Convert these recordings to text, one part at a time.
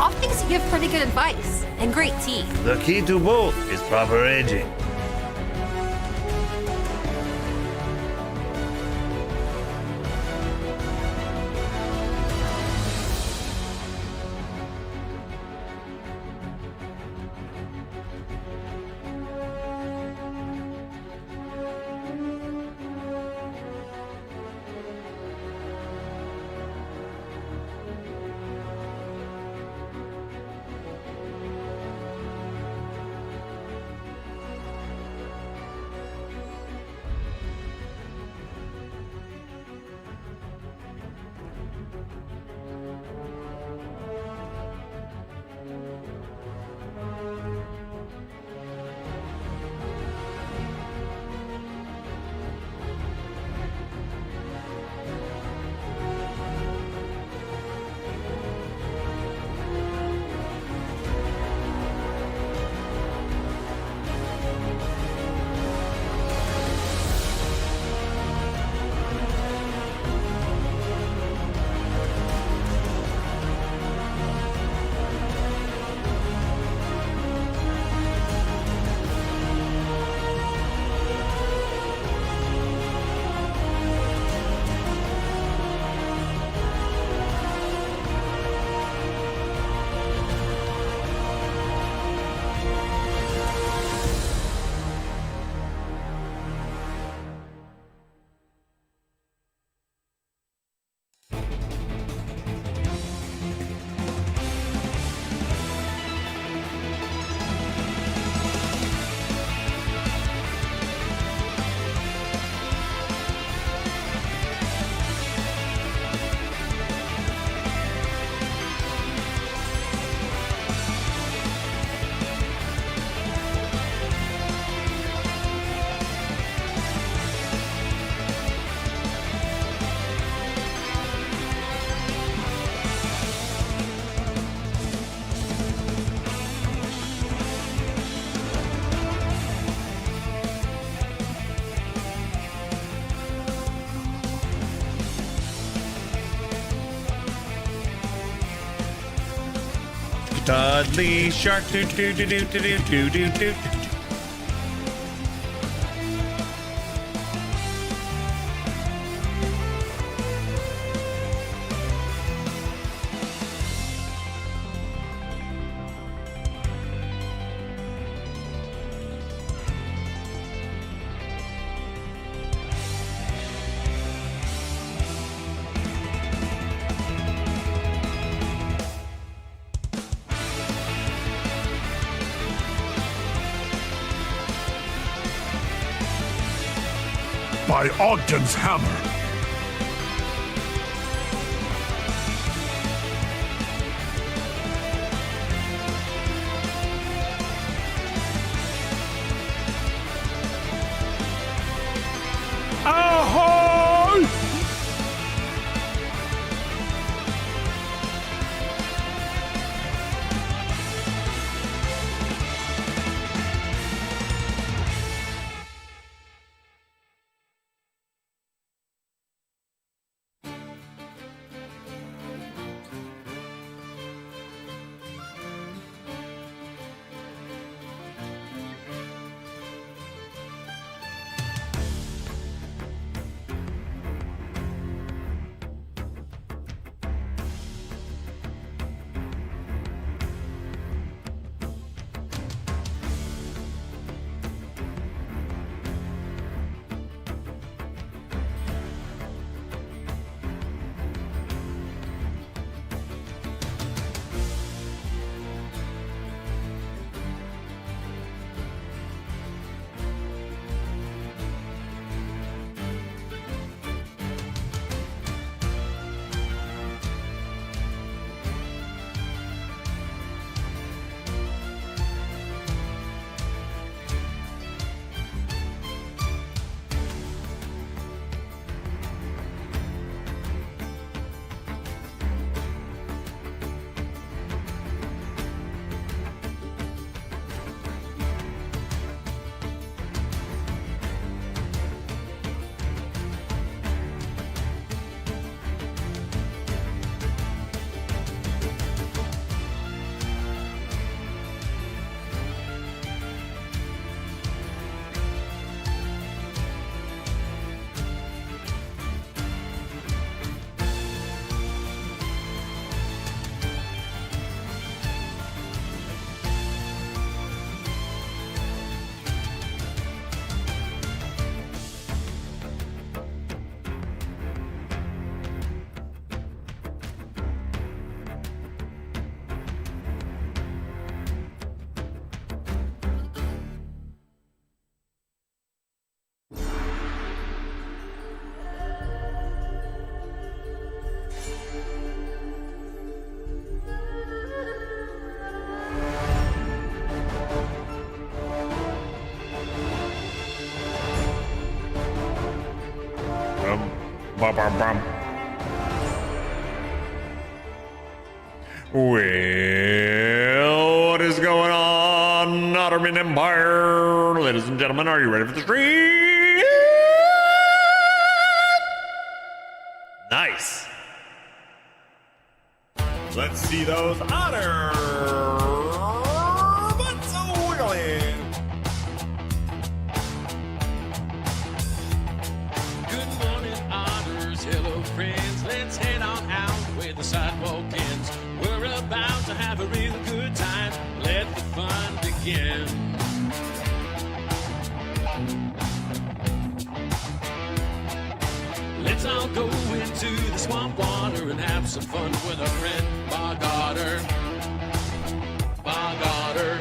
Off thinks you give pretty good advice and great tea. The key to both is proper aging. Dudley Shark. Do do do do do do do do. By Ogden's hammer. Ba-ba-bum. Well, what is going on, Otterman Empire? Ladies and gentlemen, are you ready for the stream? Nice. Let's see those otter butts wiggling. Good morning, otters. Hello, friends. Let's head on out where the sidewalk ends. We're about to have a real good time. Let the fun begin. Let's all go into the swamp water and have some fun with our friend Bog Otter. Bog Otter.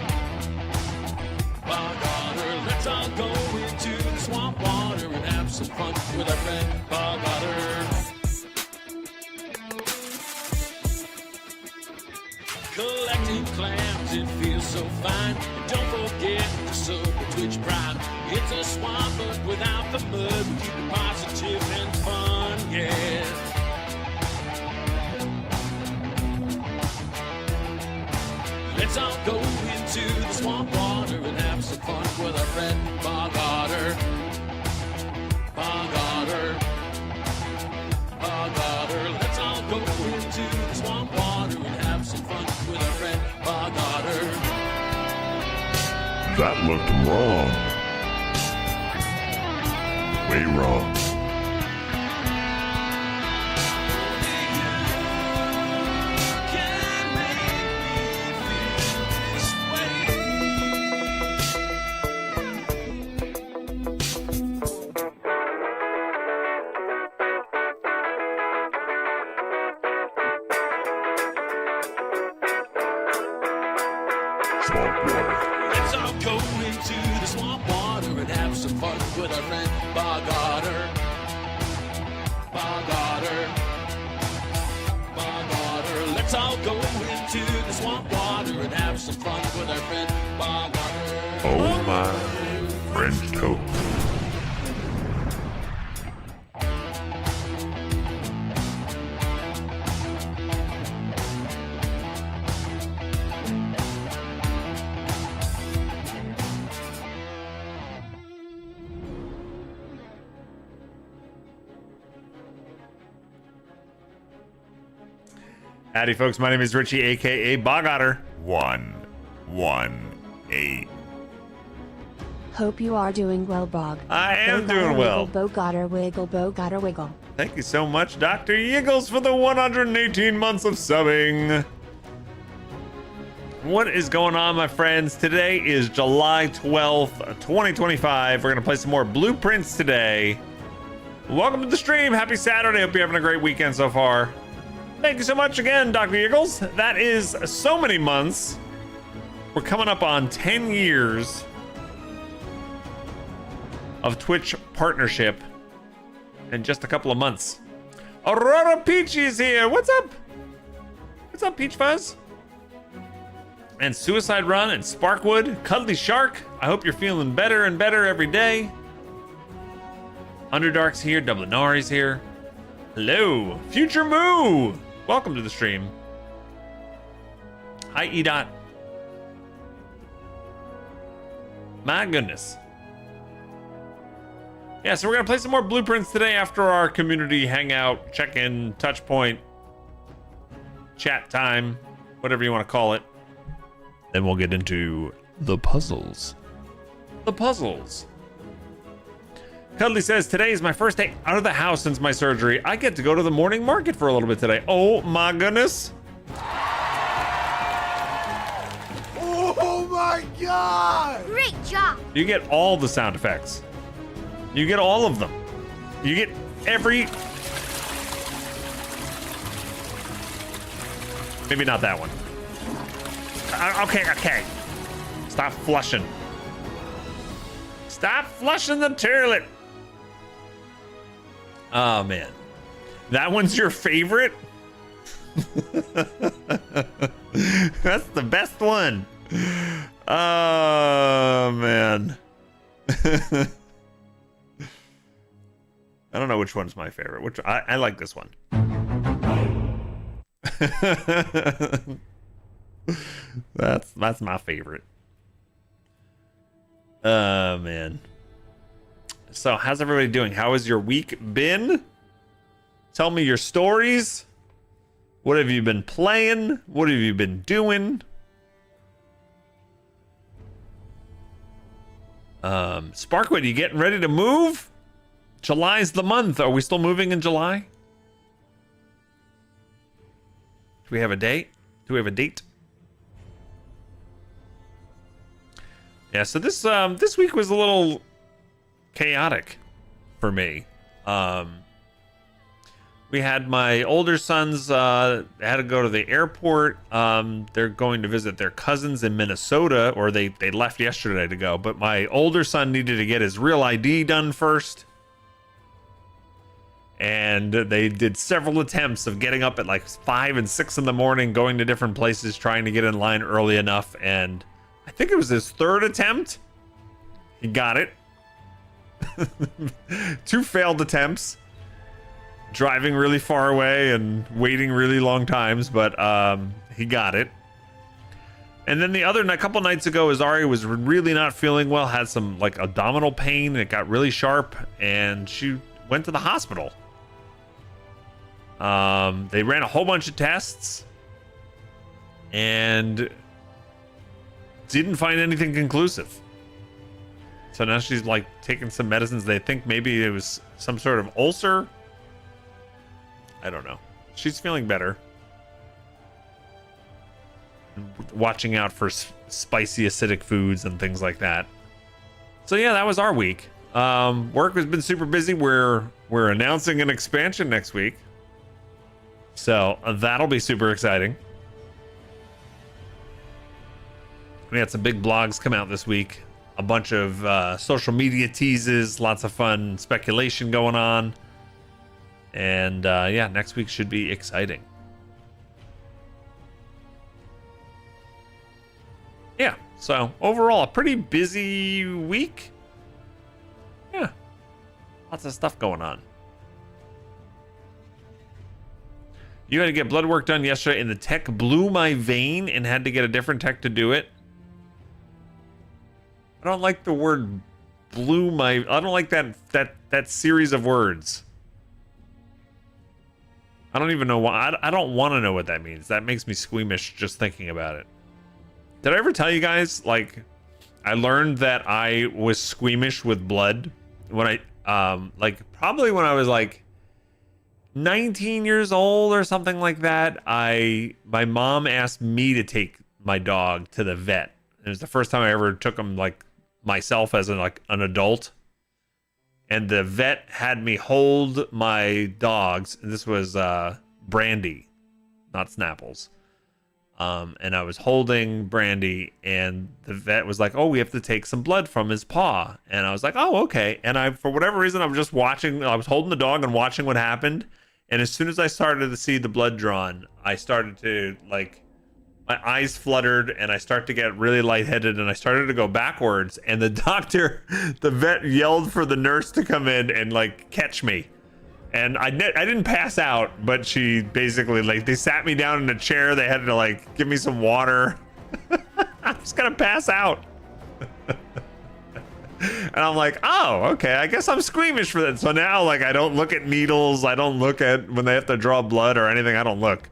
Bog Otter. Let's all go into the swamp water and have some fun with our friend Bog Otter. Collecting clams, it feels so fine. And don't forget to sub the Twitch Prime. It's a swamp, but without the mud. We keep it positive and fun, yeah. Let's all go into the swamp water and have some fun with our friend Bog Otter. Bog Otter. Bog Otter. Let's all go into the swamp water and have some fun with our friend Bog Otter. That looked wrong. Way wrong. Can make me feel this way. Swamp water. Let's all go into the swamp water and have some fun with our friend Bog Otter. Bog Otter. Bog Otter. Let's all go into the swamp water and have some fun with our friend Bog Otter. Oh my French toast. Howdy, folks. My name is Richie, aka Bog Otter. 118. Hope you are doing well, Bog. I am Bo-gotter doing well. Wiggle, Bo-gotter wiggle, Bo-gotter wiggle. Thank you so much, Dr. Yiggles, for the 118 months of subbing. What is going on, my friends? Today is July 12th, 2025. We're going to play some more Blueprints today. Welcome to the stream. Happy Saturday. Hope you're having a great weekend so far. Thank you so much again, Dr. Yiggles. That is so many months. We're coming up on 10 years of Twitch partnership in just a couple of months. Aurora Peachy is here. What's up? What's up, Peach Fuzz? And Suicide Run and Sparkwood, Cuddly Shark. I hope you're feeling better and better every day. Underdark's here. Dublinari's here. Hello, Future Moo. Welcome to the stream. Hi, E-Dot. My goodness. Yeah, so we're going to play some more Blueprints today after our community hangout, check-in, touch point, chat time, whatever you want to call it. Then we'll get into the puzzles. The puzzles. Cuddly says, today is my first day out of the house since my surgery. I get to go to the morning market for a little bit today. Oh my goodness. Oh my god! Great job. You get all the sound effects. You get all of them. You get every... Maybe not that one. Okay. Stop flushing. Stop flushing the toilet. Oh, man. That one's your favorite? That's the best one. Oh, man. I don't know which one's my favorite. Which I like this one. That's my favorite. Man. So how's everybody doing? How has your week been? Tell me your stories. What have you been playing? What have you been doing? Sparkwood, you getting ready to move? July's the month. Are we still moving in July? Do we have a date? Do we have a date? Yeah, so this week was a little chaotic for me. We had my older sons had to go to the airport. They're going to visit their cousins in Minnesota, or they left yesterday to go. But my older son needed to get his real ID done first. And they did several attempts of getting up at like 5 and 6 in the morning, going to different places, trying to get in line early enough. And I think it was his third attempt. He got it. 2 failed attempts. Driving really far away and waiting really long times, but he got it. And then a couple nights ago, Azari was really not feeling well, had some like abdominal pain. It got really sharp, and she went to the hospital. They ran a whole bunch of tests and didn't find anything conclusive. So now she's like taking some medicines. They think maybe it was some sort of ulcer. I don't know. She's feeling better. Watching out for spicy acidic foods and things like that. So yeah, that was our week. Work has been super busy. We're announcing an expansion next week. So that'll be super exciting. We had some big blogs come out this week. A bunch of social media teases, lots of fun speculation going on. And yeah, next week should be exciting. Yeah, so overall, a pretty busy week. Yeah, lots of stuff going on. You had to get blood work done yesterday, and the tech blew my vein and had to get a different tech to do it. I don't like the word blew my... I don't like that series of words. I don't even know why. I don't want to know what that means. That makes me squeamish just thinking about it. Did I ever tell you guys, like, I learned that I was squeamish with blood when like, probably when I was like 19 years old or something like that. My mom asked me to take my dog to the vet. It was the first time I ever took him, like, myself as an adult. And the vet had me hold my dogs. And this was Brandy, not Snapples. And I was holding Brandy, and the vet was like, "Oh, we have to take some blood from his paw." And I was like, "Oh, okay." And for whatever reason, I was just watching. I was holding the dog and watching what happened. And as soon as I started to see the blood drawn, I started to, like, my eyes fluttered, and I started to get really lightheaded, and I started to go backwards. And the vet yelled for the nurse to come in and, like, catch me. And I didn't pass out, but she basically, like, they sat me down in a chair. They had to, like, give me some water. I was gonna pass out. And I'm like, oh, okay, I guess I'm squeamish for that. So now, like, I don't look at needles. I don't look at when they have to draw blood or anything. I don't look.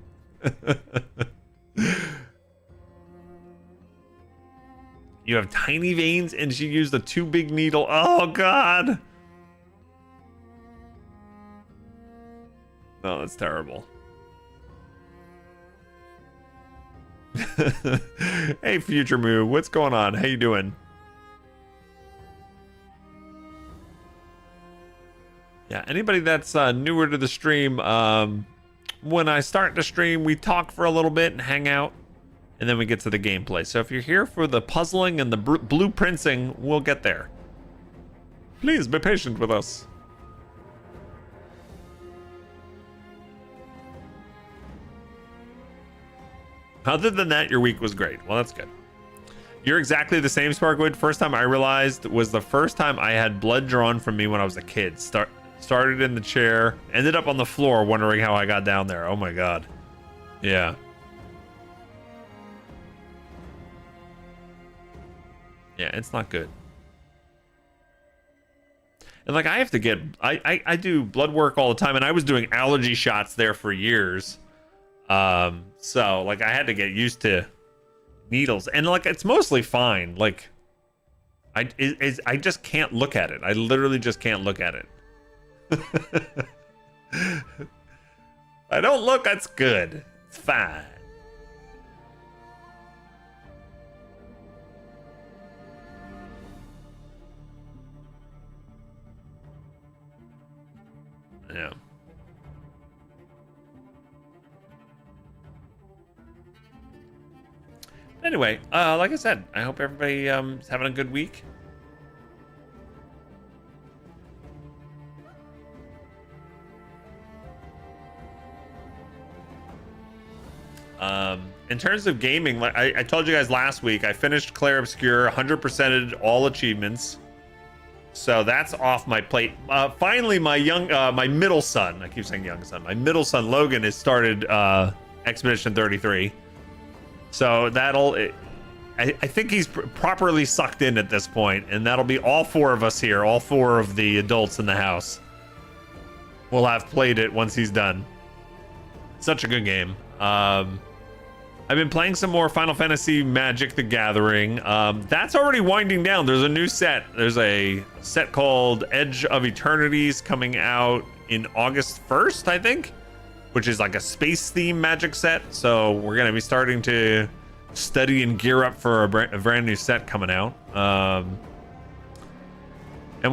You have tiny veins, and she used a too big needle. Oh, God. No, that's terrible. Hey, Future Moo, what's going on? How you doing? Yeah, anybody that's newer to the stream, when I start the stream, we talk for a little bit and hang out, and then we get to the gameplay. So if you're here for the puzzling and the blueprinting, we'll get there. Please be patient with us. Other than that, your week was great. Well, that's good. You're exactly the same, Sparkwood. First time I realized was the first time I had blood drawn from me when I was a kid. Started in the chair, ended up on the floor wondering how I got down there. Oh my god. Yeah. Yeah, it's not good. And like I have to get I do blood work all the time, and I was doing allergy shots there for years. So like I had to get used to needles, and like it's mostly fine. Like I just can't look at it. I literally just can't look at it. I don't look, that's good. It's fine. Yeah. Anyway, like I said, I hope everybody is having a good week. In terms of gaming, like I told you guys last week, I finished Clair Obscure, 100%ed all achievements. So that's off my plate. Finally, my middle son, I keep saying young son, my middle son Logan has started Expedition 33. So I think he's properly sucked in at this point, and that'll be all four of us here, all four of the adults in the house. We'll have played it once he's done. Such a good game. I've been playing some more Final Fantasy Magic: The Gathering. That's already winding down. There's a new set. There's a set called Edge of Eternities coming out in August 1st, I think, which is like a space theme Magic set. So we're going to be starting to study and gear up for a brand new set coming out. And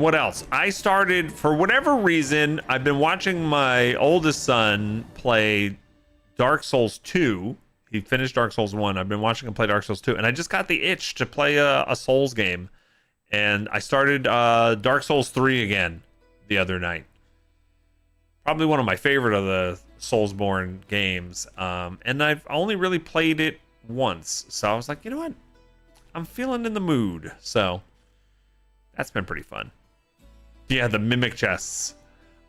what else? I started, for whatever reason, I've been watching my oldest son play Dark Souls 2. He finished Dark Souls 1. I've been watching him play Dark Souls 2, and I just got the itch to play a Souls game. And I started Dark Souls 3 again the other night. Probably one of my favorite of the Soulsborne games. And I've only really played it once. So I was like, you know what? I'm feeling in the mood. So that's been pretty fun. Yeah, the mimic chests.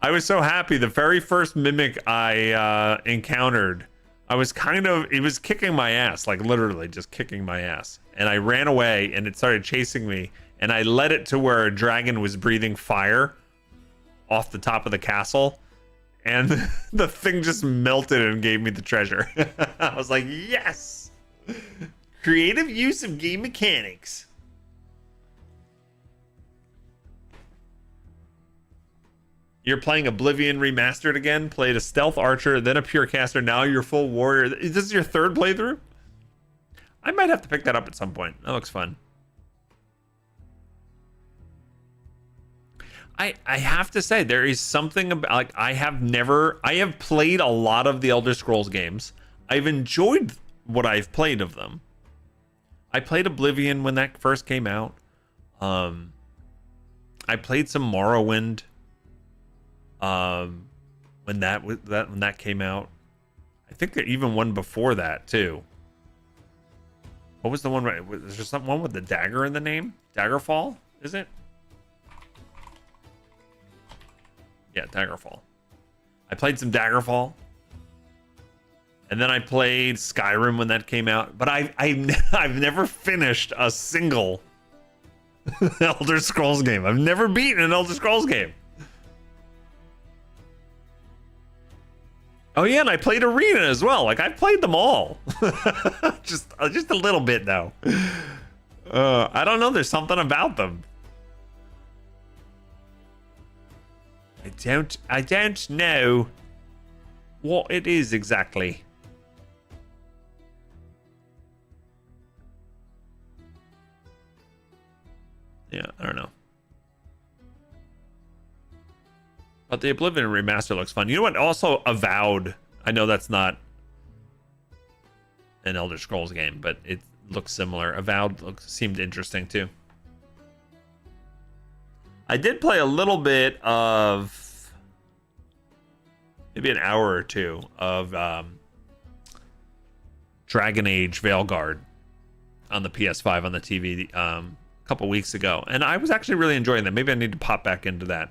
I was so happy. The very first mimic I encountered, it was kicking my ass, like literally just kicking my ass. And I ran away, and it started chasing me, and I led it to where a dragon was breathing fire off the top of the castle, and the thing just melted and gave me the treasure. I was like, yes! Creative use of game mechanics. You're playing Oblivion Remastered again, played a stealth archer, then a pure caster, now you're full warrior. Is this your third playthrough? I might have to pick that up at some point. That looks fun. I have to say, there is something about, like, I have played a lot of the Elder Scrolls games. I've enjoyed what I've played of them. I played Oblivion when that first came out. I played some Morrowind. When that came out. I think that even one before that too. What was the one? Is there one with the dagger in the name? Daggerfall, is it? Yeah, Daggerfall. I played some Daggerfall, and then I played Skyrim when that came out. But I've never finished a single Elder Scrolls game. I've never beaten an Elder Scrolls game. Oh yeah, and I played Arena as well. Like, I've played them all. just a little bit though. I don't know. There's something about them. I don't know what it is exactly. Yeah, I don't know. But the Oblivion Remaster looks fun. You know what? Also, Avowed. I know that's not an Elder Scrolls game, but it looks similar. Avowed seemed interesting too. I did play a little bit of, maybe an hour or two of Dragon Age Veilguard on the PS5 on the TV a couple weeks ago, and I was actually really enjoying that. Maybe I need to pop back into that.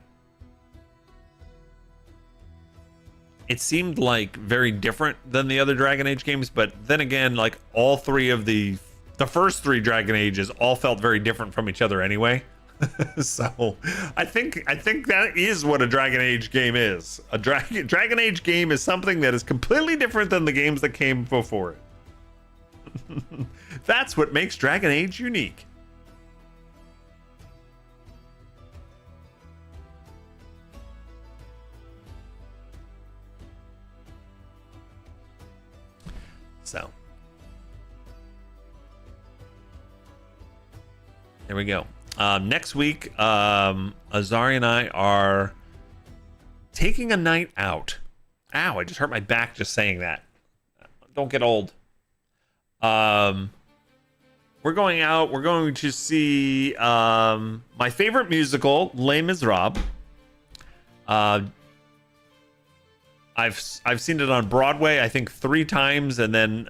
it seemed like very different than the other Dragon Age games, but then again, like all three of the first three Dragon Ages all felt very different from each other anyway. So I think that is what a Dragon Age game is. A Dragon Age game is something that is completely different than the games that came before it. That's what makes Dragon Age unique. So there we go. Next week, Azari and I are taking a night out. Ow, I just hurt my back just saying that. Don't get old. We're going out. We're going to see my favorite musical, Les Miserables. I've seen it on Broadway, I think 3 times, and then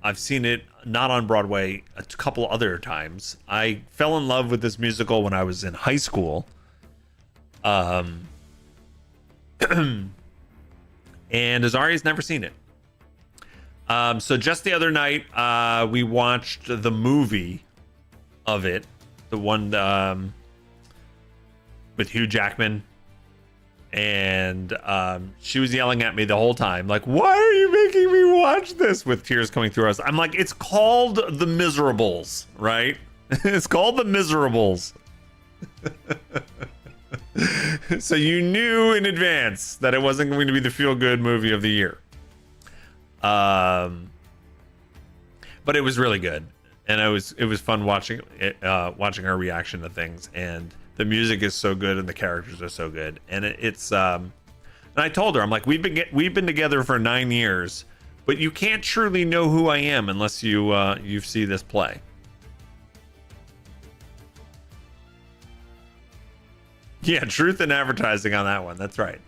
I've seen it not on Broadway a couple other times. I fell in love with this musical when I was in high school. And Azari's never seen it. So just the other night, we watched the movie of it, the one with Hugh Jackman. And she was yelling at me the whole time, like, why are you making me watch this, with tears coming through us. I'm like, it's called The Miserables, right? It's called The Miserables. So you knew in advance that it wasn't going to be the feel-good movie of the year. But it was really good, and it was fun watching it, watching our reaction to things. And the music is so good, and the characters are so good, and it's. And I told her, I'm like, we've been together for 9 years, but you can't truly know who I am unless you see this play. Yeah, truth in advertising on that one. That's right.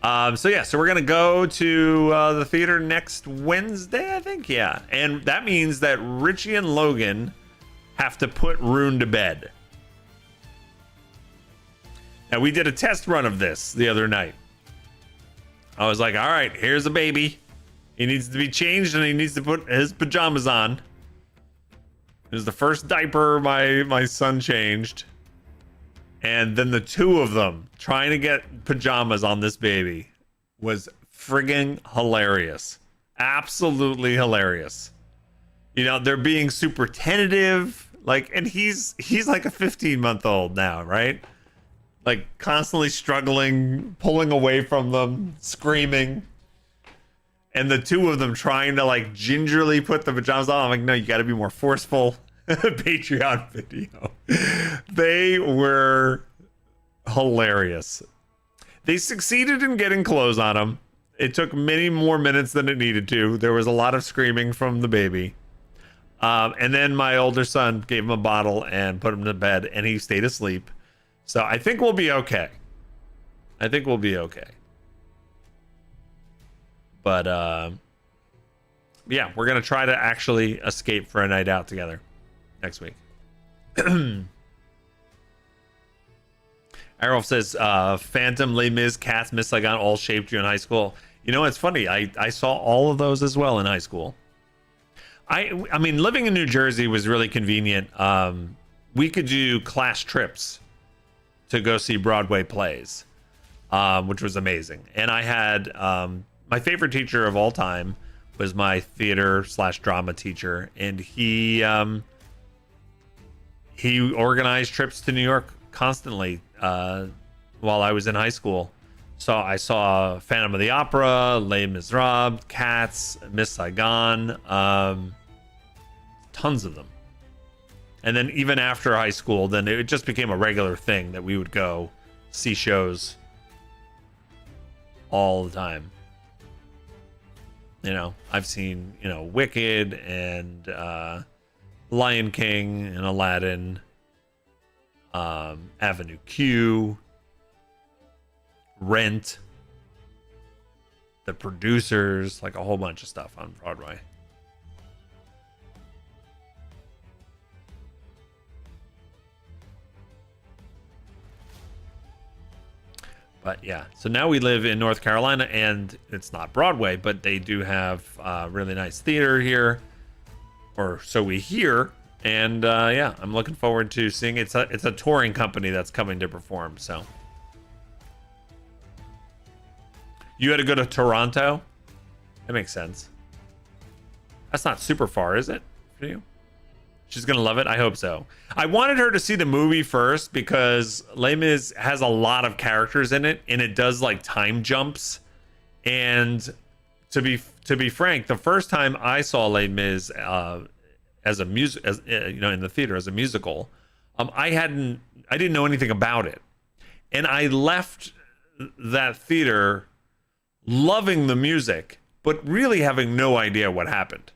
So we're gonna go to the theater next Wednesday, I think. Yeah, and that means that Richie and Logan have to put Rune to bed. Now, we did a test run of this the other night. I was like, all right, here's a baby. He needs to be changed, and he needs to put his pajamas on. It was the first diaper my son changed. And then the two of them trying to get pajamas on this baby was friggin' hilarious. Absolutely hilarious. You know, they're being super tentative. Like, and he's like a 15-month-old now, right? Like, constantly struggling, pulling away from them, screaming. And the two of them trying to, like, gingerly put the pajamas on. I'm like, no, you got to be more forceful. Patreon video. They were hilarious. They succeeded in getting clothes on him. It took many more minutes than it needed to. There was a lot of screaming from the baby. And then my older son gave him a bottle and put him to bed, and he stayed asleep. So I think we'll be okay. But yeah, we're gonna try to actually escape for a night out together next week. Arrow says, Phantom, Les Mis, Cats, Miss Saigon all shaped you in high school. You know, it's funny. I saw all of those as well in high school. I mean, living in New Jersey was really convenient. We could do class trips to go see Broadway plays, which was amazing. And I had my favorite teacher of all time was my theater/drama teacher, and he organized trips to New York constantly while I was in high school. So I saw Phantom of the Opera, Les Miserables, Cats, Miss Saigon, tons of them. And then even after high school, then it just became a regular thing that we would go see shows all the time. You know, I've seen, Wicked and Lion King and Aladdin, Avenue Q, Rent, The Producers, like a whole bunch of stuff on Broadway. But yeah, so now we live in North Carolina, and it's not Broadway, but they do have really nice theater here, or so we hear. And yeah, I'm looking forward to seeing it's a touring company that's coming to perform. So you had to go to Toronto. That makes sense. That's not super far, is it, for you? She's gonna love it. I hope so. I wanted her to see the movie first because Les Mis has a lot of characters in it, and it does like time jumps. And to be frank, the first time I saw Les Mis as a music, as you know, in the theater as a musical, I didn't know anything about it, and I left that theater loving the music, but really having no idea what happened.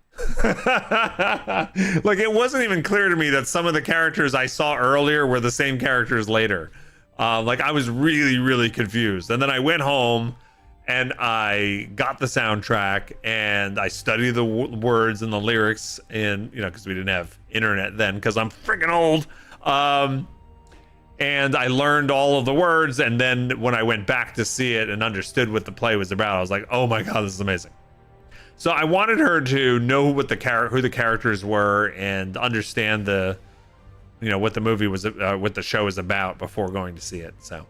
Like, it wasn't even clear to me that some of the characters I saw earlier were the same characters later. Like, I was really confused. And then I went home and I got the soundtrack and I studied the words and the lyrics, and you know, because we didn't have internet then, because I'm freaking old. And I learned all of the words, and then when I went back to see it and understood what the play was about, I was like, oh my god, this is amazing. So I wanted her to know what who the characters were and understand the, you know, what the movie was, what the show is about before going to see it. So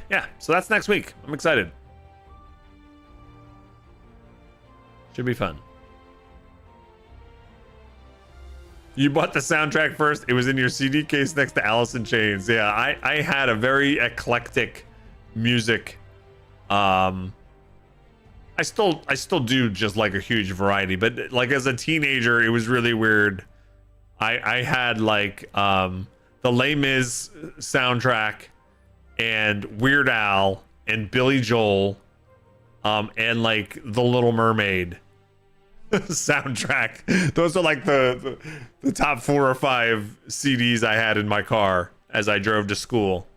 yeah, so that's next week. I'm excited. Should be fun. You bought the soundtrack first. It was in your CD case next to Alice in Chains. Yeah, I had a very eclectic music. I still do just like a huge variety, but like as a teenager, it was really weird. I had like the Les Mis soundtrack and Weird Al and Billy Joel, and like The Little Mermaid soundtrack. Those are like the top 4 or 5 CDs I had in my car as I drove to school.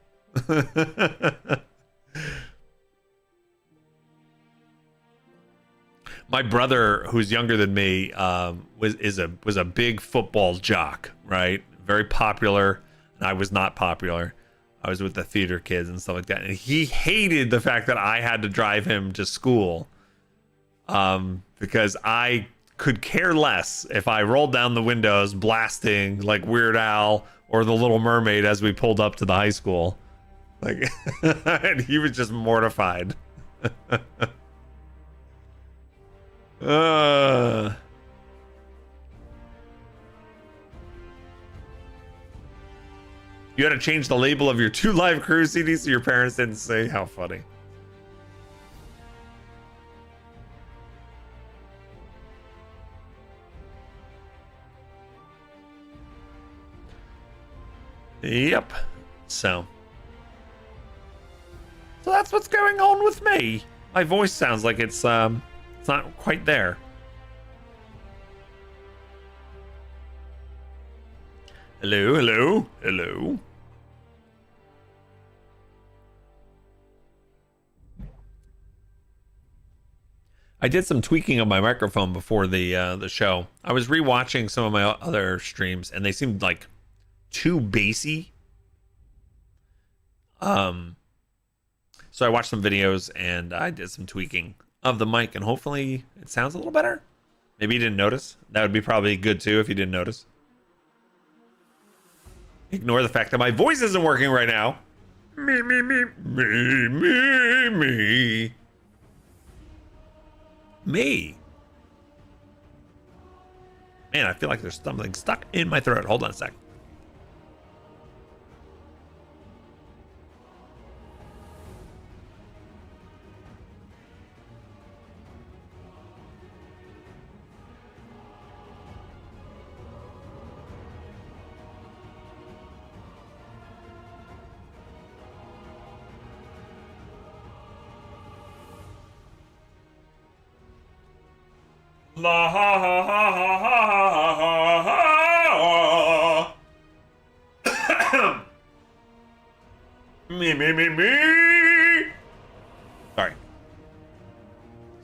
My brother, who's younger than me, was a big football jock, right? Very popular, and I was not popular. I was with the theater kids and stuff like that, and he hated the fact that I had to drive him to school. Because I could care less if I rolled down the windows blasting like Weird Al or The Little Mermaid as we pulled up to the high school. Like, and he was just mortified. You had to change the label of your 2 Live Crew CDs so your parents didn't say. How funny. Yep. So that's what's going on with me. My voice sounds like it's not quite there. Hello. I did some tweaking of my microphone before the show. I was rewatching some of my other streams, and they seemed like too bassy. So I watched some videos and I did some tweaking of the mic, and hopefully it sounds a little better. Maybe you didn't notice. That would be probably good too if you didn't notice. Ignore the fact that my voice isn't working right now. Me. Man, I feel like there's something stuck in my throat. Hold on a sec. La ha ha ha ha ha ha ha. Me.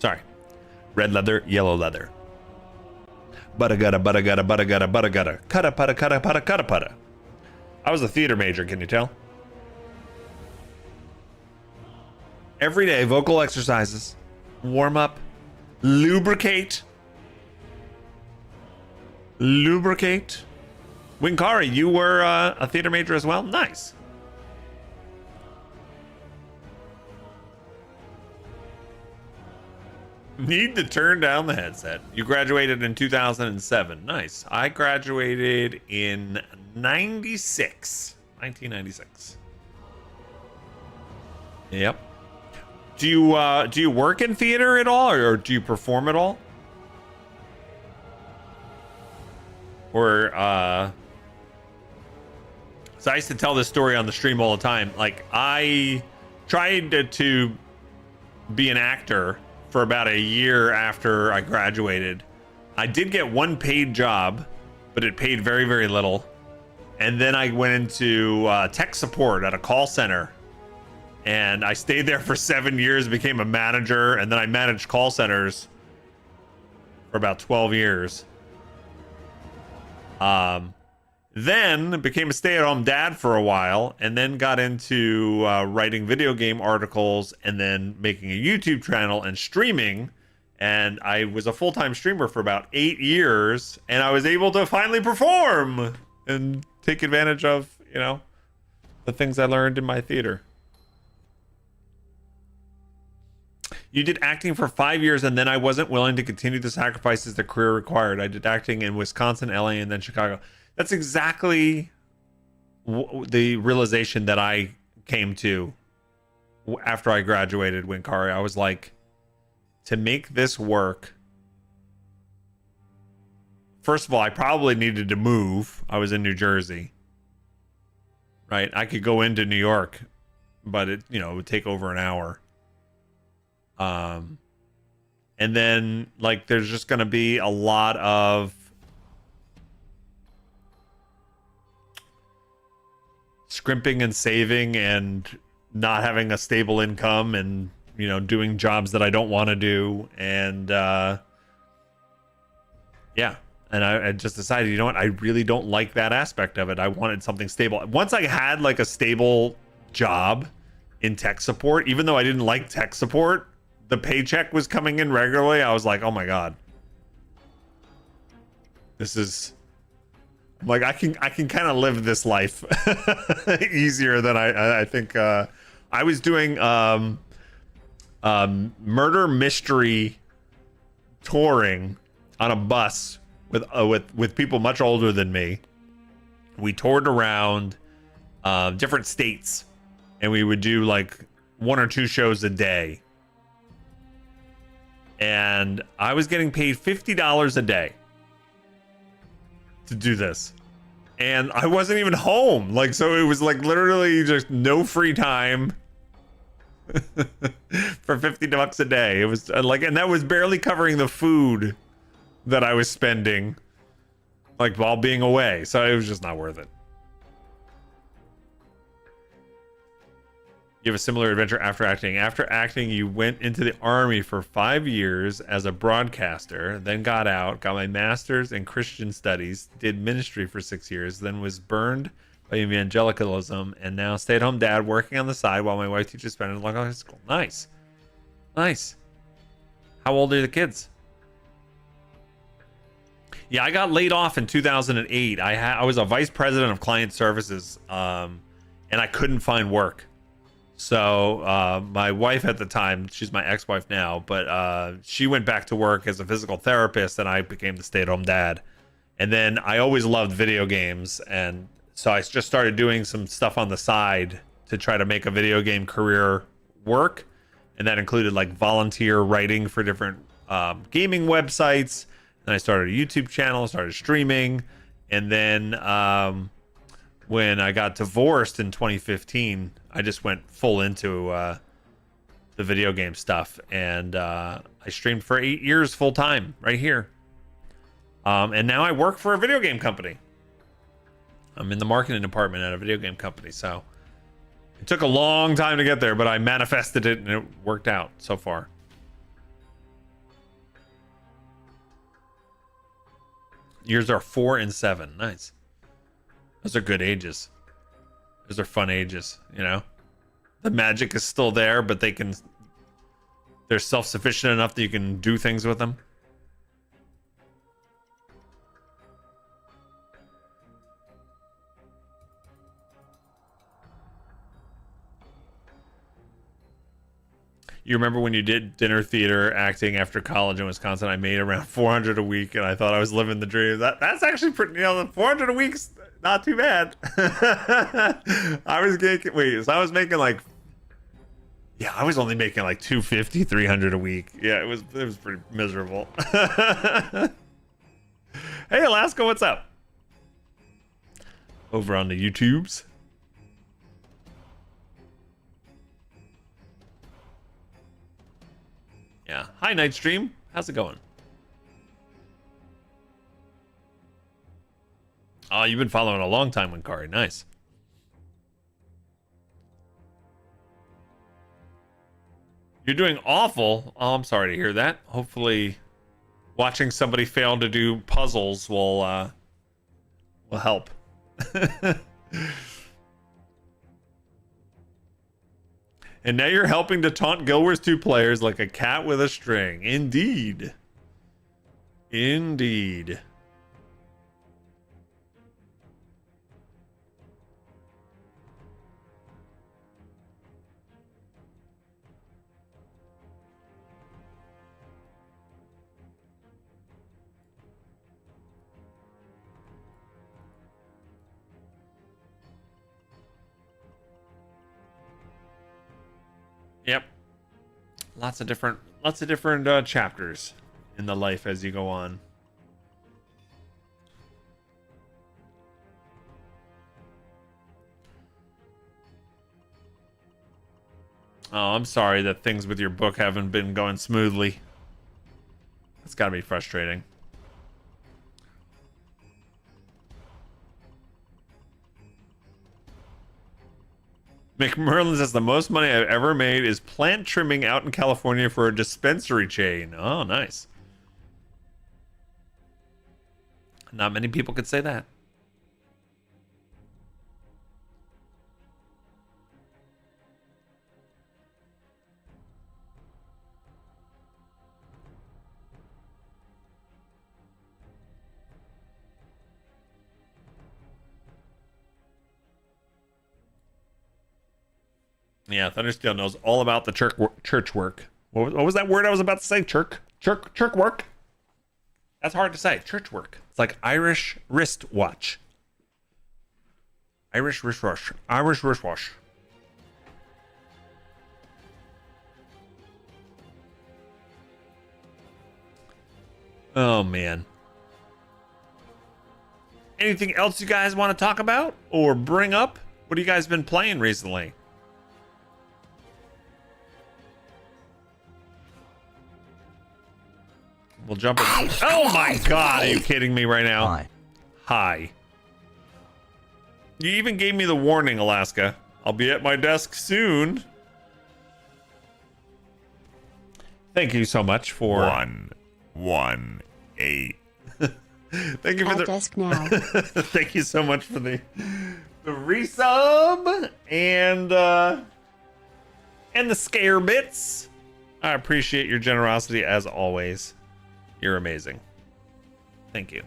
Sorry. Red leather, yellow leather. Butta gutta, butta gutta, butta gutta, butta gutta. Cutta putta cutta putta cutta putta. I was a theater major, can you tell? Every day, vocal exercises, warm up, lubricate. Lubricate. Winkari, you were a theater major as well? Nice. Need to turn down the headset. You graduated in 2007. Nice. I graduated in 1996. Yep. Do you work in theater at all, or do you perform at all? Or so I used to tell this story on the stream all the time. Like, I tried to be an actor for about a year after I graduated. I did get one paid job, but it paid very, very little. And then I went into tech support at a call center, and I stayed there for 7 years, became a manager, and then I managed call centers for about 12 years. Then became a stay-at-home dad for a while, and then got into writing video game articles, and then making a YouTube channel and streaming. And I was a full-time streamer for about 8 years, and I was able to finally perform and take advantage of, you know, the things I learned in my theater. You did acting for 5 years, and then I wasn't willing to continue the sacrifices the career required. I did acting in Wisconsin, LA, and then Chicago. That's exactly the realization that I came to after I graduated, Winkari. I was like, to make this work, first of all, I probably needed to move. I was in New Jersey, right? I could go into New York, but it would take over an hour. And then, like, there's just going to be a lot of scrimping and saving and not having a stable income, and doing jobs that I don't want to do. And yeah, and I just decided, you know what, I really don't like that aspect of it. I wanted something stable. Once I had like a stable job in tech support, even though I didn't like tech support, the paycheck was coming in regularly. I was like, oh my god, this is like, I can kind of live this life easier than I think. I was doing murder mystery touring on a bus with people much older than me. We toured around different states, and we would do like 1 or 2 shows a day. And I was getting paid $50 a day to do this, and I wasn't even home. Like, so it was like literally just no free time for $50 a day. It was like, and that was barely covering the food that I was spending, like, while being away. So it was just not worth it. You have a similar adventure after acting. After acting, you went into the army for 5 years as a broadcaster, then got out, got my master's in Christian studies, did ministry for 6 years, then was burned by evangelicalism, and now stay-at-home dad working on the side while my wife teaches Spanish in local high school. Nice. Nice. How old are the kids? Yeah, I got laid off in 2008. I was a vice president of client services, and I couldn't find work. So my wife at the time, she's my ex-wife now, but she went back to work as a physical therapist, and I became the stay-at-home dad. And then I always loved video games, and so I just started doing some stuff on the side to try to make a video game career work. And that included like volunteer writing for different gaming websites. Then I started a YouTube channel, started streaming. And then when I got divorced in 2015, I just went full into the video game stuff. And I streamed for 8 years full time right here. And now I work for a video game company. I'm in the marketing department at a video game company. So it took a long time to get there, but I manifested it and it worked out so far. Yours are 4 and 7. Nice. Those are good ages. Those are fun ages, you know? The magic is still there, but they're self-sufficient enough that you can do things with them. You remember when you did dinner theater acting after college in Wisconsin? I made around 400 a week, and I thought I was living the dream. That's actually pretty. 400 a week's not too bad. I was making like, yeah, I was only making like 250, 300 a week. Yeah, it was pretty miserable. Hey, Alaska, what's up? Over on the YouTubes. Yeah. Hi, Nightstream. How's it going? Oh, you've been following a long time, Winkari. Nice. You're doing awful. Oh, I'm sorry to hear that. Hopefully, watching somebody fail to do puzzles will help. And now you're helping to taunt Guild Wars 2 players like a cat with a string. Indeed. Indeed. Yep. Lots of different chapters in the life as you go on. Oh, I'm sorry that things with your book haven't been going smoothly. It's got to be frustrating. McMerlin says the most money I've ever made is plant trimming out in California for a dispensary chain. Oh, nice. Not many people could say that. Yeah, Thundersteel knows all about the church work. What was that word I was about to say? Church work? That's hard to say. Church work. It's like Irish wristwatch. Irish wristwatch. Irish wristwatch. Oh, man. Anything else you guys want to talk about or bring up? What have you guys been playing recently? We'll jump in. Oh my god, are you kidding me right now? Hi. You even gave me the warning, Alaska. I'll be at my desk soon. Thank you so much for 118. Thank you for the desk now. Thank you so much for the resub and the scare bits. I appreciate your generosity as always. You're amazing. Thank you.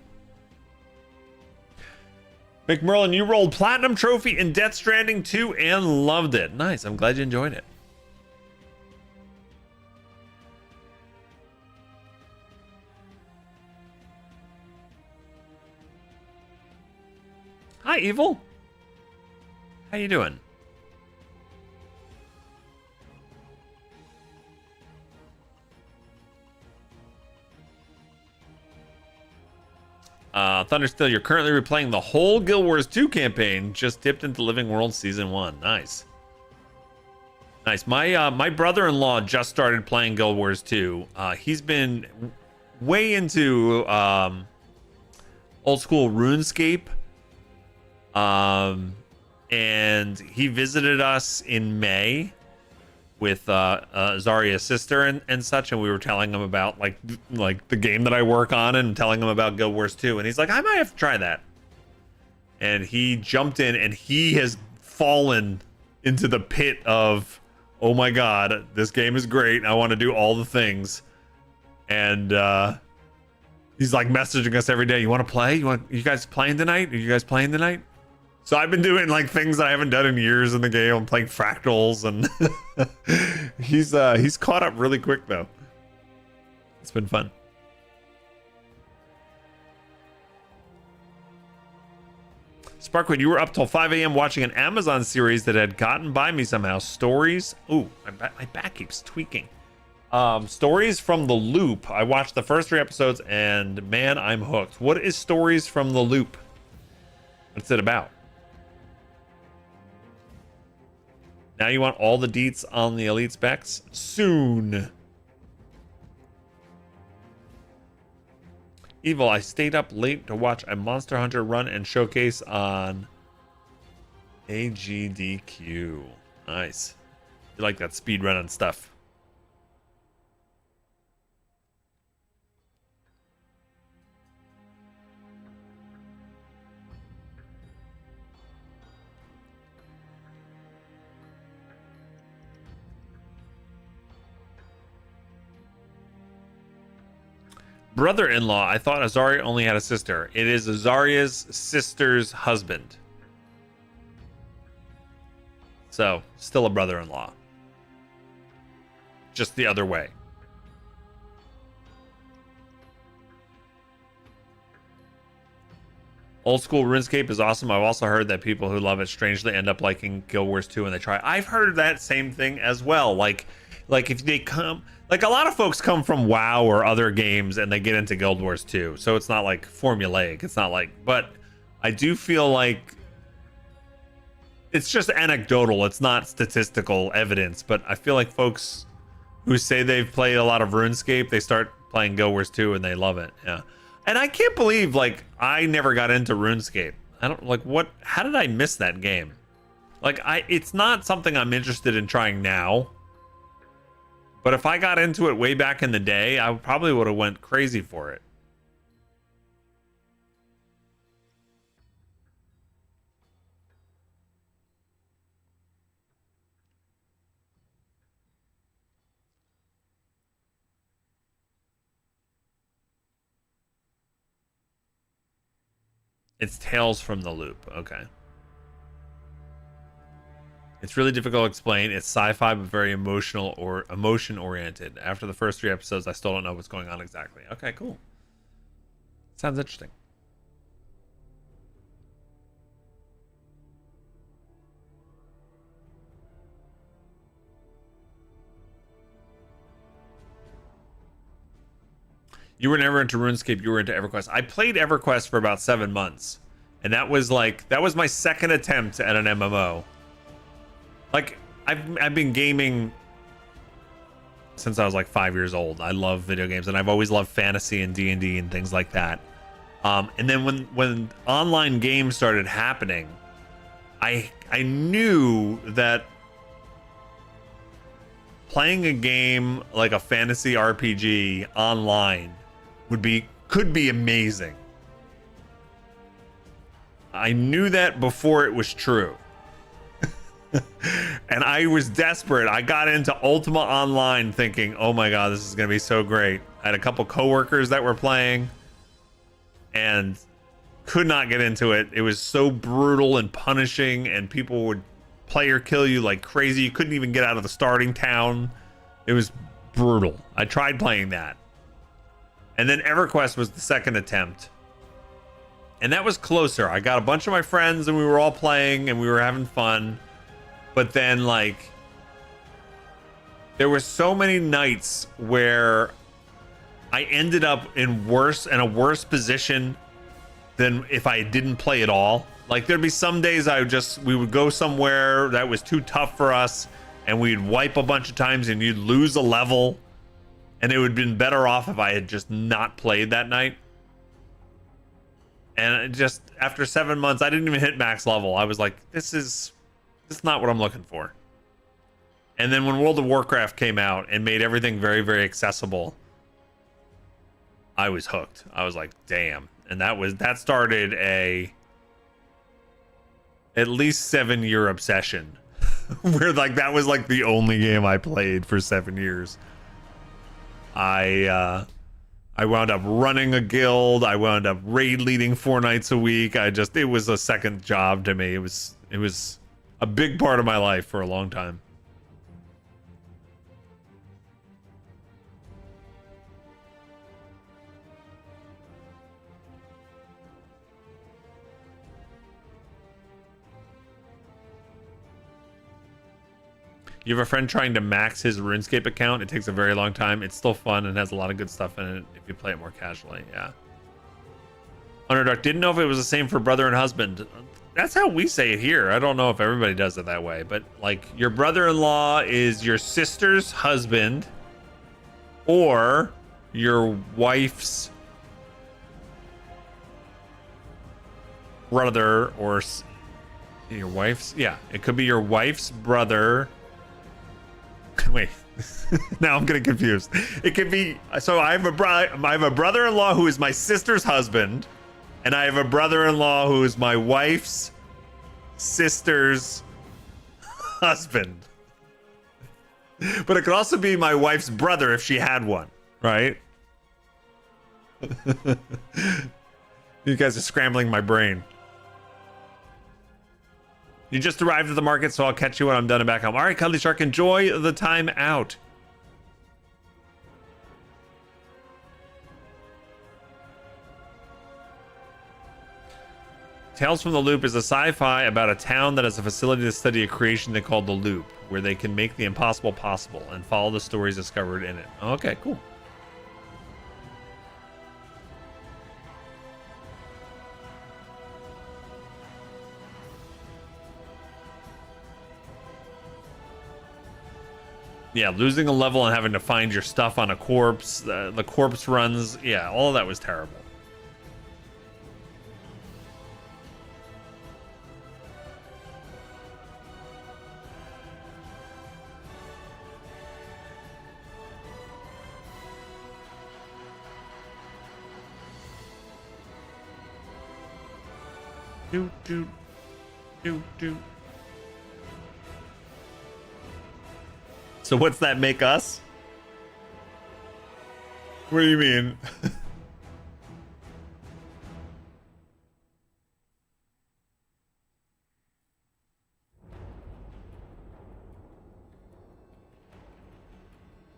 McMerlin, you rolled Platinum Trophy in Death Stranding 2 and loved it. Nice. I'm glad you enjoyed it. Hi, Evil. How you doing? Thunderstill, you're currently replaying the whole Guild Wars 2 campaign. Just dipped into Living World Season 1. Nice. Nice. My brother-in-law just started playing Guild Wars 2. He's been way into old school RuneScape. And he visited us in May with Zarya's sister and such, and we were telling him about like the game that I work on and telling him about Guild Wars 2, and he's like, I might have to try that. And he jumped in, and he has fallen into the pit of, oh my god, this game is great. I want to do all the things. And he's like messaging us every day. You want to play? You guys playing tonight? Are you guys playing tonight? So I've been doing like things that I haven't done in years in the game. I'm playing fractals, and he's caught up really quick though. It's been fun. Sparkwood, you were up till 5 a.m. watching an Amazon series that had gotten by me somehow. Stories. Ooh, my back keeps tweaking. Stories from the Loop. I watched the first 3 episodes, and man, I'm hooked. What is Stories from the Loop? What's it about? Now you want all the deets on the elite specs? Soon. Evil, I stayed up late to watch a Monster Hunter run and showcase on AGDQ. Nice. You like that speed run and stuff. Brother-in-law. I thought Azaria only had a sister. It is Azaria's sister's husband. So, still a brother-in-law. Just the other way. Old school RuneScape is awesome. I've also heard that people who love it strangely end up liking Guild Wars 2 when they try. I've heard that same thing as well. Like if they come, like a lot of folks come from WoW or other games and they get into Guild Wars 2. So it's not like formulaic. It's not like, but I do feel like it's just anecdotal. It's not statistical evidence, but I feel like folks who say they've played a lot of RuneScape, they start playing Guild Wars 2 and they love it. Yeah. And I can't believe like I never got into RuneScape. I don't like how did I miss that game? Like it's not something I'm interested in trying now. But if I got into it way back in the day, I probably would have went crazy for it. It's Tales from the Loop. Okay. It's really difficult to explain. It's sci-fi, but very emotional or emotion-oriented. After the first 3 episodes, I still don't know what's going on exactly. Okay, cool. Sounds interesting. You were never into RuneScape. You were into EverQuest. I played EverQuest for about 7 months, and that was my second attempt at an MMO. Like I've been gaming since I was like 5 years old. I love video games, and I've always loved fantasy and D&D and things like that. And then when online games started happening, I knew that playing a game like a fantasy RPG online could be amazing. I knew that before it was true. And I was desperate. I got into Ultima Online thinking, oh my god, this is going to be so great. I had a couple coworkers that were playing and could not get into it. It was so brutal and punishing, and people would player kill you like crazy. You couldn't even get out of the starting town. It was brutal. I tried playing that. And then EverQuest was the second attempt. And that was closer. I got a bunch of my friends and we were all playing and we were having fun. But then like there were so many nights where I ended up in a worse position than if I didn't play at all. Like there'd be some days we would go somewhere that was too tough for us and we'd wipe a bunch of times and you'd lose a level, and it would have been better off if I had just not played that night. And just after 7 months, I didn't even hit max level. I was like, this is not what I'm looking for. And then when World of Warcraft came out and made everything very, very accessible, I was hooked. I was like, damn. And that started at least 7-year obsession where like that was like the only game I played for 7 years. I wound up running a guild. I wound up raid leading 4 nights a week. It was a second job to me. It was a big part of my life for a long time. You have a friend trying to max his RuneScape account. It takes a very long time. It's still fun and has a lot of good stuff in it if you play it more casually. Yeah. Underdark didn't know if it was the same for brother and husband. That's how we say it here. I don't know if everybody does it that way, but like your brother-in-law is your sister's husband or your wife's brother or your wife's. Yeah, it could be your wife's brother. Wait, now I'm getting confused. It could be, so I have a brother-in-law who is my sister's husband, and I have a brother-in-law who is my wife's sister's husband. But it could also be my wife's brother if she had one, right? You guys are scrambling my brain. You just arrived at the market, so I'll catch you when I'm done and back home. All right, Cuddly Shark, enjoy the time out. Tales from the Loop is a sci-fi about a town that has a facility to study a creation they call the Loop, where they can make the impossible possible and follow the stories discovered in it. Okay, cool. Yeah, losing a level and having to find your stuff on a corpse, the corpse runs, yeah, all of that was terrible. Do, do, do, do. So what's that make us? What do you mean?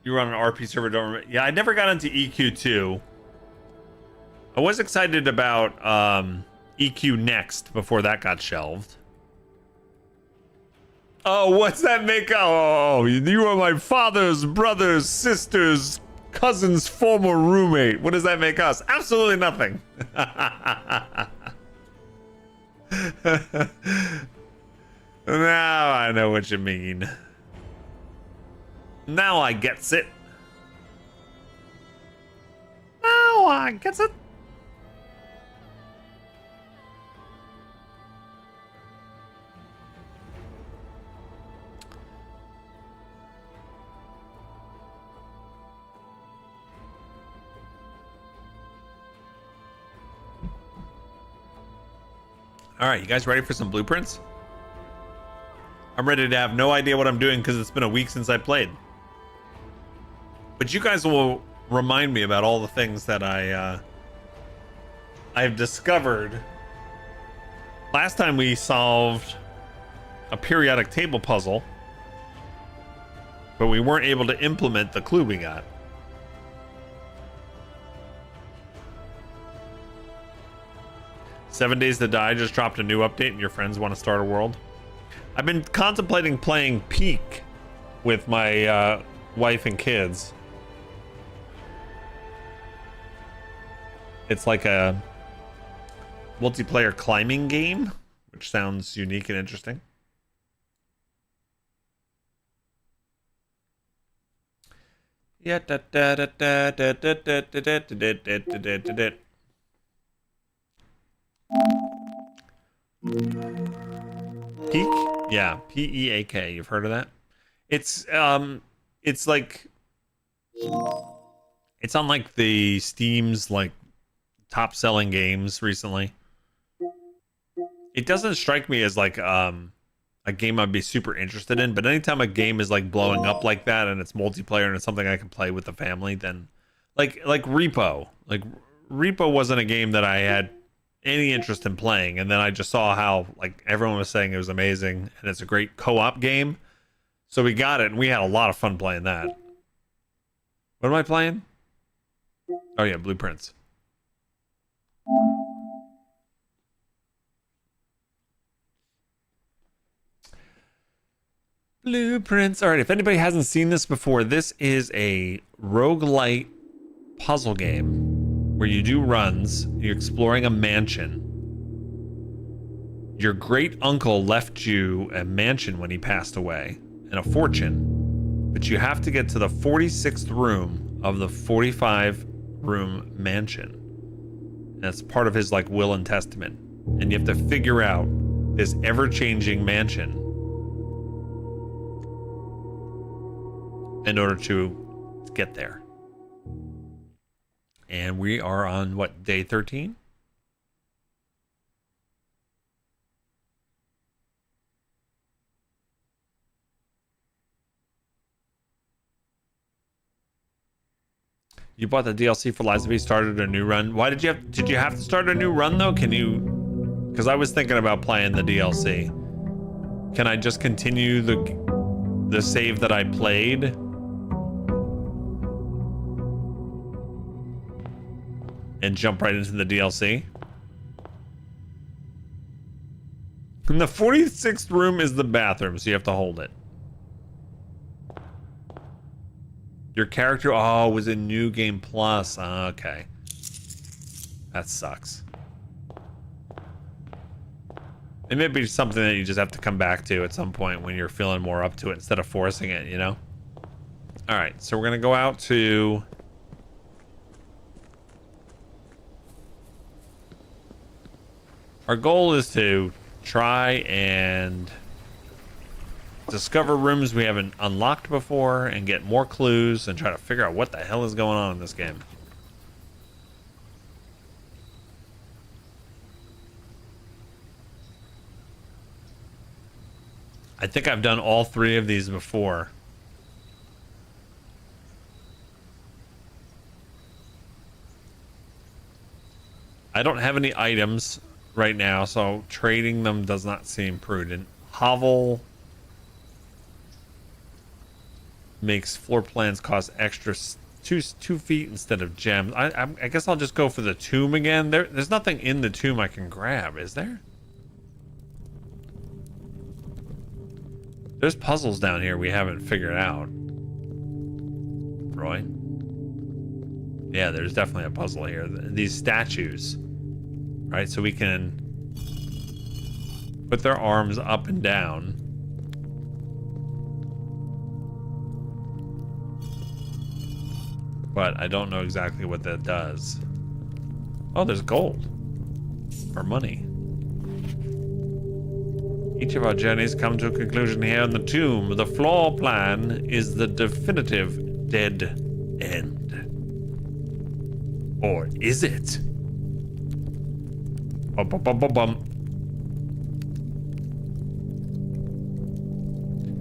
You were on an RP server, don't remember? Yeah, I never got into EQ2. I was excited about EQ Next before that got shelved. Oh, what's that make? Oh, you are my father's brother's sister's cousin's former roommate. What does that make us? Absolutely nothing. Now I know what you mean. Now I gets it. Now I gets it. All right, you guys ready for some blueprints? I'm ready to have no idea what I'm doing because it's been a week since I played. But you guys will remind me about all the things that I've discovered. Last time we solved a periodic table puzzle, but we weren't able to implement the clue we got. Seven Days to Die just dropped a new update and your friends want to start a world. I've been contemplating playing Peak with my wife and kids. It's like a multiplayer climbing game, which sounds unique and interesting. Yeah, da da da da da da da da da da da da da. Peak? Yeah, P-E-A-K. You've heard of that? It's like it's on like the Steam's like top selling games recently. It doesn't strike me as like a game I'd be super interested in, but anytime a game is like blowing up like that and it's multiplayer and it's something I can play with the family, then like Repo. Like Repo wasn't a game that I had any interest in playing, and then I just saw how like everyone was saying it was amazing and it's a great co-op game. So we got it and we had a lot of fun playing that. What am I playing? Oh yeah, Blueprints. Blueprints. All right, if anybody hasn't seen this before, this is a roguelite puzzle game where you do runs. You're exploring a mansion. Your great uncle left you a mansion when he passed away and a fortune, but you have to get to the 46th room of the 45-room mansion. That's part of his like will and testament, and you have to figure out this ever-changing mansion in order to get there. And we are on what, day 13? You bought the DLC for Lies of P, started a new run. Why did you have to start a new run though? Can you, because I was thinking about playing the DLC. Can I just continue the save that I played? And jump right into the DLC? And the 46th room is the bathroom, so you have to hold it. Your character, was in New Game Plus. Okay. That sucks. It may be something that you just have to come back to at some point when you're feeling more up to it instead of forcing it, you know? Alright, so we're gonna go out to... Our goal is to try and discover rooms we haven't unlocked before and get more clues and try to figure out what the hell is going on in this game. I think I've done all 3 of these before. I don't have any items right now, so trading them does not seem prudent. Hovel makes floor plans cost extra 2 feet instead of gems. I guess I'll just go for the tomb again. There's nothing in the tomb I can grab, is there? There's puzzles down here we haven't figured out. Roy? Yeah, there's definitely a puzzle here. These statues. Right, so we can put their arms up and down. But I don't know exactly what that does. Oh, there's gold. Or money. Each of our journeys come to a conclusion here in the tomb. The floor plan is the definitive dead end. Or is it? Bum, bum, bum, bum, bum.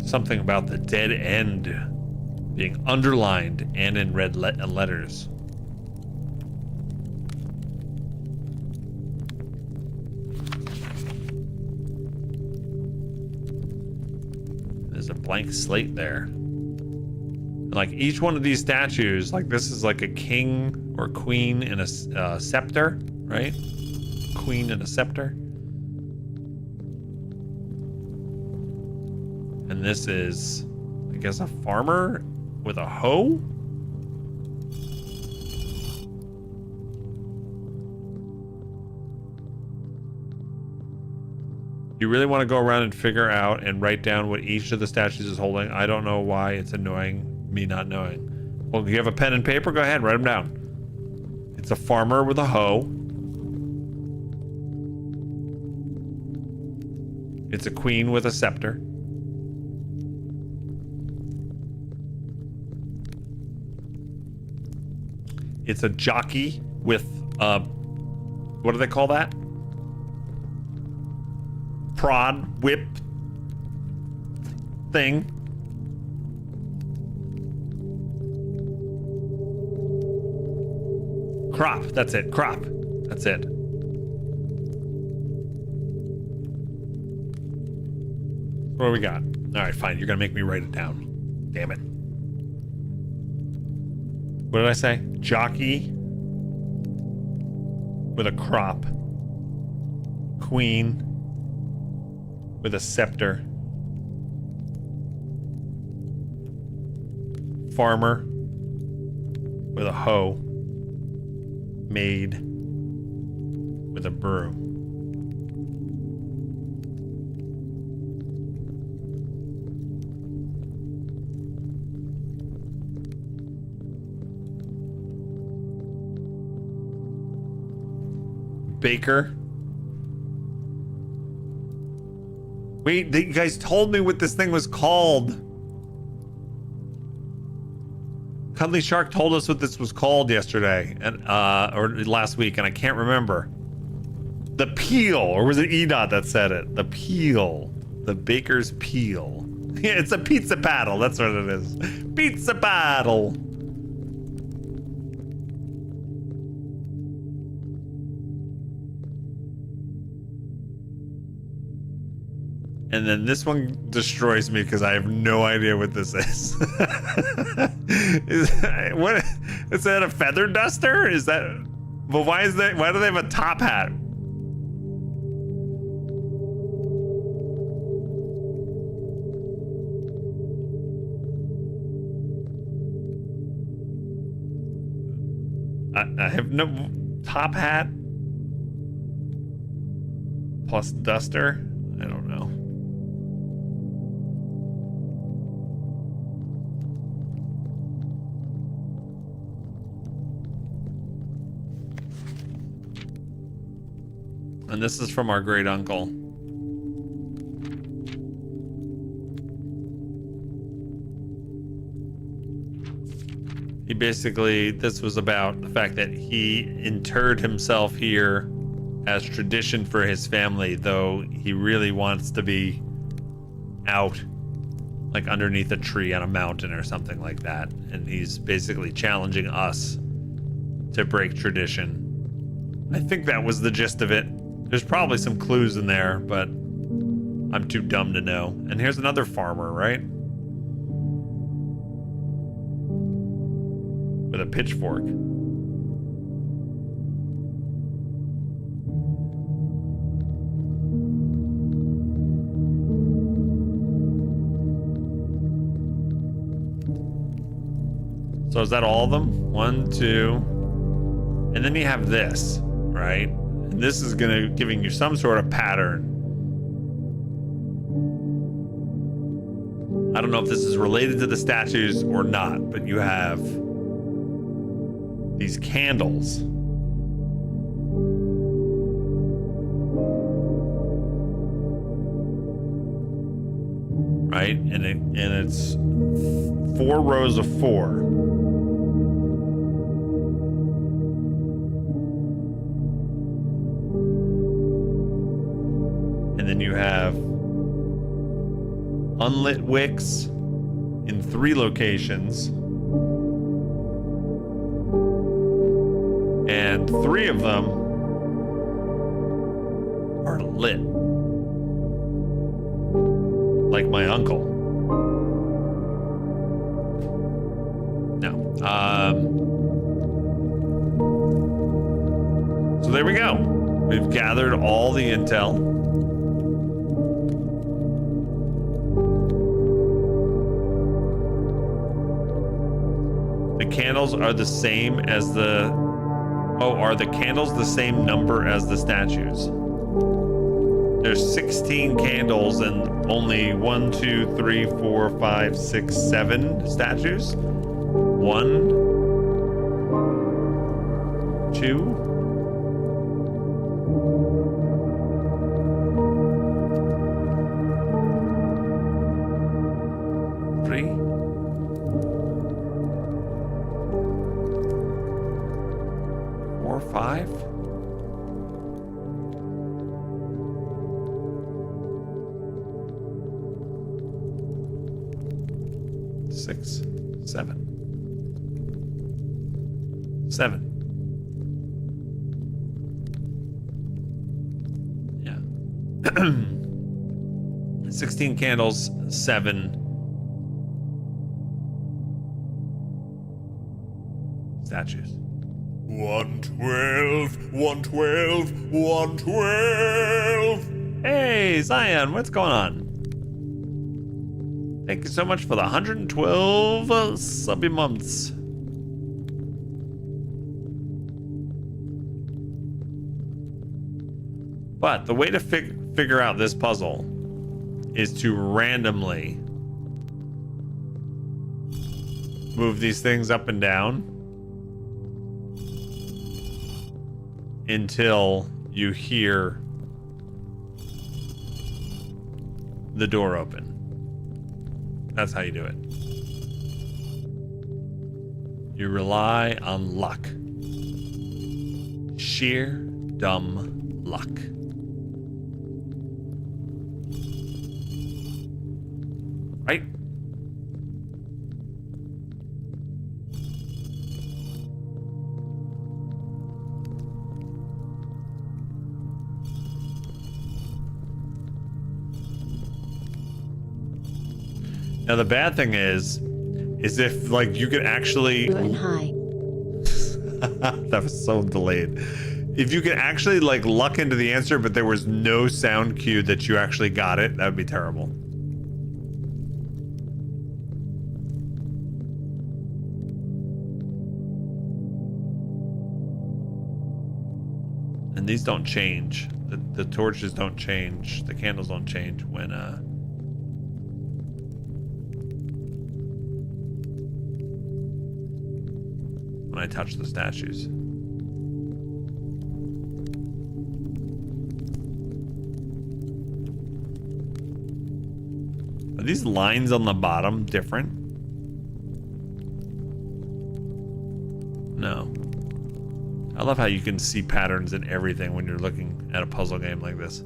Something about the dead end being underlined and in red letters. There's a blank slate there. And like each one of these statues, like this is like a king or queen and a scepter, right? Queen and a scepter. And this is, I guess, a farmer with a hoe? You really want to go around and figure out and write down what each of the statues is holding? I don't know why it's annoying me not knowing. Well, you have a pen and paper? Go ahead, write them down. It's a farmer with a hoe. It's a queen with a scepter. It's a jockey with what do they call that? Prod whip thing. Crop. That's it. Crop. That's it. What do we got? All right, fine. You're gonna make me write it down. Damn it. What did I say? Jockey with a crop. Queen with a scepter. Farmer with a hoe. Maid with a broom. Baker. Wait, you guys told me what this thing was called. Cuddly Shark told us what this was called yesterday, and or last week, and I can't remember. The peel, or was it Edot that said it? The peel. The baker's peel. Yeah, it's a pizza paddle. That's what it is. Pizza paddle. And then this one destroys me because I have no idea what this is. What is that? A feather duster? Is that? But why is that? Why do they have a top hat? I have no top hat plus duster. I don't know. And this is from our great uncle. He basically, this was about the fact that he interred himself here as tradition for his family, though he really wants to be out, like underneath a tree on a mountain or something like that. And he's basically challenging us to break tradition. I think that was the gist of it. There's probably some clues in there, but I'm too dumb to know. And here's another farmer, right? With a pitchfork. So is that all of them? 1, 2. And then you have this, right? And this is giving you some sort of pattern. I don't know if this is related to the statues or not, but you have these candles. Right? And it's 4 rows of 4. And then you have unlit wicks in 3 locations. And 3 of them are lit. Like my uncle. No. So there we go. We've gathered all the intel. The candles are the same as the... Oh, are the candles the same number as the statues? There's 16 candles and only 1, 2, 3, 4, 5, 6, 7 statues. 1, 2. 6, 7. 7. Yeah. 16 candles, 7 statues. 112, 112, 112. Hey, Zion, what's going on? Thank you so much for the 112 subby months. But the way to figure out this puzzle is to randomly move these things up and down until you hear the door open. That's how you do it. You rely on luck. Sheer dumb luck. Right? Now the bad thing is if like you could actually Doing high. that was so delayed. If you could actually like luck into the answer, but there was no sound cue that you actually got it, that would be terrible. And these don't change. The torches don't change. The candles don't change when I touch the statues. Are these lines on the bottom different? No. I love how you can see patterns in everything when you're looking at a puzzle game like this.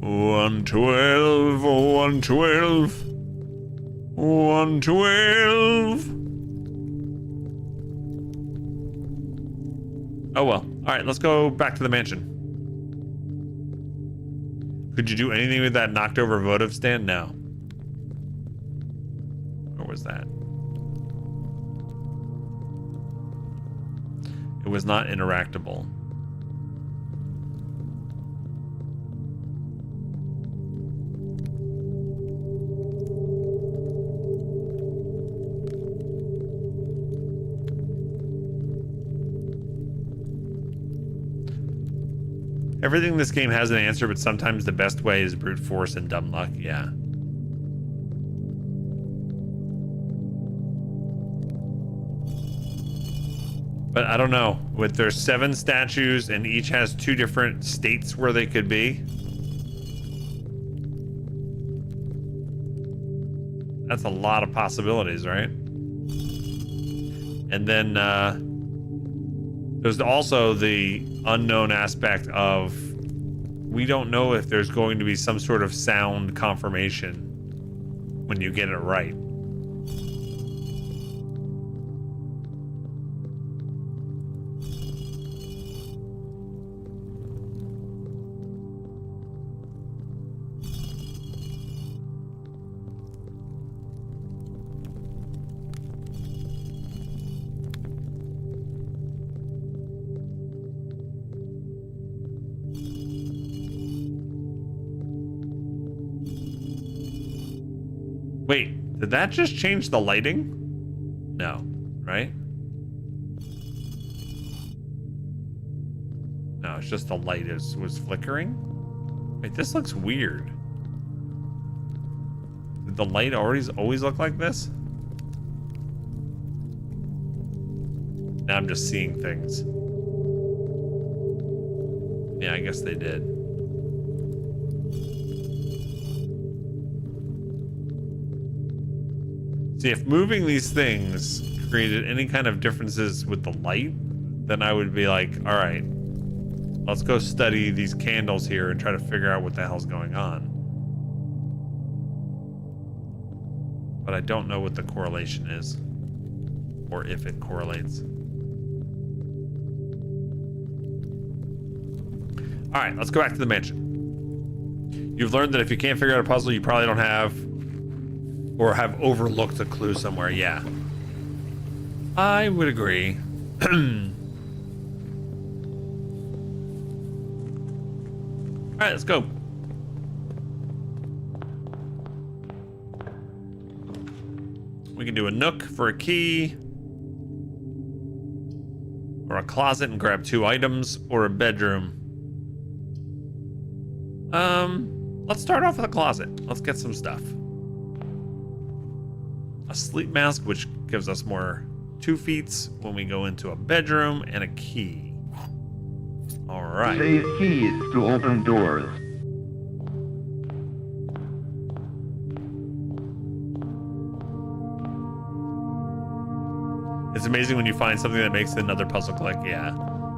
One 12, 112, 112. Oh well. All right, let's go back to the mansion. Could you do anything with that knocked over votive stand? No. Or was that? It was not interactable. Everything in this game has an answer, but sometimes the best way is brute force and dumb luck. Yeah. But I don't know. There's 7 statues and each has 2 different states where they could be. That's a lot of possibilities, right? And then there's also the unknown aspect of we don't know if there's going to be some sort of sound confirmation when you get it right. Wait, did that just change the lighting? No, right? No, it's just the light was flickering. Wait, this looks weird. Did the light always look like this? Now I'm just seeing things. Yeah, I guess they did. See, if moving these things created any kind of differences with the light, then I would be like, all right, let's go study these candles here and try to figure out what the hell's going on. But I don't know what the correlation is, or if it correlates. All right, let's go back to the mansion. You've learned that if you can't figure out a puzzle, you probably don't have, or have overlooked a clue somewhere. Yeah, I would agree. All right, let's go. We can do a nook for a key, or a closet and grab 2 items, or a bedroom. Let's start off with a closet. Let's get some stuff. A sleep mask, which gives us more 2 feats when we go into a bedroom, and a key. All right. Save keys to open doors. It's amazing when you find something that makes another puzzle click. Yeah.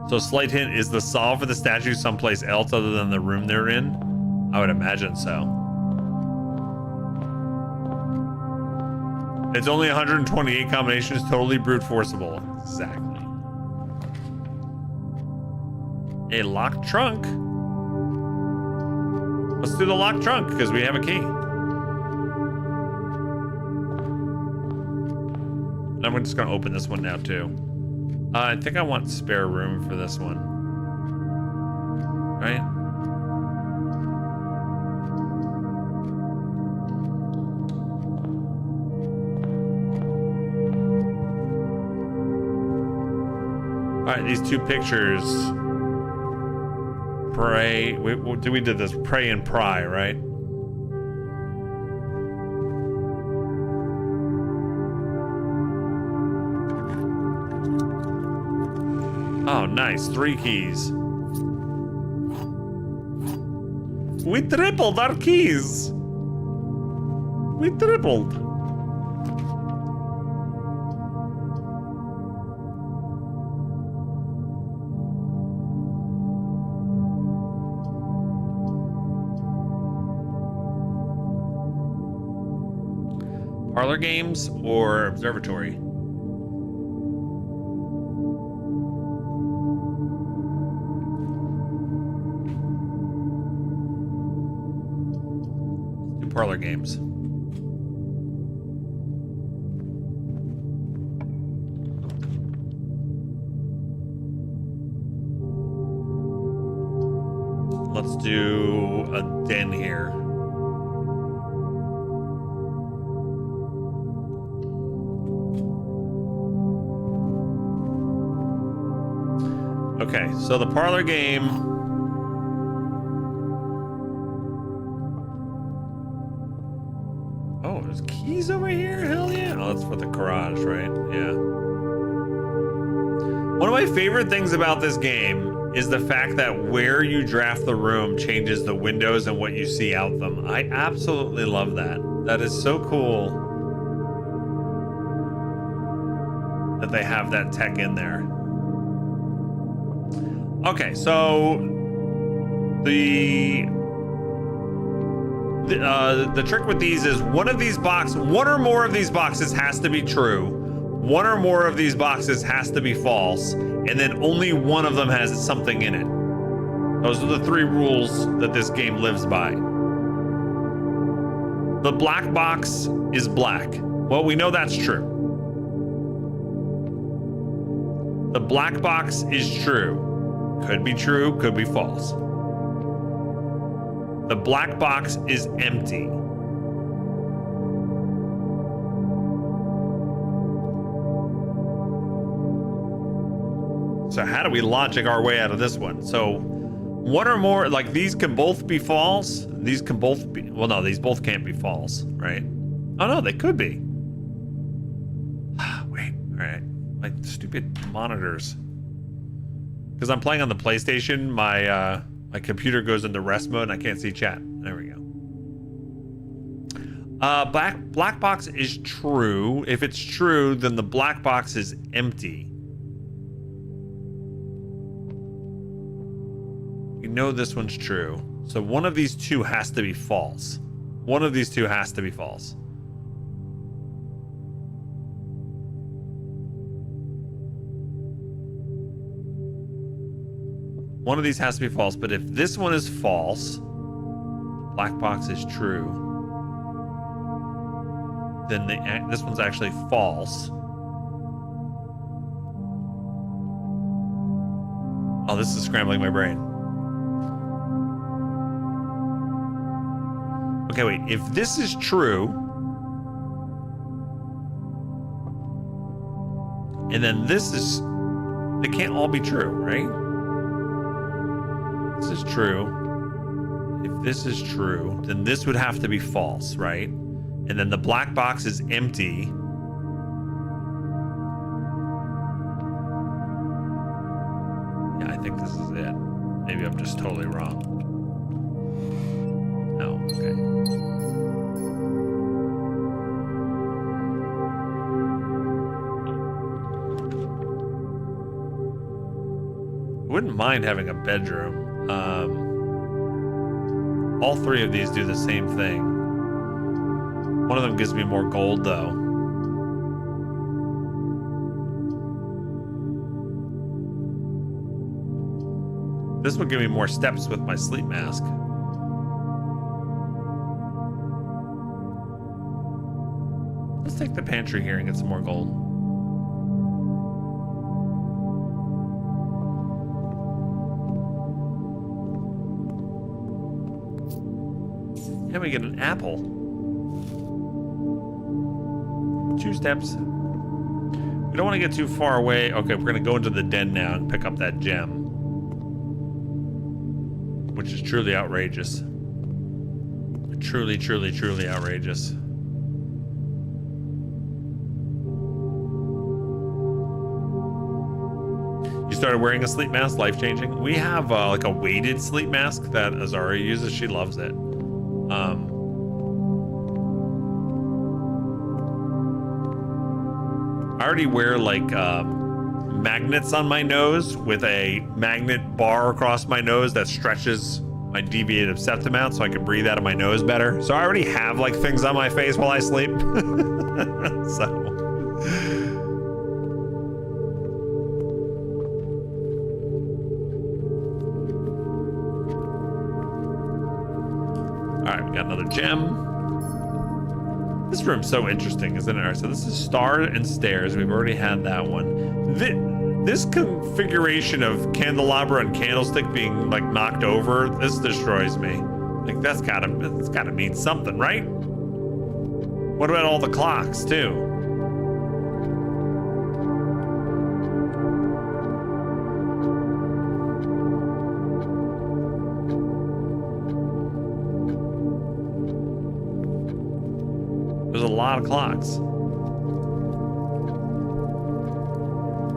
So slight hint, is the solve for the statue someplace else other than the room they're in? I would imagine so. It's only 128 combinations, totally brute forceable. Exactly. A locked trunk. Let's do the locked trunk because we have a key. And I'm just gonna open this one now too. I think I want spare room for this one. Right? All right, these 2 pictures. Pray. We did this. Pray and pry, right? Oh, nice. 3 keys. We tripled our keys. We tripled. Parlor games or observatory? Parlor games. Let's do a den here. Okay, so the parlor game. Oh, there's keys over here? Hell yeah. Oh, that's for the garage, right? Yeah. One of my favorite things about this game is the fact that where you draft the room changes the windows and what you see out them. I absolutely love that. That is so cool that they have that tech in there. Okay, so the trick with these is one or more of these boxes has to be true, one or more of these boxes has to be false, and then only one of them has something in it. Those are the 3 rules that this game lives by. The black box is black. Well, we know that's true. The black box is true. Could be true, could be false. The black box is empty. So how do we logic our way out of this one? So one or more, like these can both be false. These can both be, well, no, these both can't be false, right? Oh no, they could be. Wait, all right. My stupid monitors. Because I'm playing on the PlayStation, my computer goes into rest mode and I can't see chat. There we go. Black box is true. If it's true, then the black box is empty. know this one's true. So one of these two has to be false. One of these two has to be false. One of these has to be false, but if this one is false, black box is true, then this one's actually false. Oh, this is scrambling my brain. Okay, wait. If this is true, and then this is... They can't all be true, right? This is true. If this is true, then this would have to be false, right? And then the black box is empty. Yeah, I think this is it. Maybe I'm just totally wrong. No, okay. I wouldn't mind having a bedroom. All three of these do the same thing. One of them gives me more gold, though. This would give me more steps with my sleep mask. Let's take the pantry here and get some more gold. And we get an apple. 2 steps. We don't want to get too far away. Okay, we're going to go into the den now and pick up that gem. Which is truly outrageous. Truly, truly, truly outrageous. You started wearing a sleep mask, life-changing. We have like a weighted sleep mask that Azari uses. She loves it. I already wear like magnets on my nose with a magnet bar across my nose that stretches my deviated septum out so I can breathe out of my nose better. So I already have like things on my face while I sleep. So. All right, we got another gem. This room's so interesting, isn't it? All right, so this is star and stairs. We've already had that one. This configuration of candelabra and candlestick being like knocked over, this destroys me. Like it's gotta mean something, right? What about all the clocks too? There's a lot of clocks.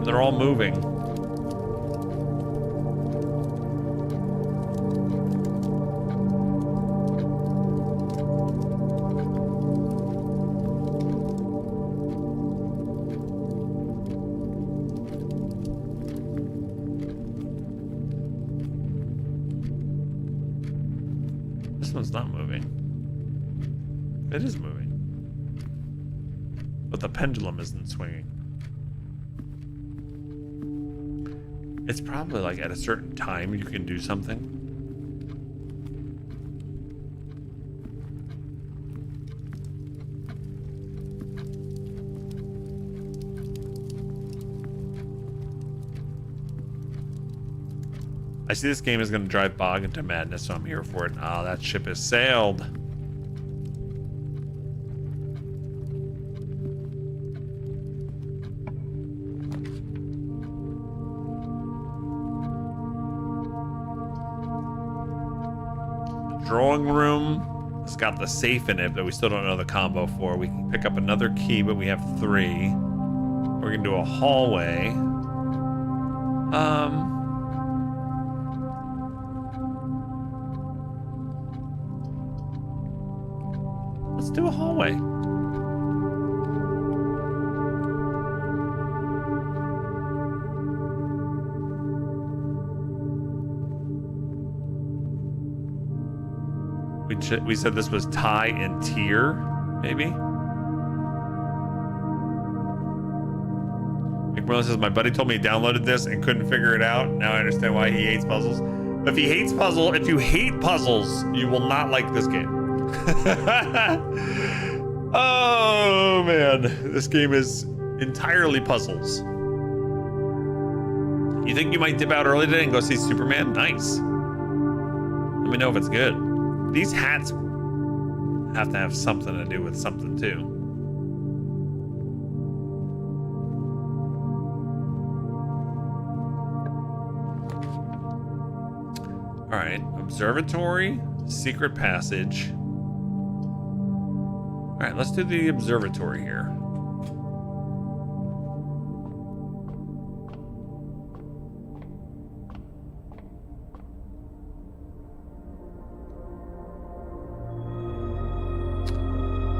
They're all moving. This one's not moving. It is moving. But the pendulum isn't swinging. It's probably like at a certain time you can do something. I see this game is going to drive Bog into madness, so I'm here for it. Ah, that ship has sailed. Drawing room. It's got the safe in it, but we still don't know the combo for. We can pick up another key, but we have 3. We're gonna do a hallway. Let's do a hallway. we said this was tie and tier, maybe. McMillan says, my buddy told me he downloaded this and couldn't figure it out. Now I understand why he hates puzzles. If you hate puzzles, you will not like this game. Oh man, this game is entirely puzzles. You think you might dip out early today and go see Superman? Nice. Let me know if it's good. These hats have to have something to do with something too. All right, observatory, secret passage. All right, let's do the observatory here.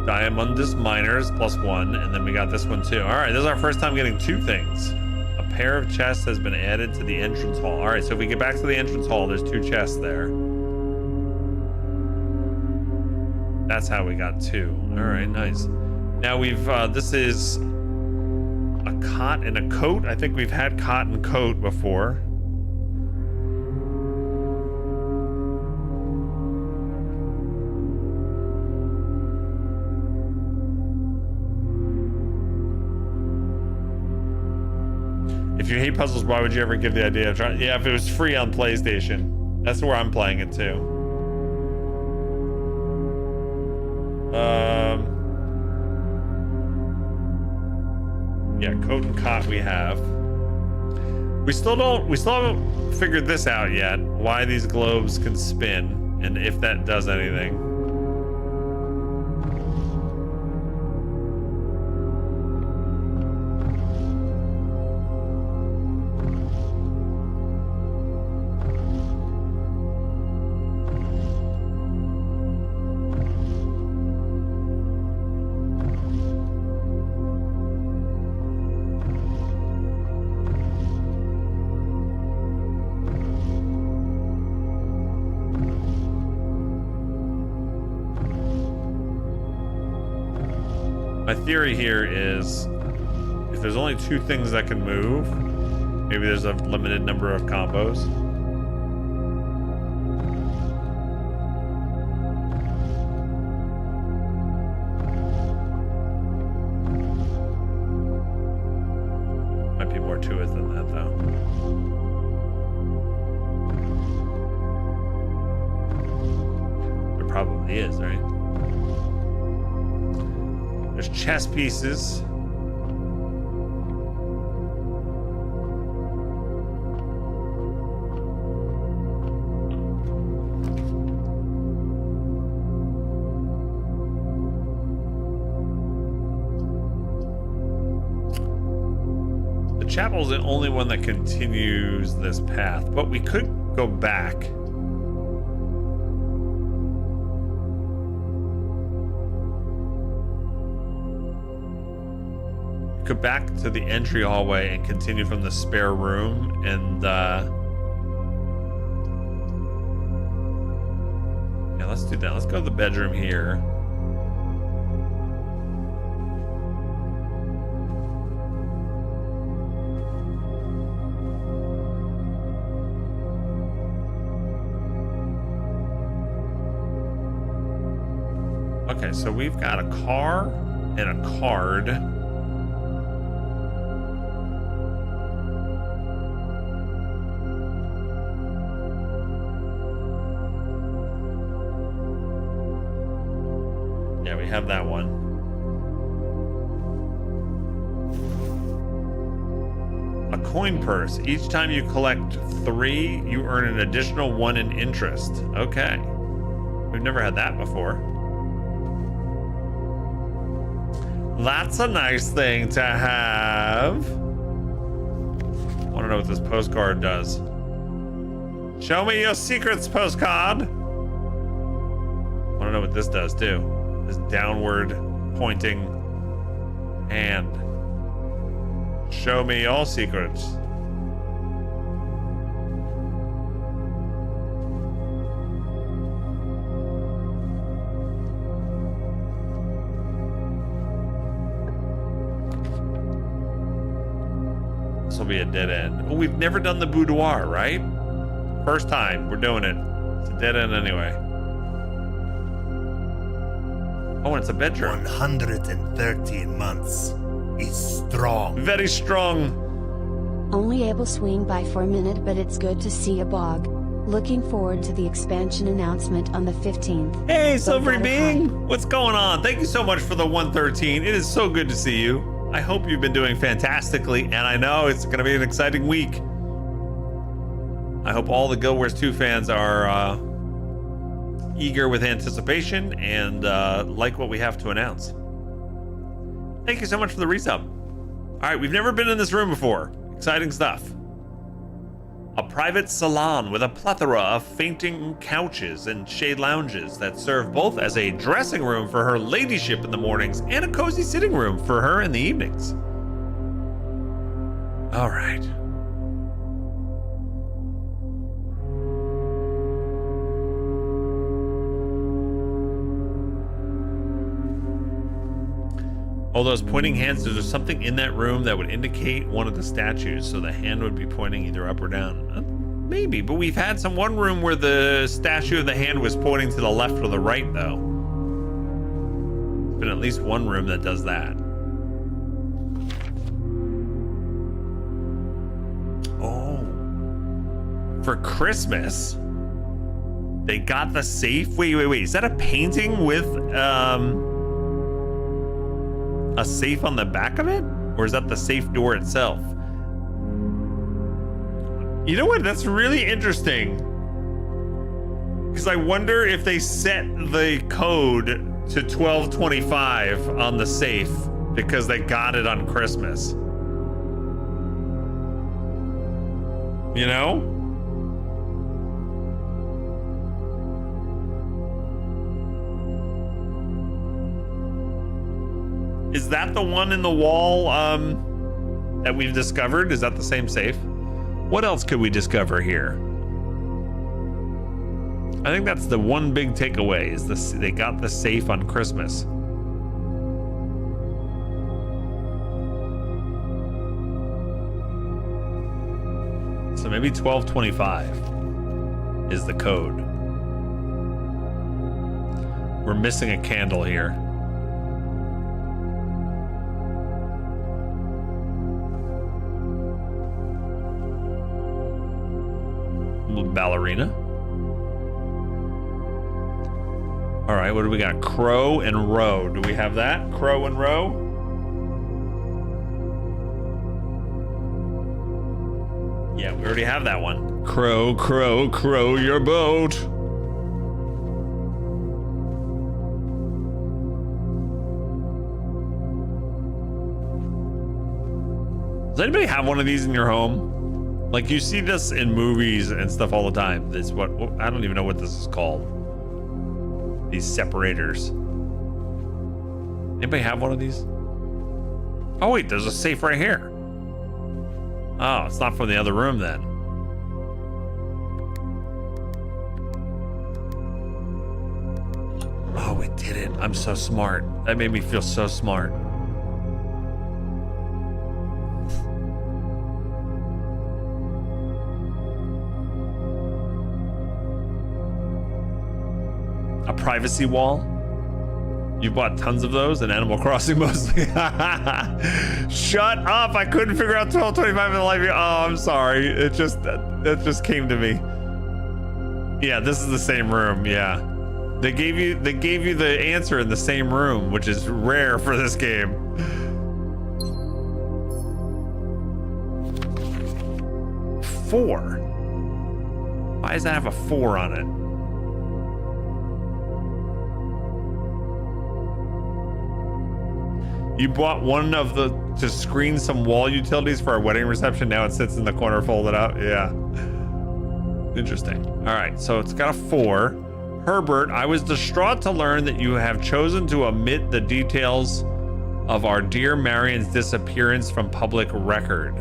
Diamondus Miners +1, and then we got this one too. All right, this is our first time getting two things. A pair of chests has been added to the entrance hall. All right, so if we get back to the entrance hall, there's two chests there. That's how we got two. All right, nice. Now we've, this is a cot and a coat. I think we've had cot and coat before. If you hate puzzles, why would you ever give the idea of trying? Yeah, if it was free on PlayStation. That's where I'm playing it too. Yeah, coat and cot we have. We still haven't figured this out yet. Why these globes can spin and if that does anything. My theory here is if there's only two things that can move, maybe there's a limited number of combos. Might be more to it than that, though. There probably is, right? There's chess pieces. The chapel's the only one that continues this path, but we could go back. Go back to the entry hallway and continue from the spare room and yeah, let's do that. Let's go to the bedroom here. Okay, so we've got a car and a card. Have that one. A coin purse. Each time you collect 3, you earn an additional 1 in interest. Okay. We've never had that before. That's a nice thing to have. I want to know what this postcard does. Show me your secrets, postcard. I want to know what this does too. This downward pointing hand. Show me all secrets. will be a dead end. Oh, we've never done the boudoir, right? First time we're doing it. It's a dead end anyway. Oh, and it's a bedroom. 113 months. He's strong. Very strong. Only able swing by for a minute, but it's good to see a bog. Looking forward to the expansion announcement on the 15th. Hey, Silvery Otter Being! High. What's going on? Thank you so much for the 113. It is so good to see you. I hope you've been doing fantastically, and I know it's going to be an exciting week. I hope all the Guild Wars 2 fans are eager with anticipation and like what we have to announce. Thank you so much for the resub. All right, we've never been in this room before. Exciting stuff. A private salon with a plethora of fainting couches and shade lounges that serve both as a dressing room for her ladyship in the mornings and a cozy sitting room for her in the evenings. All right. Oh, those pointing hands, is there something in that room that would indicate one of the statues, so the hand would be pointing either up or down? Maybe, but we've had one room where the statue of the hand was pointing to the left or the right, though. There's been at least one room that does that. Oh. For Christmas, they got the safe. Wait. Is that a painting with, a safe on the back of it? Or is that the safe door itself? You know what? That's really interesting. Because I wonder if they set the code to 1225 on the safe because they got it on Christmas. You know? Is that the one in the wall that we've discovered? Is that the same safe? What else could we discover here? I think that's the one big takeaway is they got the safe on Christmas. So maybe 1225 is the code. We're missing a candle here. Ballerina. All right, what do we got? Crow and row. Do we have that? Crow and row? Yeah, we already have that one. Crow, crow, crow your boat. Does anybody have one of these in your home? Like, you see this in movies and stuff all the time. This what I don't even know what this is called. These separators. Anybody have one of these? Oh wait, there's a safe right here. Oh, it's not from the other room then. Oh, we did it. I'm so smart. That made me feel so smart. A privacy wall. You bought tons of those in Animal Crossing mostly. Shut up! I couldn't figure out 1225 in the live. Oh, I'm sorry. It just came to me. Yeah, this is the same room. Yeah, they gave you the answer in the same room, which is rare for this game. Four. Why does that have a 4 on it? You bought one of the to screen some wall utilities for our wedding reception. Now it sits in the corner folded out. Yeah. Interesting. All right, so it's got a 4. Herbert, I was distraught to learn that you have chosen to omit the details of our dear Marion's disappearance from public record.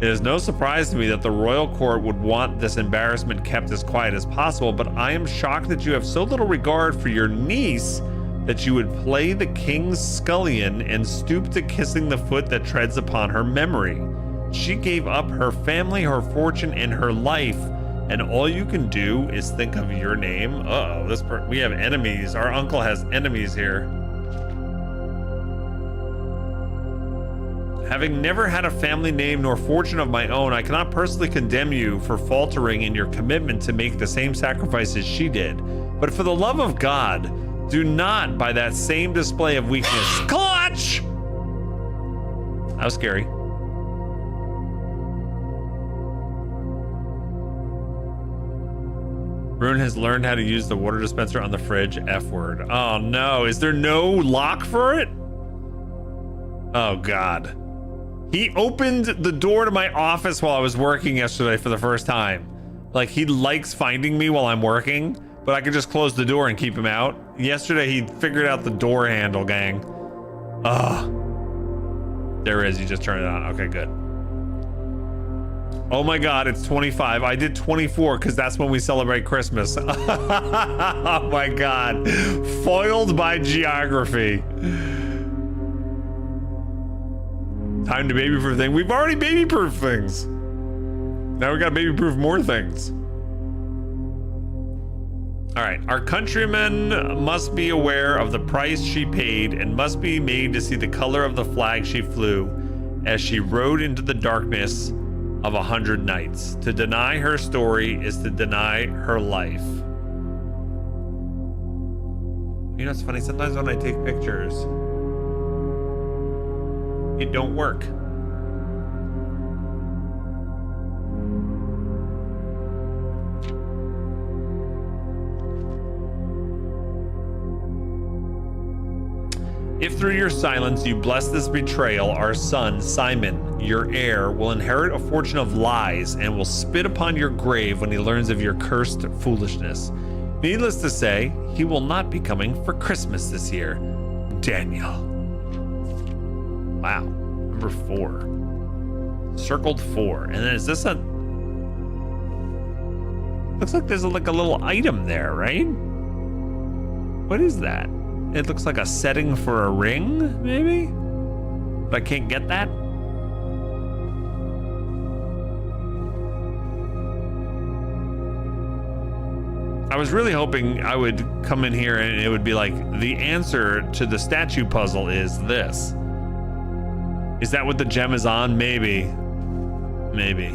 It is no surprise to me that the royal court would want this embarrassment kept as quiet as possible, but I am shocked that you have so little regard for your niece that you would play the king's scullion and stoop to kissing the foot that treads upon her memory. She gave up her family, her fortune, and her life, and all you can do is think of your name. Uh-oh, we have enemies. Our uncle has enemies here. Having never had a family name nor fortune of my own, I cannot personally condemn you for faltering in your commitment to make the same sacrifices she did. But for the love of God, do not, by that same display of weakness, clutch! That was scary. Rune has learned how to use the water dispenser on the fridge. F word. Oh no, is there no lock for it? Oh God. He opened the door to my office while I was working yesterday for the first time. Like, he likes finding me while I'm working, but I could just close the door and keep him out. Yesterday, he figured out the door handle, gang. There is, you just turn it on. Okay, good. Oh my God, it's 25. I did 24 because that's when we celebrate Christmas. Oh my God. Foiled by geography. Time to baby-proof things. We've already baby-proof things. Now we gotta baby-proof more things. All right, our countrymen must be aware of the price she paid and must be made to see the color of the flag she flew as she rode into the darkness of 100 nights. To deny her story is to deny her life. You know, it's funny, sometimes when I take pictures, it don't work. If through your silence you bless this betrayal, our son, Simon, your heir, will inherit a fortune of lies and will spit upon your grave when he learns of your cursed foolishness. Needless to say, he will not be coming for Christmas this year. Daniel. Wow, number 4. Circled 4. And then is this a... Looks like there's like a little item there, right? What is that? It looks like a setting for a ring, maybe? But I can't get that? I was really hoping I would come in here and it would be like, the answer to the statue puzzle is this. Is that what the gem is on? Maybe. Maybe.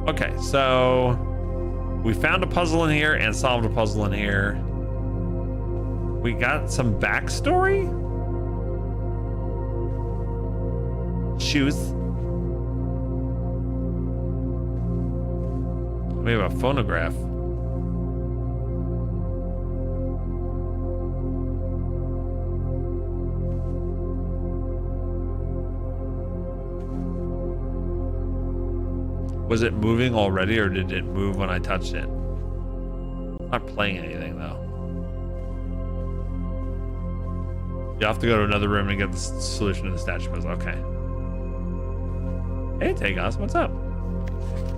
Okay, so we found a puzzle in here and solved a puzzle in here. We got some backstory? Shoes. We have a phonograph. Was it moving already or did it move when I touched it? It's not playing anything though. You have to go to another room and get the solution to the statue puzzle. Okay. Hey, Tagos, what's up?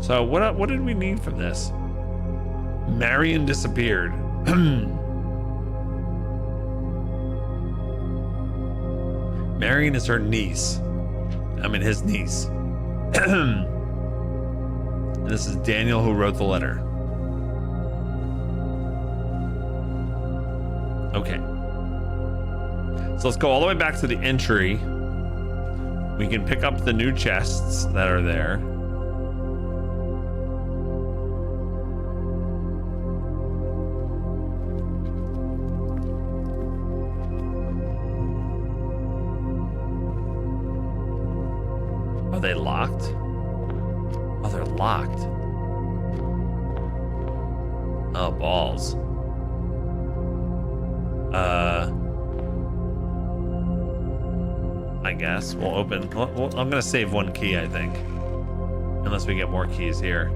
So what did we need from this? Marion disappeared. Marion is her niece. I mean, his niece. And this is Daniel who wrote the letter. Okay. So let's go all the way back to the entry. We can pick up the new chests that are there. Are they locked? Oh, they're locked. Oh, balls. I guess we'll open. Well, I'm gonna save one key, I think, unless we get more keys here.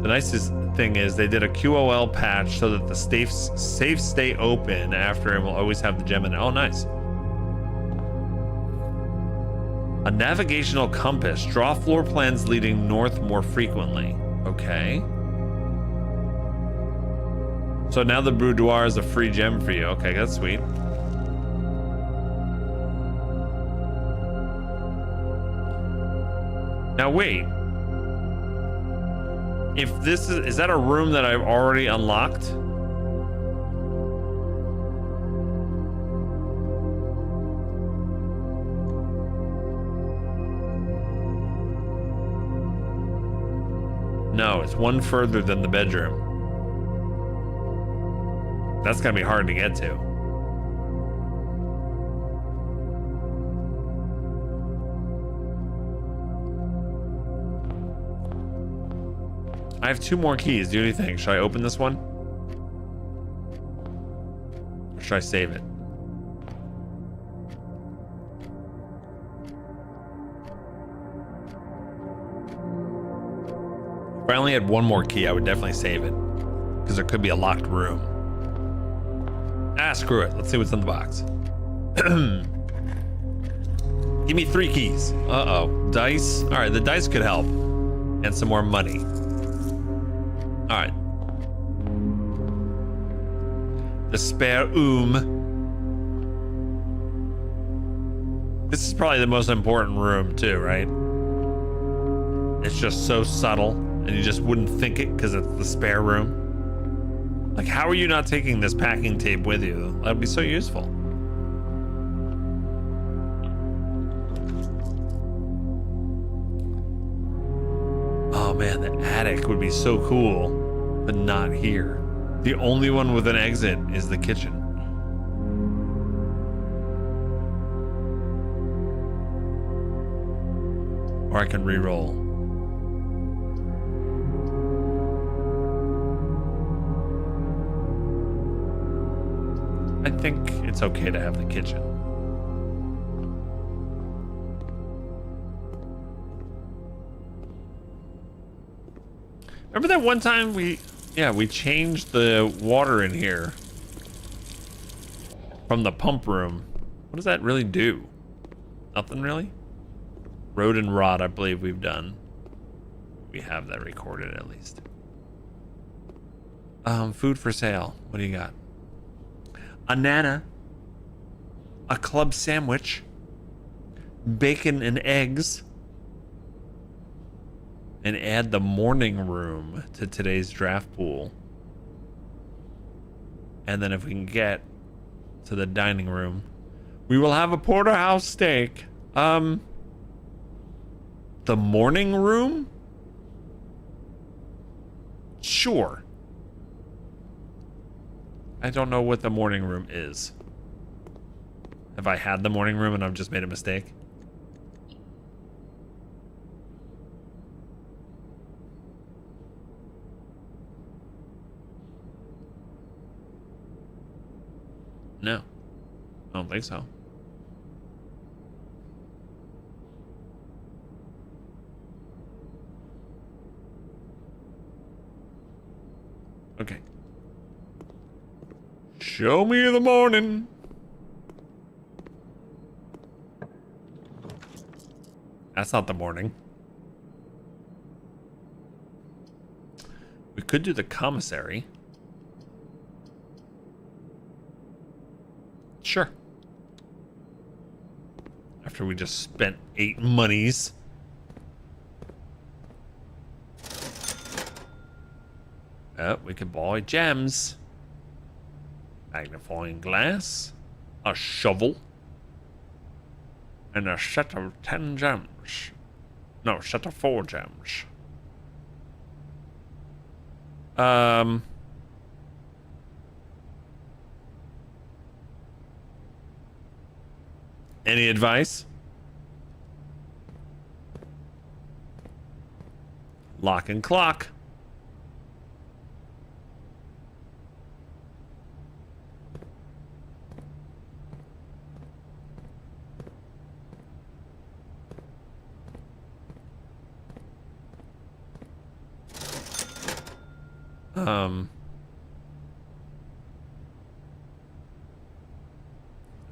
The nicest thing is they did a QOL patch so that the safes stay open after, and we'll always have the gem in it. Oh, nice. A navigational compass. Draw floor plans leading north more frequently. Okay. So now the boudoir is a free gem for you. Okay, that's sweet. Now wait. If this is that a room that I've already unlocked? No, it's one further than the bedroom. That's gonna be hard to get to. I have 2 more keys. Do you think? Should I open this one? Or should I save it? If I only had 1 more key, I would definitely save it. Because there could be a locked room. Ah, screw it. Let's see what's in the box. Give me 3 keys. Uh-oh. Dice. All right, the dice could help. And some more money. All right. The spare This is probably the most important room too, right? It's just so subtle and you just wouldn't think it because it's the spare room. Like, how are you not taking this packing tape with you? That'd be so useful. Oh man, the attic would be so cool, but not here. The only one with an exit is the kitchen. Or I can re-roll. I think it's okay to have the kitchen. Remember that one time we changed the water in here from the pump room. What does that really do? Nothing really? Road and rod, I believe we've done. We have that recorded at least. Food for sale. What do you got? A nana. A club sandwich. Bacon and eggs. And add the morning room to today's draft pool. And then if we can get to the dining room, we will have a porterhouse steak. The morning room? Sure. I don't know what the morning room is. Have I had the morning room and I've just made a mistake? No, I don't think so. Okay. Show me the morning. That's not the morning. We could do the commissary. Sure. After we just spent 8 monies. Oh, we could buy gems. Magnifying glass. A shovel. And a set of 10 gems. No, set of 4 gems. Any advice? Lock and clock.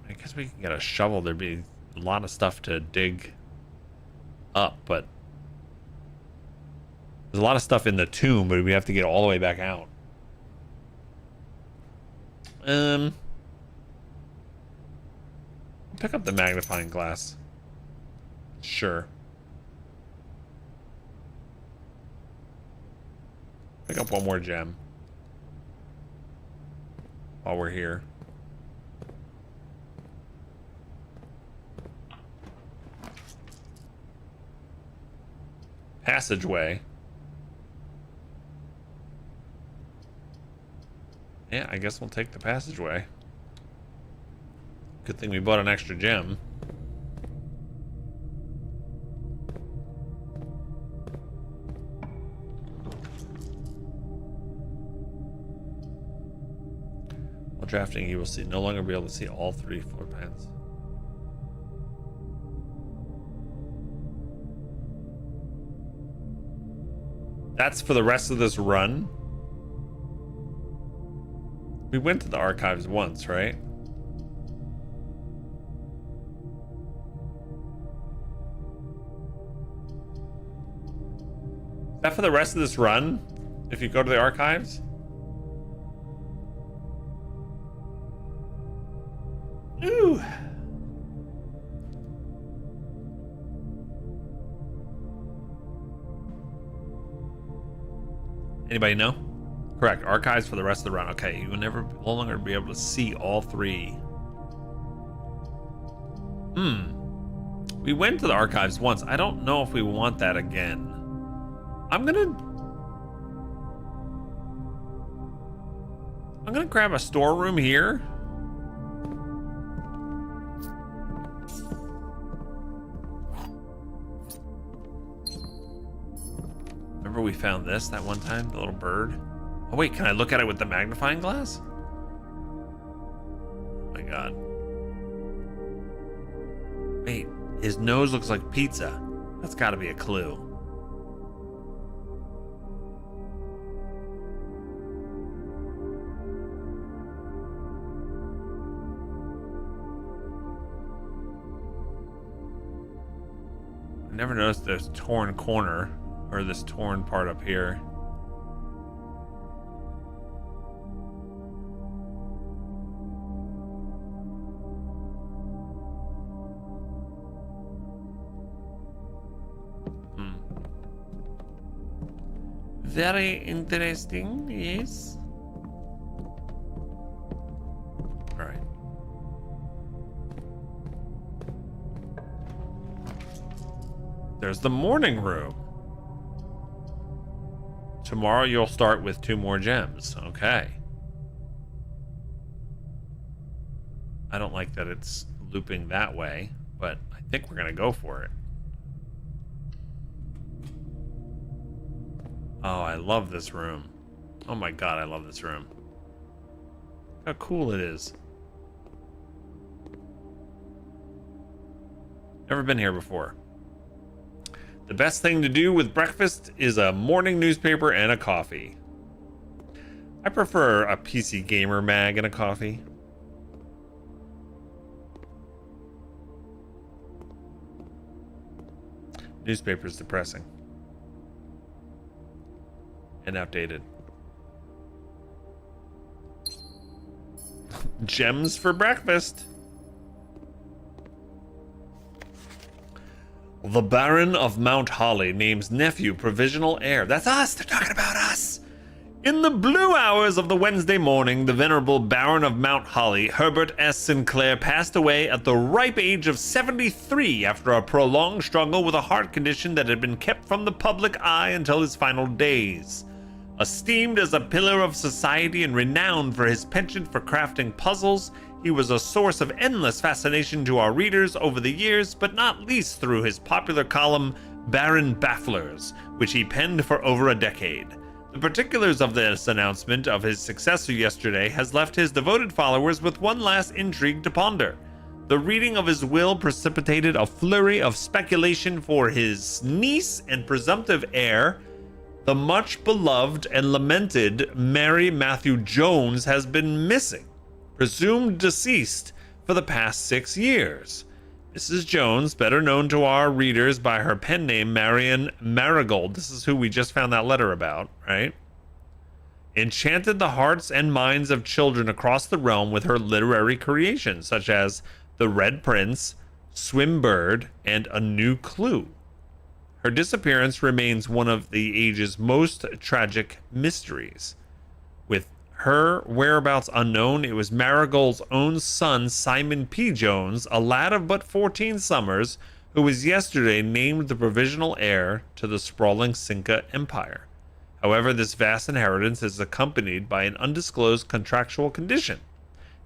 I guess we can get a shovel. There'd be a lot of stuff to dig up, but there's a lot of stuff in the tomb, but we have to get all the way back out. Pick up the magnifying glass. Sure. Pick up one more gem. While we're here. Passageway. Yeah, I guess we'll take the passageway. Good thing we bought an extra gem. While drafting, you will no longer be able to see all 3 floor plans. That's for the rest of this run? We went to the archives once, right? Is that for the rest of this run? If you go to the archives? Ooh. Anybody know? Correct. Archives for the rest of the run. Okay, you will no longer be able to see all 3. We went to the archives once. I don't know if we want that again. I'm gonna grab a storeroom here. Remember we found this that one time, the little bird? Oh wait, can I look at it with the magnifying glass? Oh my god. Wait, his nose looks like pizza. That's gotta be a clue. I never noticed this torn corner, or this torn part up here. Very interesting, yes. All right. There's the morning room. Tomorrow you'll start with 2 more gems. Okay. I don't like that it's looping that way, but I think we're gonna go for it. Oh, I love this room. Oh my god, I love this room. How cool it is. Never been here before. The best thing to do with breakfast is a morning newspaper and a coffee. I prefer a PC Gamer mag and a coffee. Newspaper's depressing. And outdated. Gems for breakfast. The Baron of Mount Holly names nephew provisional heir. That's us. They're talking about us. In the blue hours of the Wednesday morning, the venerable Baron of Mount Holly, Herbert S. Sinclair, passed away at the ripe age of 73 after a prolonged struggle with a heart condition that had been kept from the public eye until his final days. Esteemed as a pillar of society and renowned for his penchant for crafting puzzles, he was a source of endless fascination to our readers over the years, but not least through his popular column, Baron Bafflers, which he penned for over a decade. The particulars of this announcement of his successor yesterday has left his devoted followers with one last intrigue to ponder. The reading of his will precipitated a flurry of speculation for his niece and presumptive heir. The much beloved and lamented Mary Matthew Jones has been missing, presumed deceased, for the past 6 years. Mrs. Jones, better known to our readers by her pen name Marion Marigold, this is who we just found that letter about, right? enchanted the hearts and minds of children across the realm with her literary creations, such as The Red Prince, Swimbird, and A New Clue. Her disappearance remains one of the age's most tragic mysteries. With her whereabouts unknown, it was Marigold's own son, Simon P. Jones, a lad of but 14 summers, who was yesterday named the provisional heir to the sprawling Cinca Empire. However, this vast inheritance is accompanied by an undisclosed contractual condition.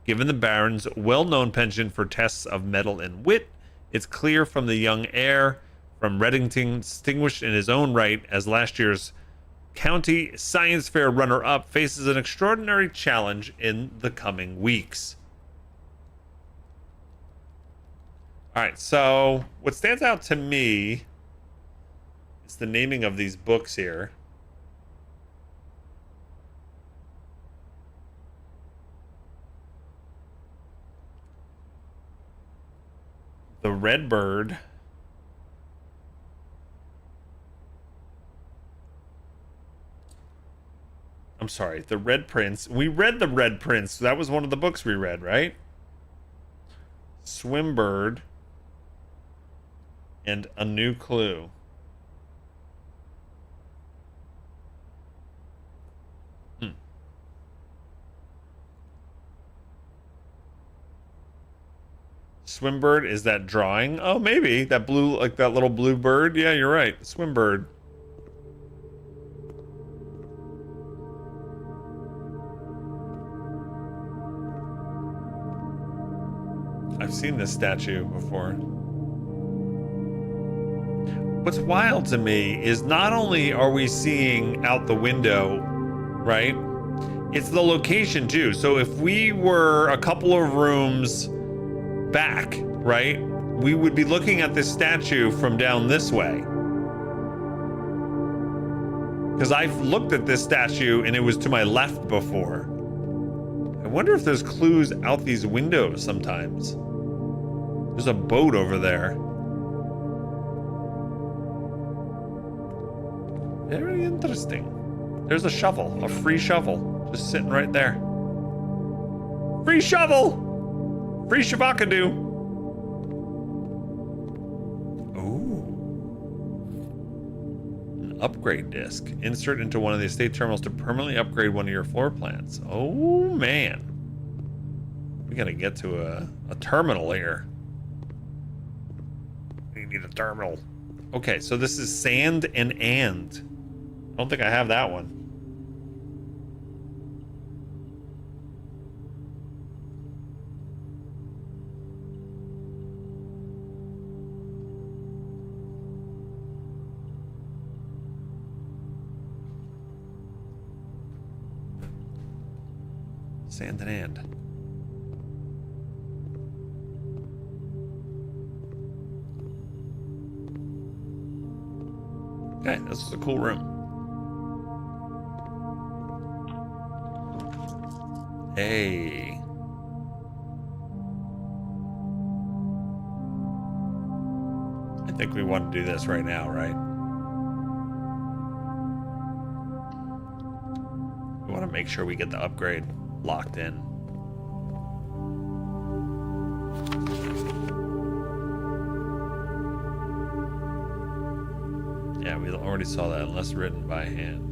Given the Baron's well-known penchant for tests of mettle and wit, it's clear from the young heir from Reddington, distinguished in his own right as last year's County Science Fair runner-up, faces an extraordinary challenge in the coming weeks. All right, so what stands out to me is the naming of these books here. The Red Bird. I'm sorry, The Red Prince. We read The Red Prince. That was one of the books we read, right? Swimbird and A New Clue. Swimbird is that drawing? Oh, maybe that blue, like that little blue bird. Yeah, you're right. Swimbird. I've seen this statue before. What's wild to me is not only are we seeing out the window, right? It's the location too. So if we were a couple of rooms back, right, we would be looking at this statue from down this way. Because I've looked at this statue and it was to my left before. I wonder if there's clues out these windows sometimes. There's a boat over there. Very interesting. There's a shovel, a free shovel, just sitting right there. Free shovel! Free shavakadu! Ooh. An upgrade disc. Insert into one of the estate terminals to permanently upgrade one of your floor plans. Oh, man. We gotta get to a terminal here. We need a terminal. Okay, so this is sand and. I don't think I have that one. Sand and. Okay, this is a cool room. Hey. I think we want to do this right now, right? We want to make sure we get the upgrade locked in. Yeah, we already saw that, unless written by hand.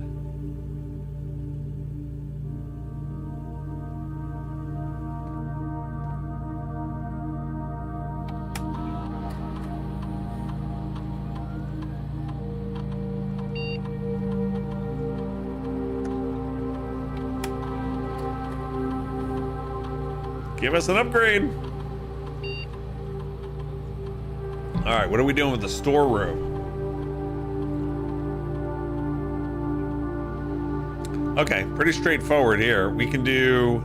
Give us an upgrade. All right, what are we doing with the storeroom? Okay, pretty straightforward here. We can do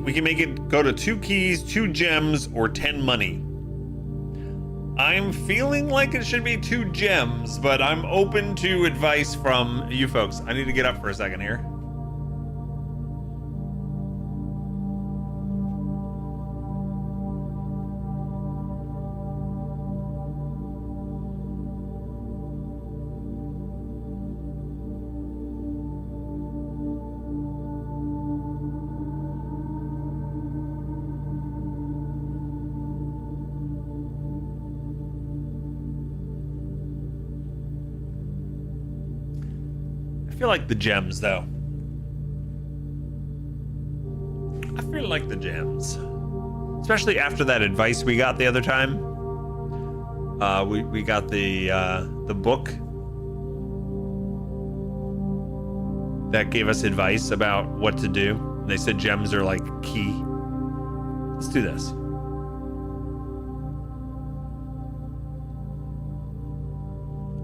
we can make it go to 2 keys, 2 gems, or 10 money. I'm feeling like it should be 2 gems, but I'm open to advice from you folks. I need to get up for a second here. feel like the gems, though. I feel like the gems. Especially after that advice we got the other time. We got the book that gave us advice about what to do. And they said gems are like key. Let's do this.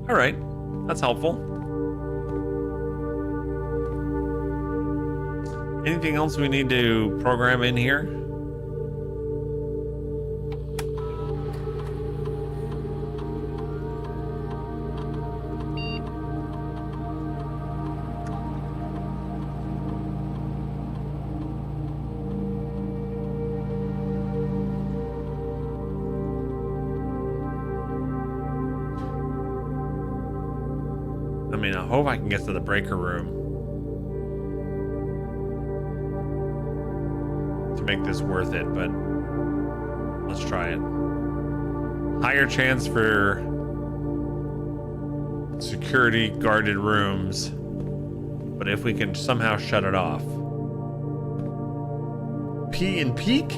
All right, that's helpful. Anything else we need to program in here? I mean, I hope I can get to the breaker room to make this worth it, but let's try it. Higher chance for security guarded rooms, but if we can somehow shut it off. Pee and peek?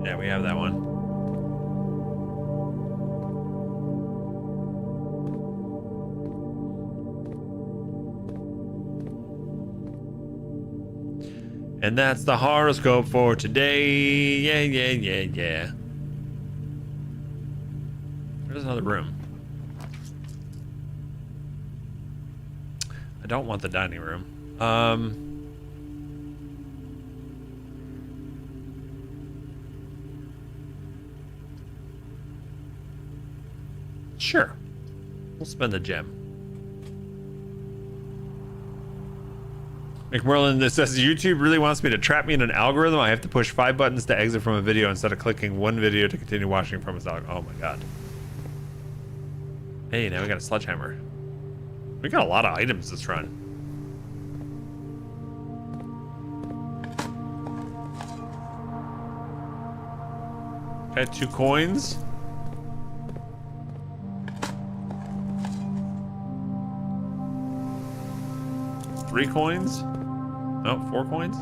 Yeah, we have that one. And that's the horoscope for today. Yeah. There's another room. I don't want the dining room. Sure. We'll spend the gem. McMerlin, this says YouTube really wants me to trap me in an algorithm. I have to push 5 buttons to exit from a video instead of clicking one video to continue watching from its algorithm. Oh my god. Hey, now we got a sledgehammer. We got a lot of items this run. Okay, 2 coins. Three coins. Oh, 4 coins.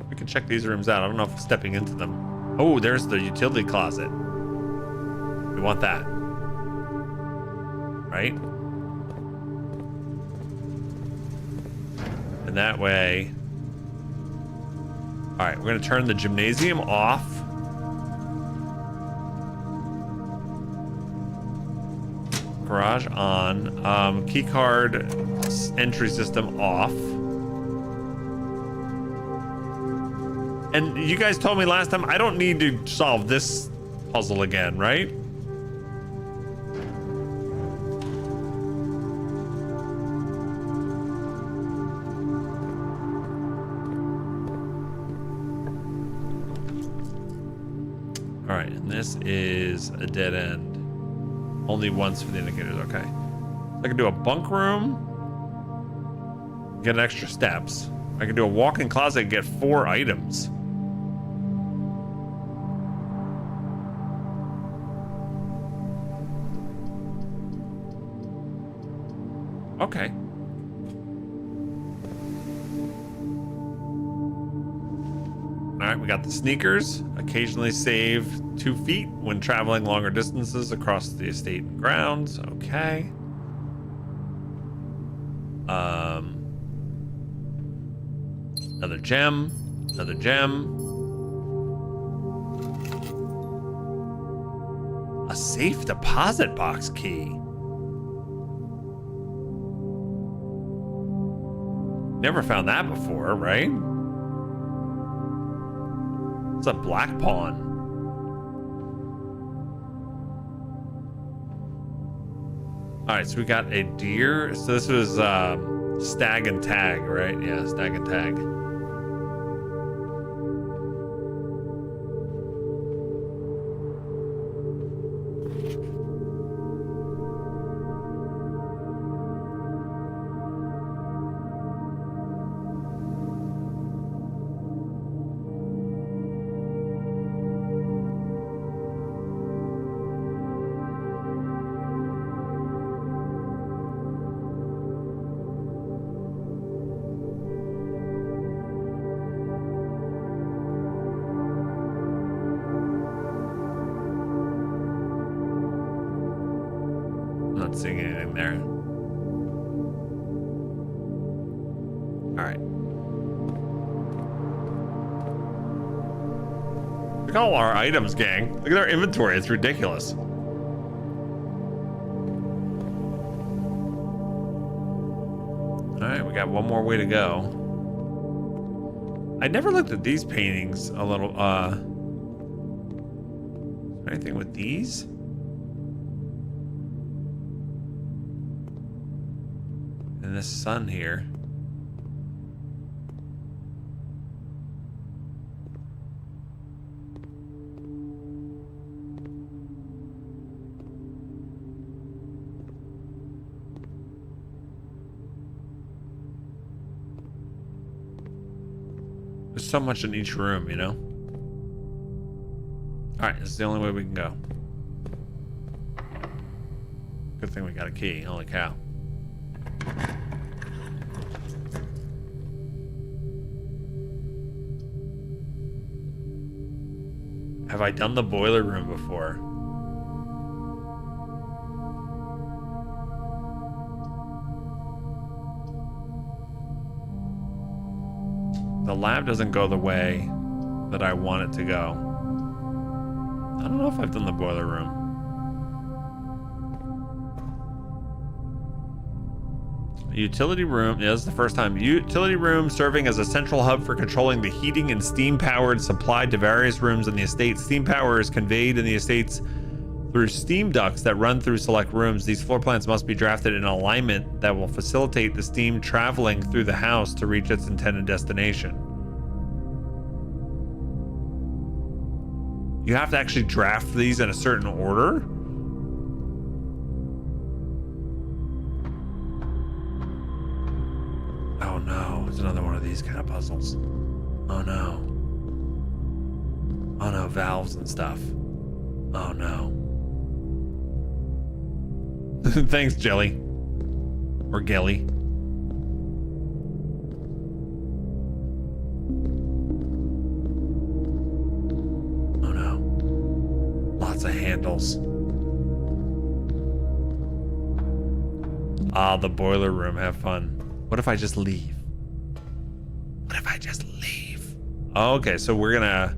We can check these rooms out. I don't know if stepping into them. Oh, there's the utility closet. We want that. Right? And that way. All right, we're going to turn the gymnasium off. Garage on. Key card entry system off. And you guys told me last time I don't need to solve this puzzle again, right? All right, and this is a dead end. Only once for the indicators, okay. So I can do a bunk room, get extra steps. I can do a walk-in closet and get 4 items. Okay. All right, we got the sneakers. Occasionally save 2 feet when traveling longer distances across the estate and grounds. Okay. Another gem. Another gem. A safe deposit box key. Never found that before, right? It's a black pawn. All right, so we got a deer. So this was stag and tag, right? Yeah, stag and tag. not seeing anything there. All right. Look at all our items, gang. Look at our inventory. It's ridiculous. All right, we got one more way to go. I never looked at these paintings a little, anything with these? And this sun here. There's so much in each room, you know? Alright, this is the only way we can go. Good thing we got a key. Holy cow. Have I done the boiler room before? The lab doesn't go the way that I want it to go. I don't know if I've done the boiler room. Utility room. Yeah, this is the first time. Utility room serving as a central hub for controlling the heating and steam powered supplied to various rooms in the estate. Steam power is conveyed in the estates through steam ducts that run through select rooms. These floor plans must be drafted in alignment that will facilitate the steam traveling through the house to reach its intended destination. You have to actually draft these in a certain order? Oh no, it's another one of these kind of puzzles. Oh no. Oh no, valves and stuff. Oh no. Thanks, Jelly. Or Gelly. Oh no. Lots of handles. Ah, the boiler room. Have fun. What if I just leave? What if I just leave? Oh, okay, so we're gonna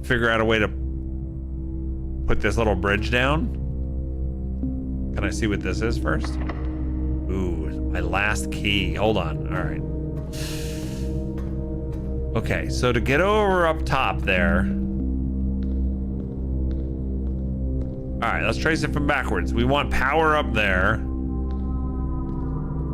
figure out a way to put this little bridge down. Can I see what this is first? Ooh, my last key. Hold on. All right. Okay, so to get over up top there. All right, let's trace it from backwards. We want power up there.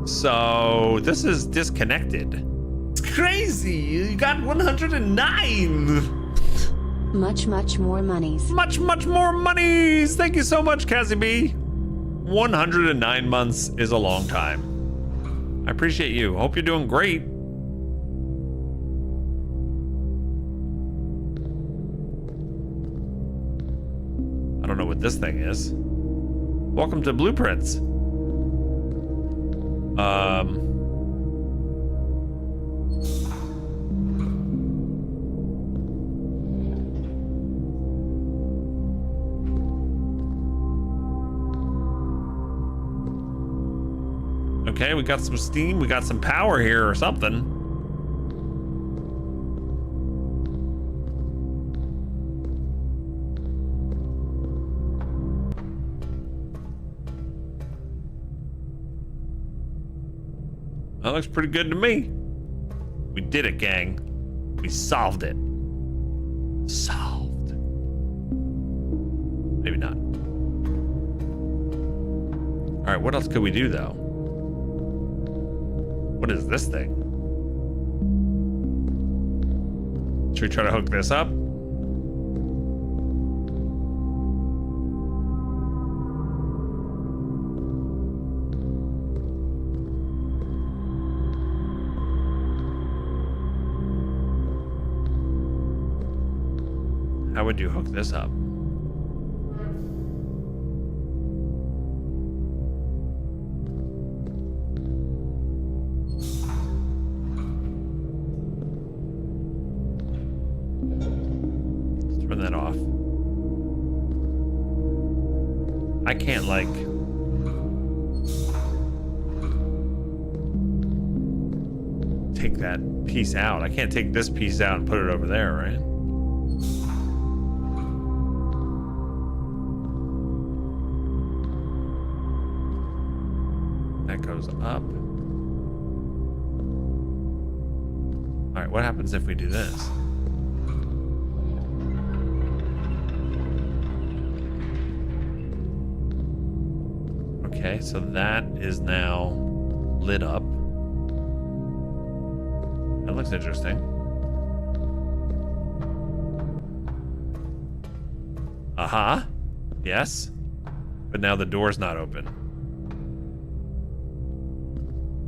So this is disconnected. It's crazy. You got 109. Much more monies. Much more monies. Thank you so much, Cassie B. 109 months is a long time. I appreciate you. Hope you're doing great. I don't know what this thing is. Welcome to Blueprints. Okay, we got some steam, we got some power here or something. That looks pretty good to me. We did it, gang. We solved it. Solved. Maybe not. All right, what else could we do though? What is this thing? Should we try to hook this up? How would you hook this up? Let's turn that off. I can't like take that piece out. I can't take this piece out and put it over there, right? That goes up. All right, what happens if we do this? Okay, so that is now lit up. That looks interesting. Aha. Yes. But now the door's not open.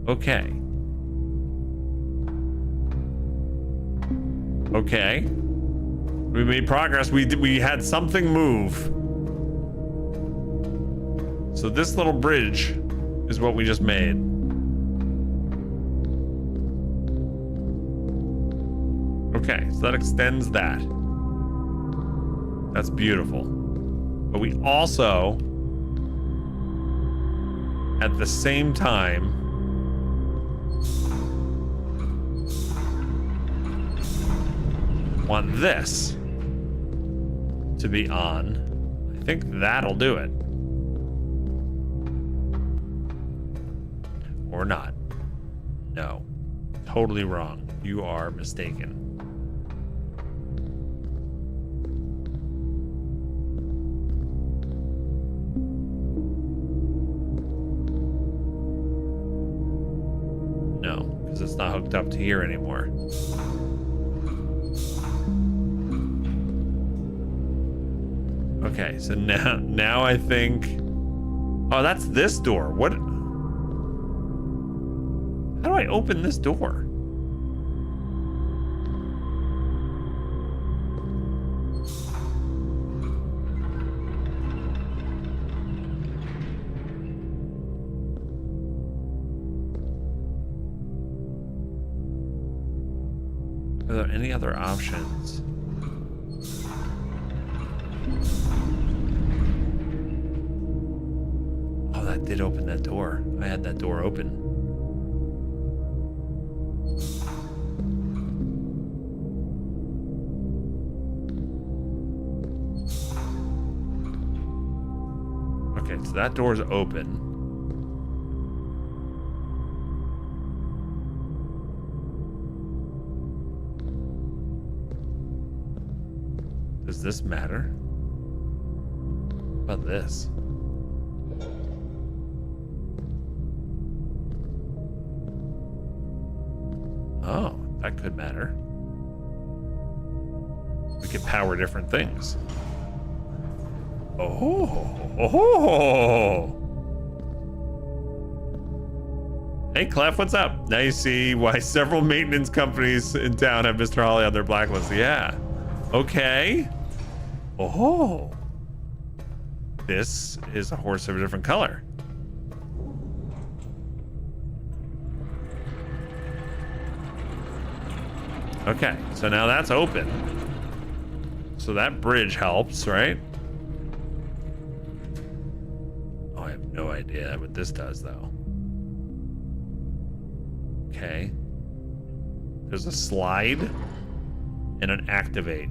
Okay. Okay. We made progress. We had something move. So this little bridge is what we just made. Okay, so that extends that. That's beautiful. But we also, at the same time, want this to be on. I think that'll do it. Or not. No. Totally wrong. You are mistaken. No, because it's not hooked up to here anymore. Okay, so now I think... Oh, that's this door. What... How do I open this door? Are there any other options? Oh, that did open that door. I had that door open. Okay, so that door's open. Does this matter? What about this? Oh, that could matter. We could power different things. Oh. Hey, Clef, what's up? Now you see why several maintenance companies in town have Mr. Holly on their blacklist. Yeah. Okay. Oh. This is a horse of a different color. Okay, so now that's open. So that bridge helps, right? Oh, I have no idea what this does, though. Okay. There's a slide and an activate.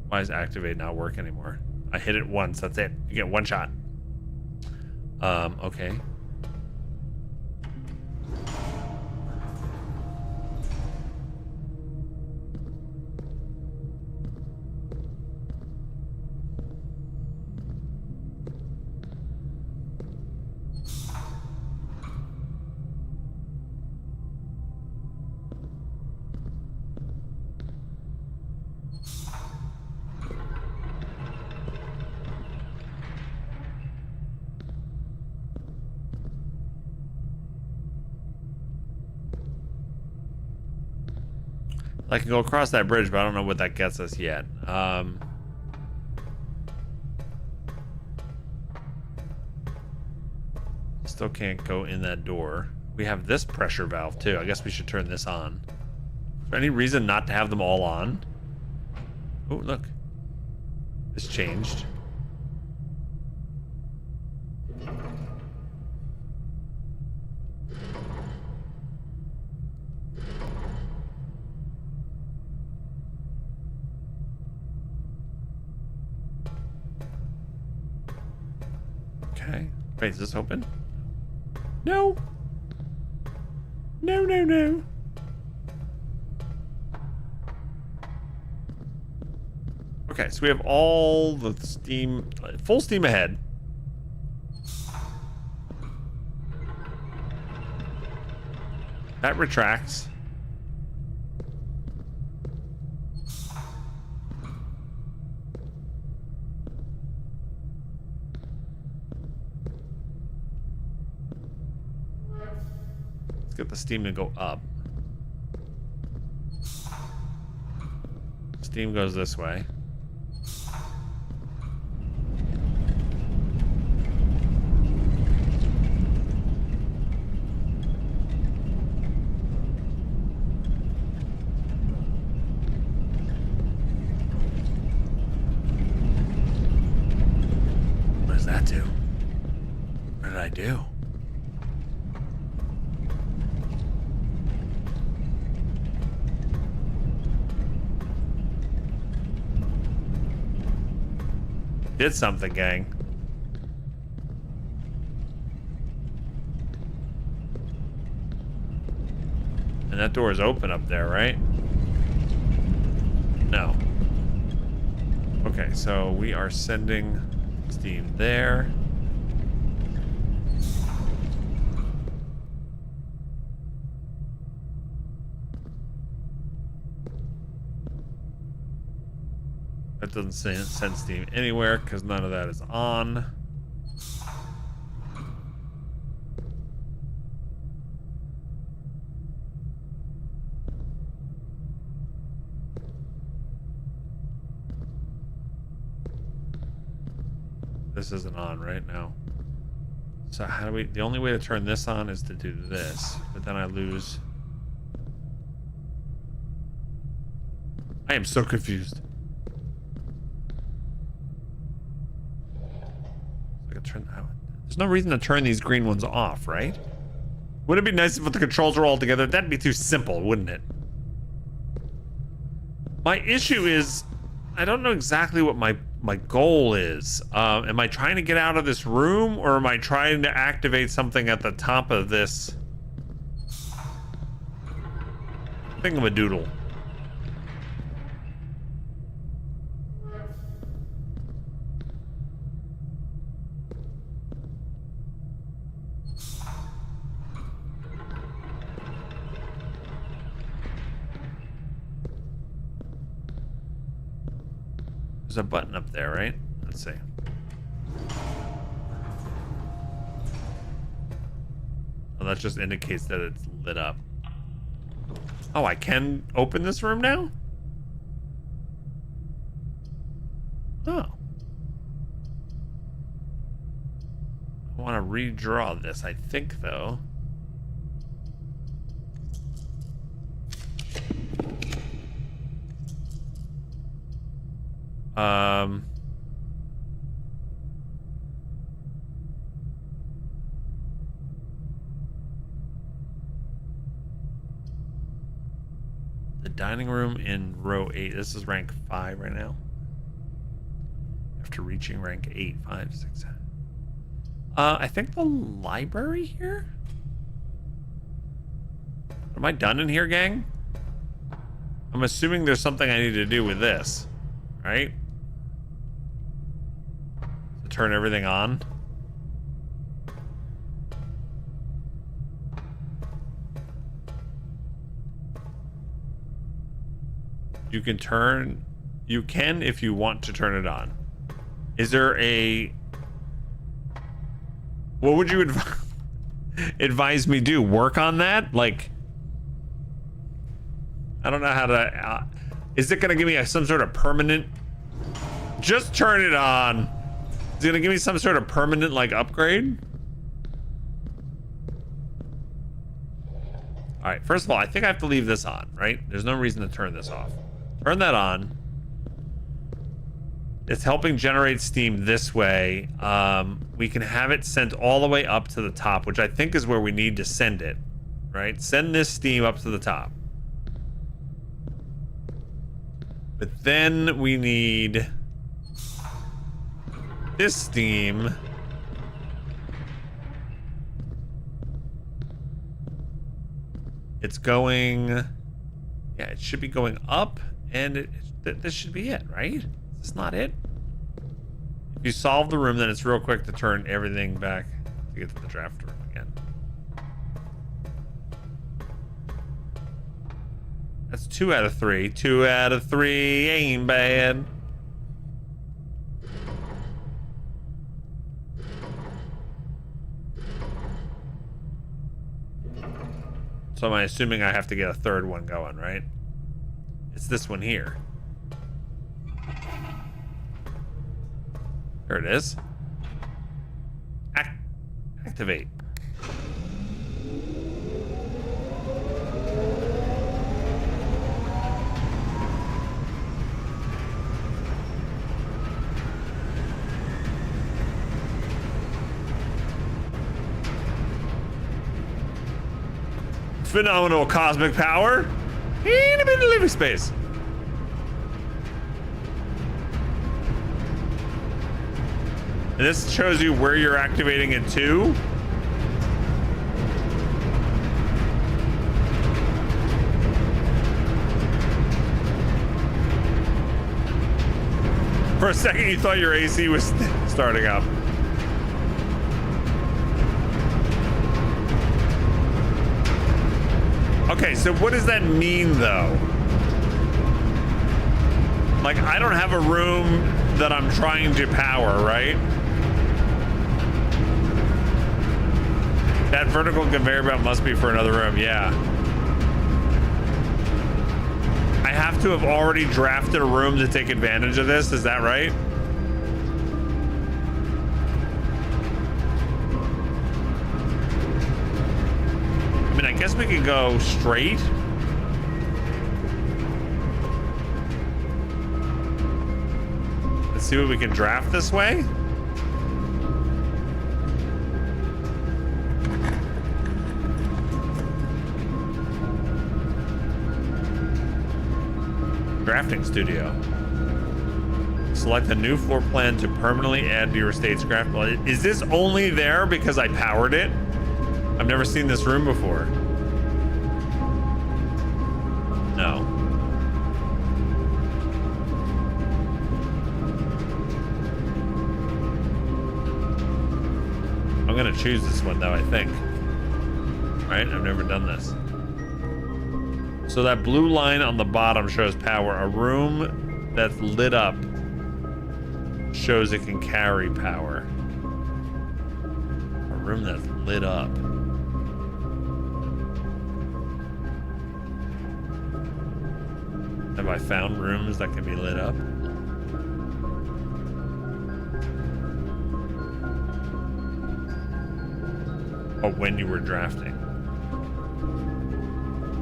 Why does activate not work anymore? I hit it once, that's it. You get one shot. Okay. I can go across that bridge, but I don't know what that gets us yet. Still can't go in that door. We have this pressure valve too. I guess we should turn this on. Is there any reason not to have them all on? Oh, look. This changed. Okay. Wait, is this open? No. No, no, no. Okay, so we have all the steam, full steam ahead. That retracts. Let's get the steam to go up. Steam goes this way. What does that do? What did I do? Did something, gang. And that door is open up there, right? No. Okay, so we are sending steam there. That doesn't send steam anywhere because none of that is on. This isn't on right now. So how do we, the only way to turn this on is to do this, but then I lose. I am so confused. There's no reason to turn these green ones off, right? Wouldn't it be nice if the controls were all together? That'd be too simple, wouldn't it? My issue is, I don't know exactly what my goal is. Am I trying to get out of this room, or am I trying to activate something at the top of this thingamadoodle? There's a button up there, right? Let's see. Oh, that just indicates that it's lit up. Oh, I can open this room now? Oh. I want to redraw this, I think, though. The dining room in row 8. This is rank 5 right now. After reaching rank 8, 5, 6, 7. I think the library here? Am I done in here, gang? I'm assuming there's something I need to do with this, right? To turn everything on. You can if you want to turn it on. Is there a, what would you advise me do? Work on that? Like, I don't know how to, is it gonna give me some sort of permanent, just turn it on. Is it gonna give me some sort of permanent like upgrade? All right, first of all, I think I have to leave this on, right? There's no reason to turn this off. Turn that on. It's helping generate steam this way. We can have it sent all the way up to the top, which I think is where we need to send it, right? Send this steam up to the top. But then we need this steam it's going, yeah, it should be going up, and this should be it, right? Is this not it? If you solve the room, then it's real quick to turn everything back to get to the draft room again. That's 2 out of 3. 2 out of 3 ain't bad. So I'm assuming I have to get a third one going, right? It's this one here. There it is. Activate. Phenomenal cosmic power in a bit of living space. And this shows you where you're activating it to. For a second, you thought your AC was starting up. Okay, so what does that mean, though? Like, I don't have a room that I'm trying to power, right? That vertical conveyor belt must be for another room, yeah. I have to have already drafted a room to take advantage of this, is that right? I mean, I guess we could go straight. Let's see what we can draft this way. Drafting studio. Select a new floor plan to permanently add to your estate's craft. Is this only there because I powered it? I've never seen this room before. No. I'm gonna choose this one though, I think. Right? I've never done this. So that blue line on the bottom shows power. A room that's lit up shows it can carry power. A room that's lit up. Have I found rooms that can be lit up? Oh, when you were drafting.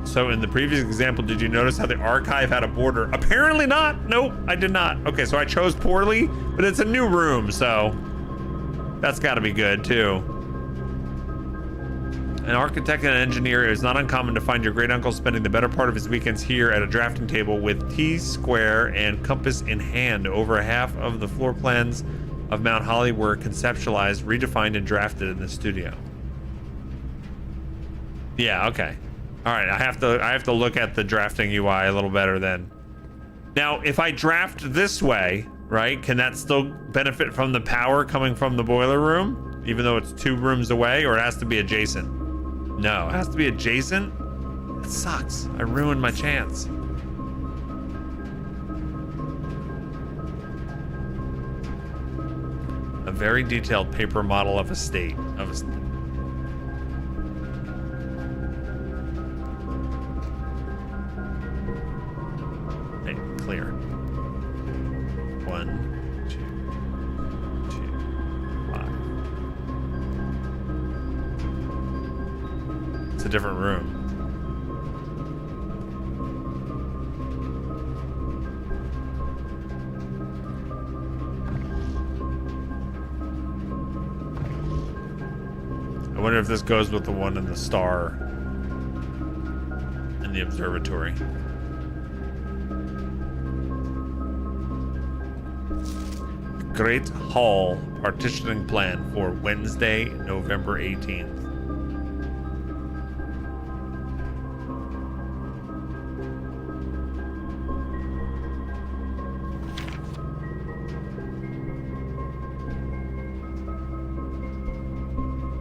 So in the previous example, did you notice how the archive had a border? Apparently not. Nope, I did not. Okay, so I chose poorly, but it's a new room, so that's got to be good too. An architect and an engineer, it is not uncommon to find your great uncle spending the better part of his weekends here at a drafting table with T-square and compass in hand. Over half of the floor plans of Mount Holly were conceptualized, redefined, and drafted in the studio. Yeah, okay. All right, I have to look at the drafting UI a little better then. Now, if I draft this way, right, can that still benefit from the power coming from the boiler room, even though it's 2 rooms away, or it has to be adjacent? No, it has to be adjacent? That sucks. I ruined my chance. A very detailed paper model of a state. Clear. 1, 2, 5. It's a different room. wonder if this goes with the one in the star in the observatory. Great Hall partitioning plan for Wednesday, November 18th.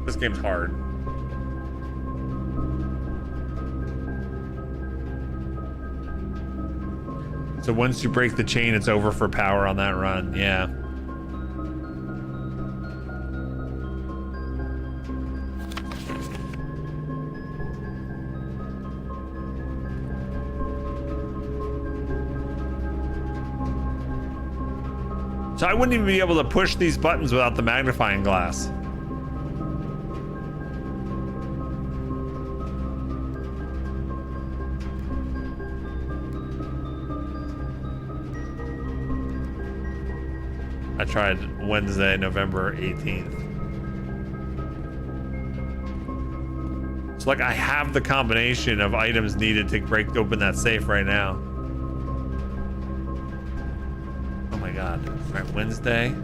This game's hard. So once you break the chain, it's over for power on that run. Yeah. So I wouldn't even be able to push these buttons without the magnifying glass. I tried Wednesday, November 18th. So like I have the combination of items needed to break open that safe right now. Oh my God. All right, Wednesday.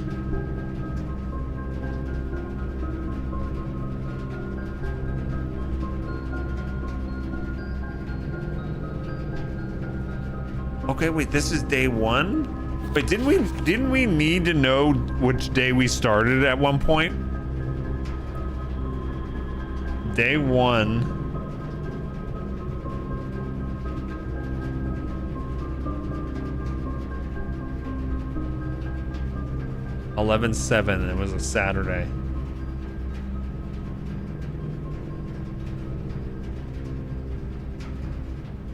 Okay, wait, this is day one? Wait, didn't we need to know which day we started at one point? Day one. (11/7). It was a Saturday.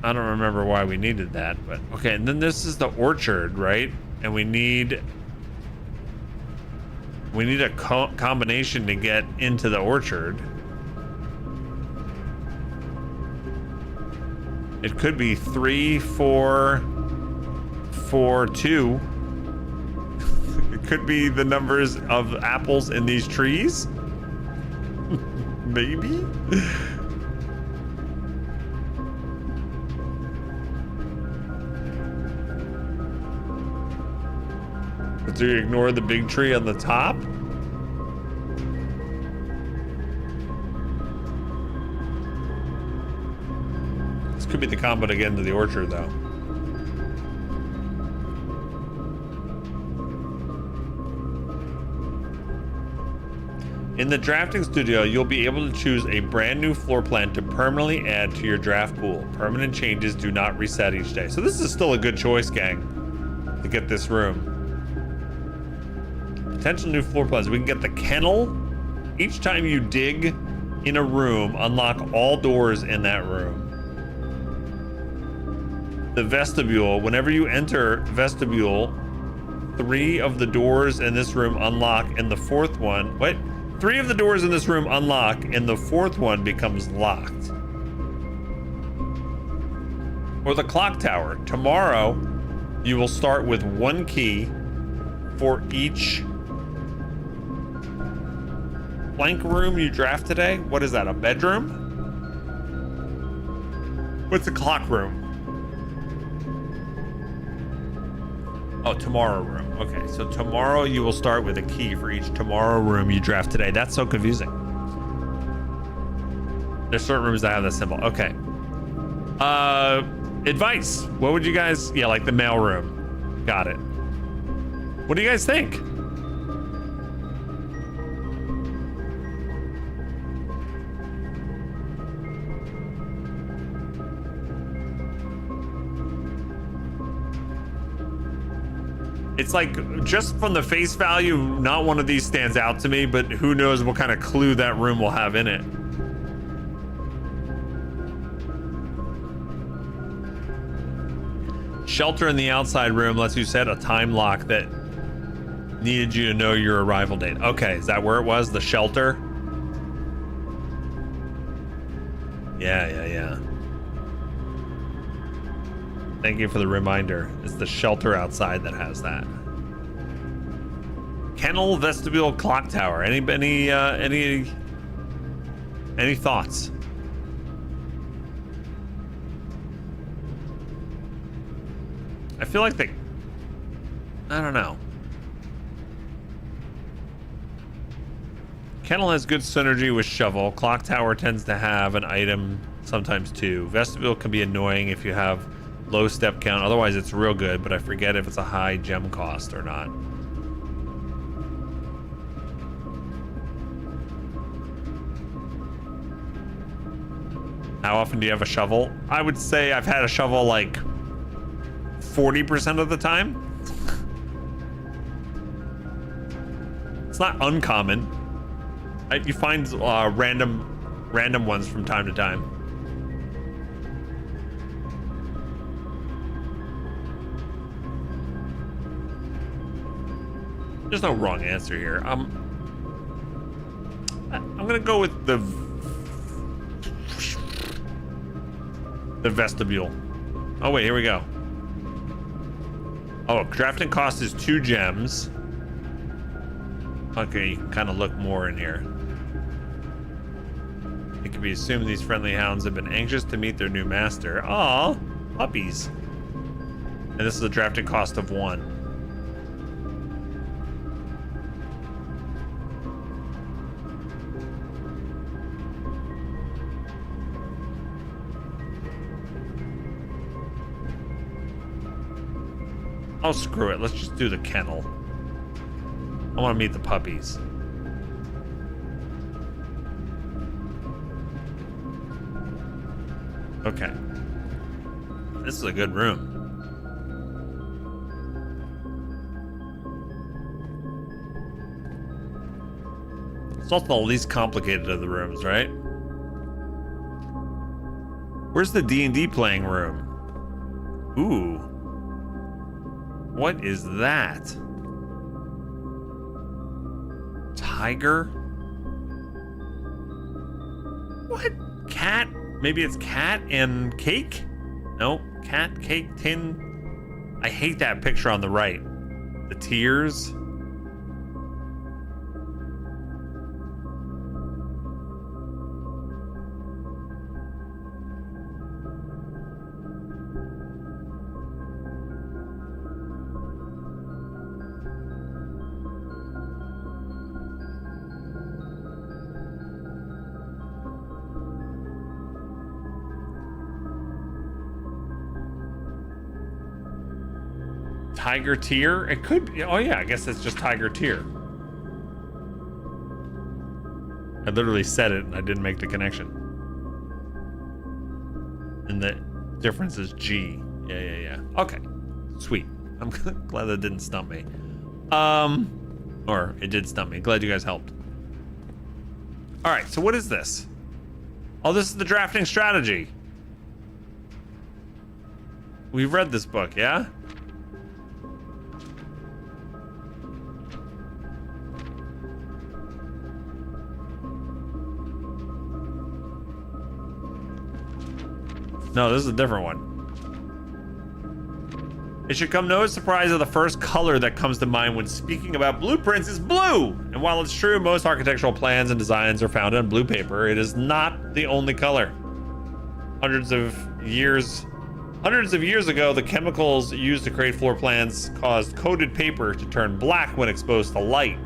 I don't remember why we needed that, but okay. And then this is the orchard, right? And we need a combination to get into the orchard. It could be 3, 4, 4, 2. It could be the numbers of apples in these trees. Maybe. Do you ignore the big tree on the top? This could be the combo to get into the orchard, though. In the drafting studio, you'll be able to choose a brand new floor plan to permanently add to your draft pool. Permanent changes do not reset each day. So this is still a good choice, gang, to get this room. Potential new floor plans. We can get the kennel. Each time you dig in a room, unlock all doors in that room. The vestibule. Whenever you enter vestibule, 3 of the doors in this room unlock, and the 4th one. What? 3 of the doors in this room unlock, and the 4th one becomes locked. Or the clock tower. Tomorrow, you will start with 1 key for each blank room you draft today. What is that, a bedroom? What's a clock room? Oh, tomorrow room. Okay, so tomorrow you will start with a key for each tomorrow room you draft today. That's so confusing. There's certain rooms that have that symbol. Okay. Advice. What would you guys, yeah, like the mail room. Got it. What do you guys think? It's like, just from the face value, not one of these stands out to me, but who knows what kind of clue that room will have in it. Shelter in the outside room lets you set a time lock that needed you to know your arrival date. Okay, is that where it was? The shelter? Yeah. Thank you for the reminder. It's the shelter outside that has that. Kennel, vestibule, clock tower. Any Any thoughts? I feel like I don't know. Kennel has good synergy with shovel. Clock tower tends to have an item, sometimes two. Vestibule can be annoying if you have low step count. Otherwise, it's real good, but I forget if it's a high gem cost or not. How often do you have a shovel? I would say I've had a shovel like 40% of the time. It's not uncommon. You find random ones from time to time. There's no wrong answer here. I'm gonna go with the vestibule. Oh wait, here we go. Oh, drafting cost is 2 gems. Okay, you can kind of look more in here. It can be assumed these friendly hounds have been anxious to meet their new master. Aw, puppies. And this is a drafting cost of 1. Oh, screw it. Let's just do the kennel. I want to meet the puppies. Okay. This is a good room. It's also the least complicated of the rooms, right? Where's the D&D playing room? Ooh. What is that? Tiger? What? Cat? Maybe it's cat and cake? No, cat, cake, tin. I hate that picture on the right. The tears. Tiger tear? It could be. Oh yeah, I guess it's just tiger tear. I literally said it and I didn't make the connection. And the difference is G. Yeah. Okay. Sweet. I'm glad that didn't stump me. Or it did stump me. Glad you guys helped. Alright, so what is this? Oh, this is the drafting strategy. We've read this book, yeah? No, this is a different one. It should come no surprise that the first color that comes to mind when speaking about blueprints is blue. And while it's true most architectural plans and designs are found on blue paper, it is not the only color. Hundreds of years ago, the chemicals used to create floor plans caused coated paper to turn black when exposed to light.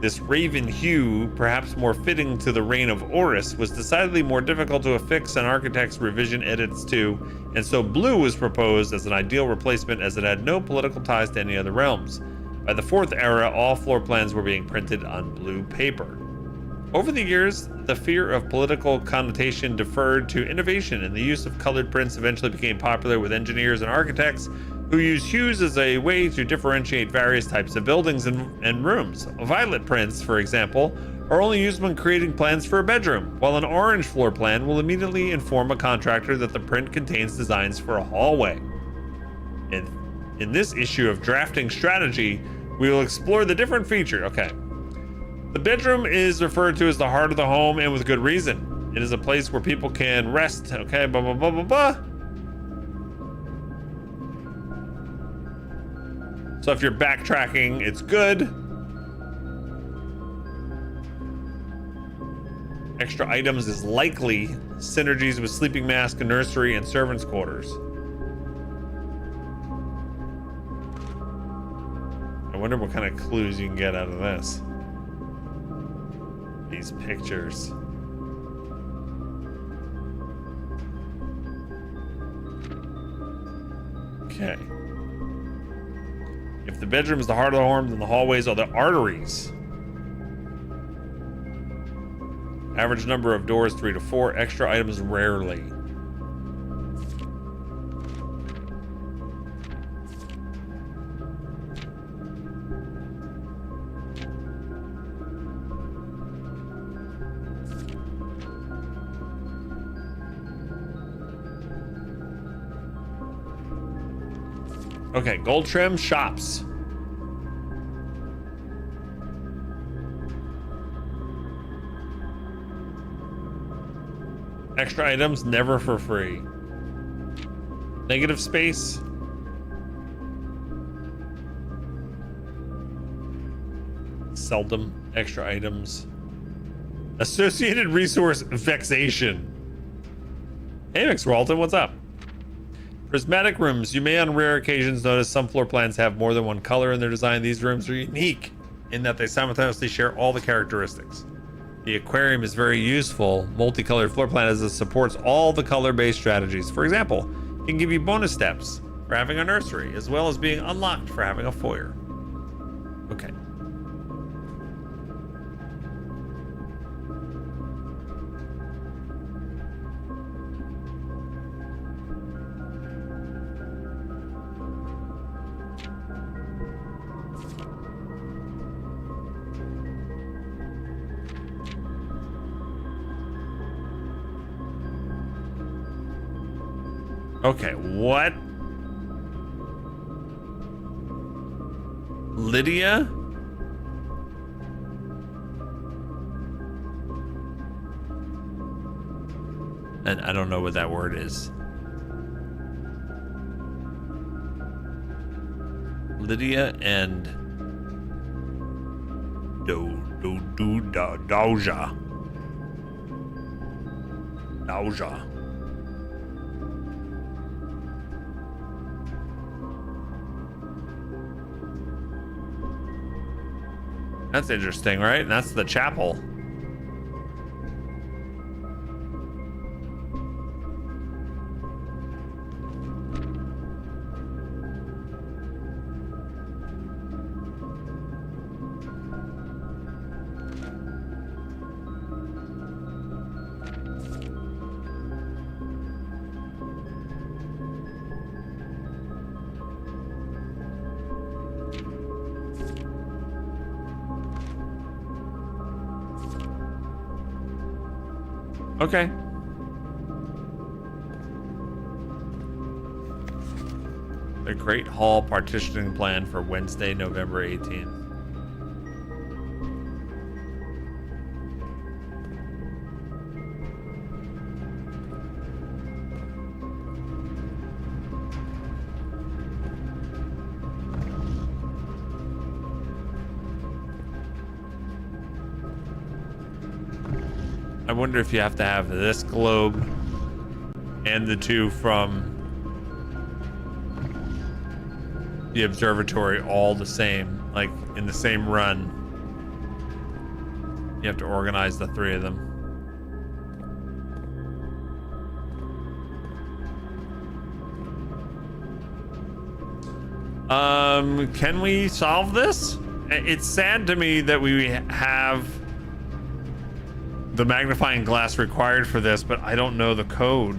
This raven hue, perhaps more fitting to the reign of Horus, was decidedly more difficult to affix an architect's revision edits to, and so blue was proposed as an ideal replacement as it had no political ties to any other realms. By the 4th era, all floor plans were being printed on blue paper. Over the years, the fear of political connotation deferred to innovation, and the use of colored prints eventually became popular with engineers and architects who use hues as a way to differentiate various types of buildings and rooms. Violet prints, for example, are only used when creating plans for a bedroom, while an orange floor plan will immediately inform a contractor that the print contains designs for a hallway. In this issue of drafting strategy, we will explore the different feature. Okay. The bedroom is referred to as the heart of the home, and with good reason. It is a place where people can rest. Okay, blah, blah, blah, blah, blah. So if you're backtracking, it's good. Extra items is likely synergies with sleeping mask, nursery, and servants' quarters. I wonder what kind of clues you can get out of this. These pictures. Okay. If the bedroom is the heart of the home, then the hallways are the arteries. Average number of doors 3 to 4. Extra items rarely. Okay, gold trim shops. Extra items never for free. Negative space. Seldom. Extra items. Associated resource vexation. Hey, Mix Walton, what's up? Prismatic rooms. You may on rare occasions notice some floor plans have more than one color in their design. These rooms are unique in that they simultaneously share all the characteristics. The aquarium is very useful. Multicolored floor plan as it supports all the color-based strategies. For example, it can give you bonus steps for having a nursery, as well as being unlocked for having a foyer. Okay. Okay, what? Lydia? And I don't know what that word is. Lydia and Doja. That's interesting, right? And that's the chapel. Okay. The Great Hall partitioning plan for Wednesday, November 18th. I wonder if you have to have this globe and the two from the observatory all the same, like in the same run. You have to organize the three of them. Can we solve this? It's sad to me that we have the magnifying glass required for this, but I don't know the code.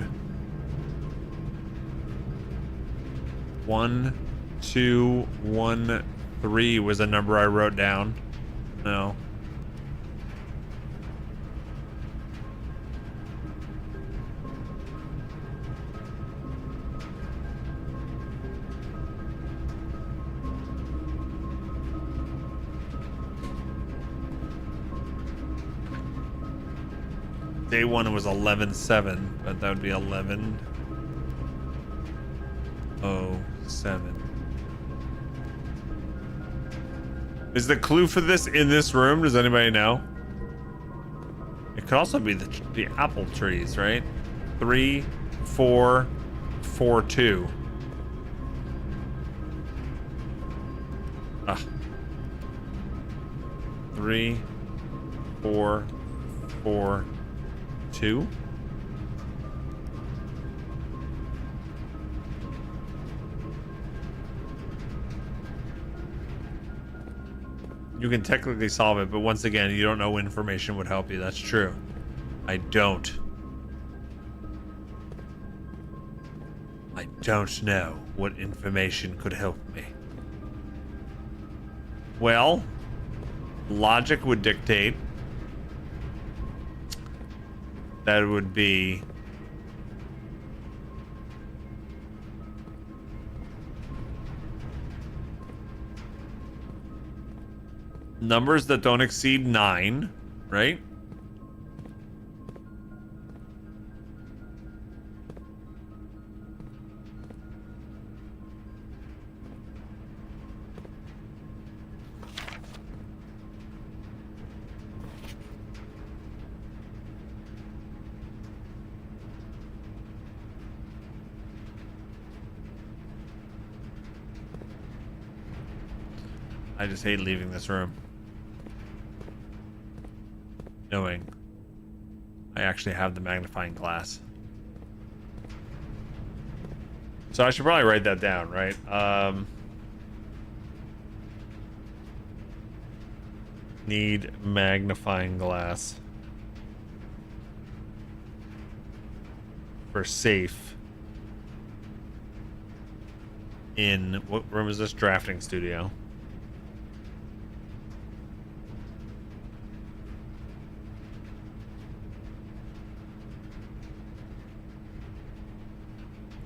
1213 was a number I wrote down. No. Day one was 11-7, but that would be 11-07. Is the clue for this in this room? Does anybody know? It could also be the apple trees, right? 3, 4, 4, 2. Ah. 3, 4, 4, 2. You can technically solve it, but once again, you don't know information would help you. That's true. I don't. I don't know what information could help me. Well, logic would dictate that it would be numbers that don't exceed 9, right? I just hate leaving this room, knowing I actually have the magnifying glass. So I should probably write that down, right? Need magnifying glass for safe in, what room is this? Drafting studio.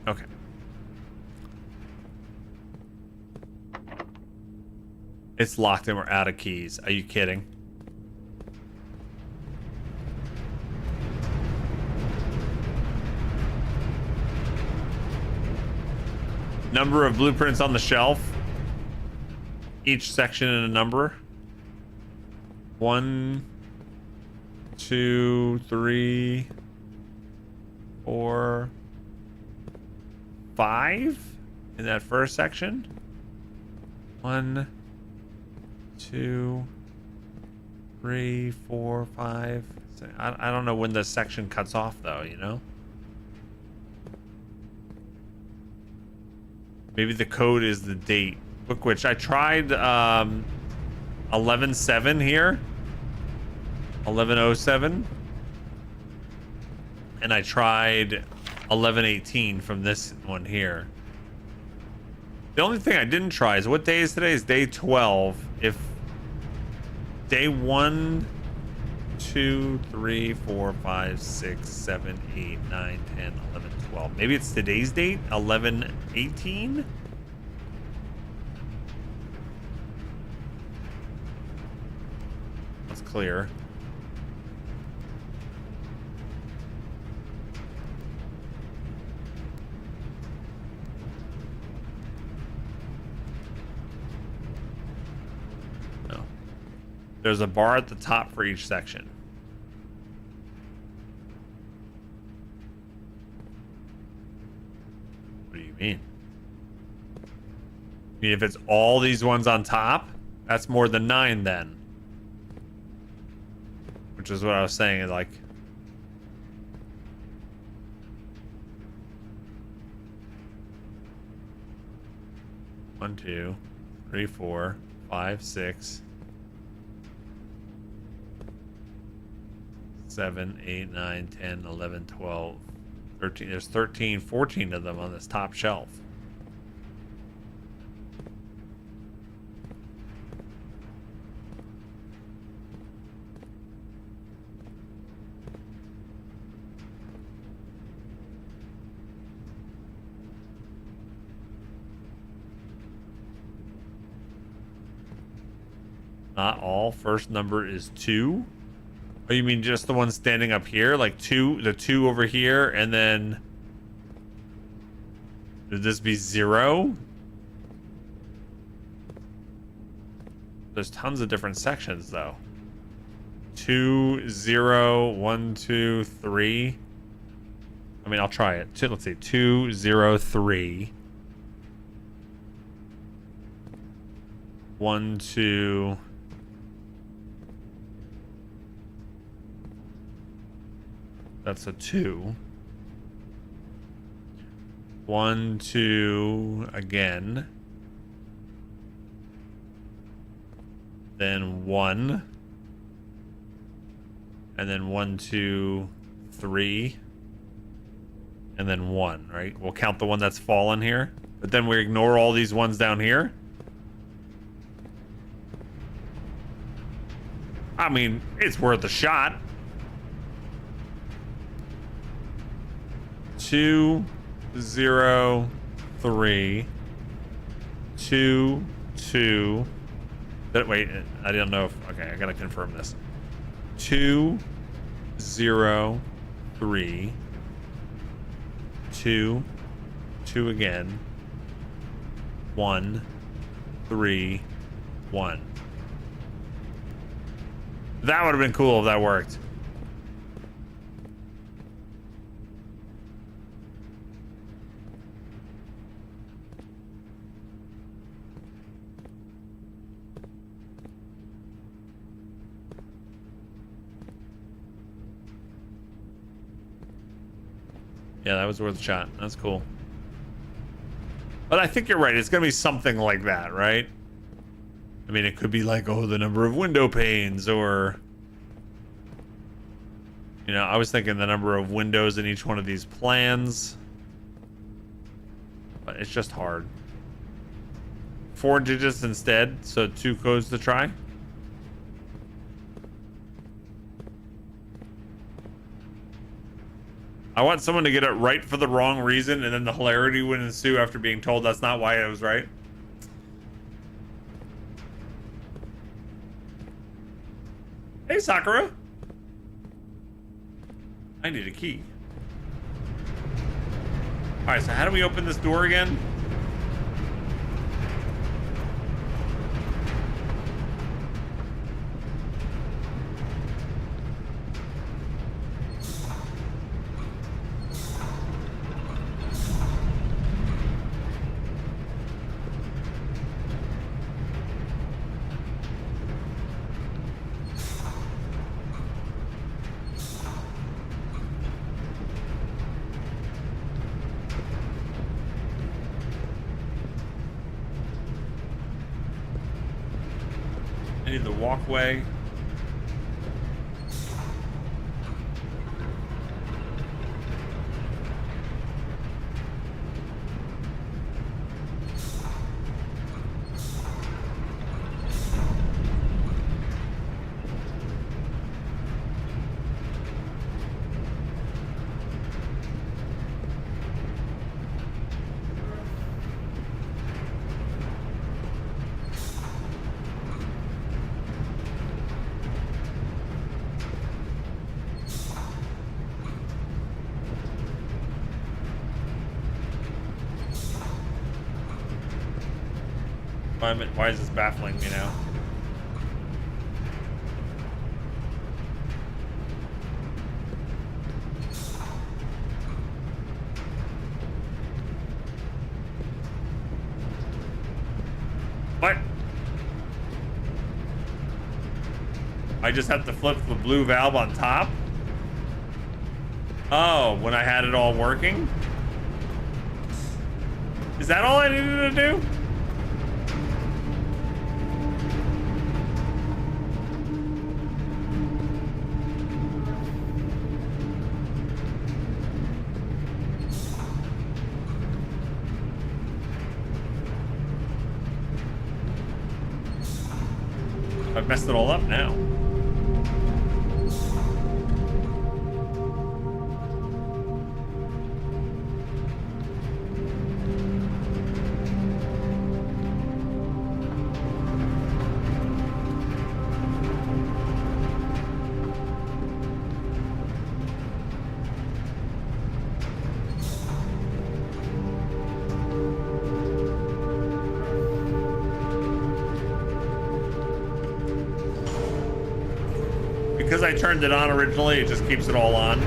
Okay. It's locked and we're out of keys. Are you kidding? Number of blueprints on the shelf. Each section in a number. 1, 2, 3, 4, 5 in that first section. 1, 2, 3, 4, 5. I don't know when the section cuts off though, you know? Maybe the code is the date. Look, which I tried 11/7 here. 11/07. And I tried 11/18 from this one here. The only thing I didn't try is, what day is today? Is day 12. If day 1, 2, 3, 4, 5, 6, 7, 8, 9, 10, 11, 12. Maybe it's today's date, 11/18. That's clear. There's a bar at the top for each section. What do you mean? I mean, if it's all these ones on top, that's more than 9 then. Which is what I was saying, like... One, 2, 3, 4, 5, 6... 7, 8, 9, 10, 11, 12, 13. There's 13, 14 of them on this top shelf. Not all. First number is 2. Oh, you mean just the one standing up here? Like 2, the 2 over here, and then... Would this be 0? There's tons of different sections, though. 2, 0, 1, 2, 3. I mean, I'll try it. Let's see. 2, 0, 3. 1, 2. That's a 2. 1, 2 again. Then 1. And then 1, 2, 3. And then 1, right? We'll count the one that's fallen here. But then we ignore all these ones down here. I mean, it's worth a shot. 2, 0, 3. 2, 2. Wait, I don't know if... Okay, I gotta confirm this. 2, 0, 3. 2, 2 again. 1, 3, 1. That would have been cool if that worked. Yeah, that was worth a shot. That's cool. But I think you're right. It's going to be something like that, right? I mean, it could be like, oh, the number of window panes, or... You know, I was thinking the number of windows in each one of these plans. But it's just hard. 4 digits instead, so 2 codes to try. I want someone to get it right for the wrong reason, and then the hilarity would ensue after being told that's not why I was right. Hey, Sakura. I need a key. Alright, so how do we open this door again? I need the walkway. Why is this baffling me now? What? I just have to flip the blue valve on top? Oh, when I had it all working? Is that all I needed to do? I've messed it all up now. because I turned it on originally, it just keeps it all on.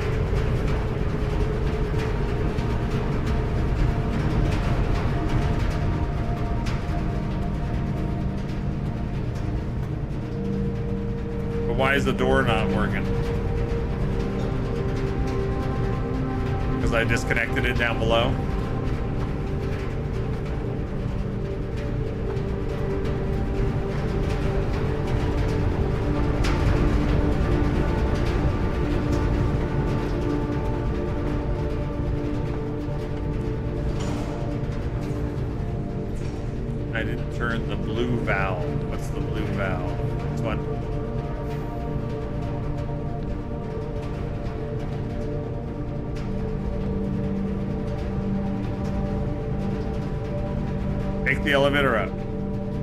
But why is the door not working? Because I disconnected it down below. I didn't turn the blue valve. What's the blue valve? This one. Take the elevator up.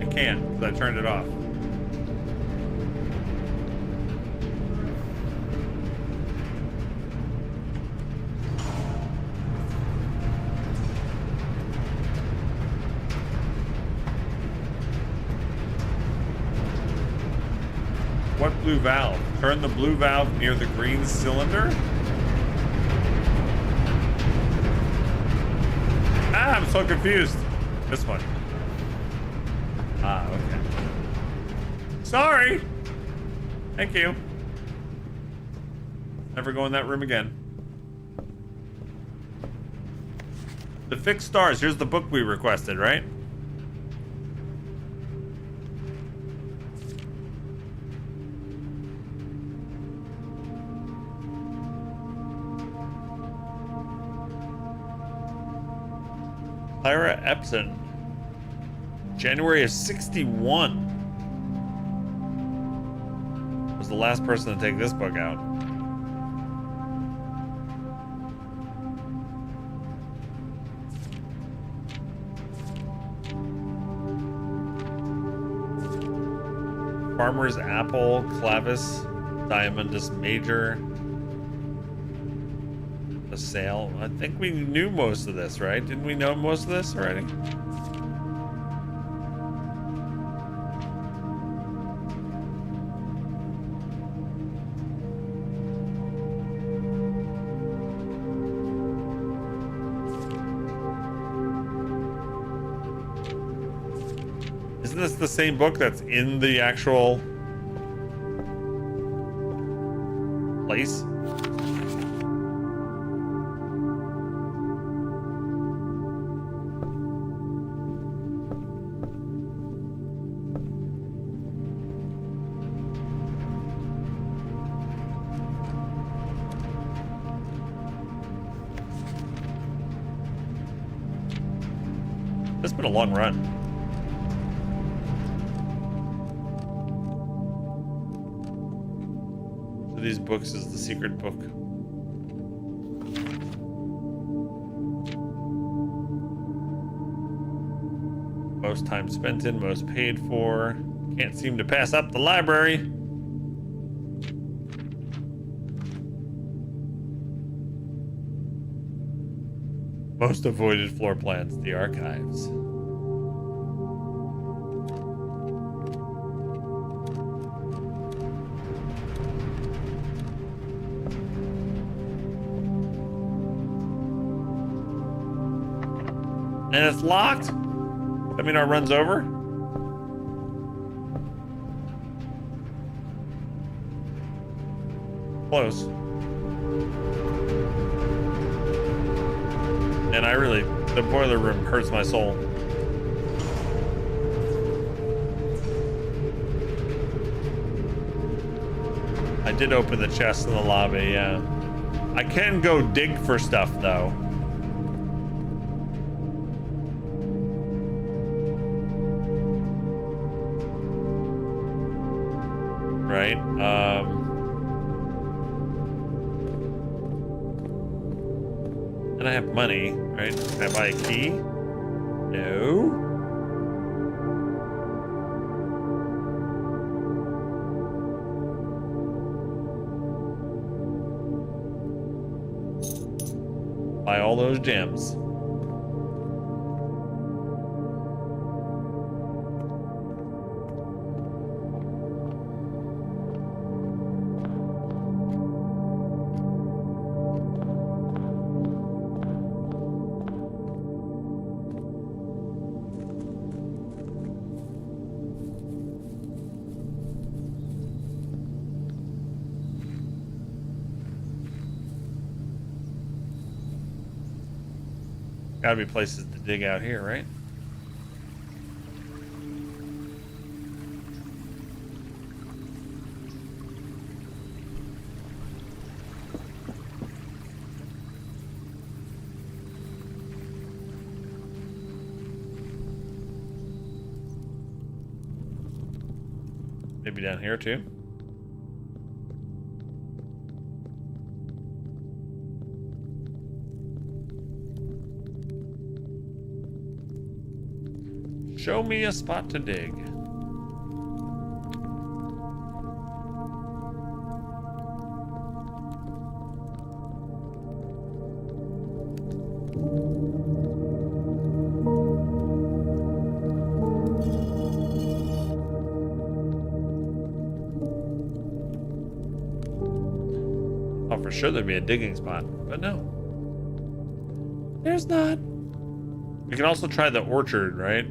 I can't because I turned it off. What blue valve? Turn the blue valve near the green cylinder? Ah, I'm so confused. This one. Ah, okay. Sorry. Thank you. Never go in that room again. The fixed stars. Here's the book we requested, right? Clara Epson. January of 61. Was the last person to take this book out. Farmer's Apple, Clavis, Diamondus Major. The sale. I think we knew most of this, right? Didn't we know most of this already? Isn't this the same book that's in the actual place? It's been a long run. So these books is the secret book. Most time spent in, most paid for. Can't seem to pass up the library. Most avoided floor plans, the archives. And it's locked? I mean, our run's over? Close. And I really, the boiler room hurts my soul. I did open the chest in the lobby, yeah. I can go dig for stuff, though. Right? And I have money, right? Can I buy a key? No. Buy all those gems. Gotta be places to dig out here, right? Maybe down here too. Show me a spot to dig. Oh, for sure there'd be a digging spot, but no. There's not. We can also try the orchard, right?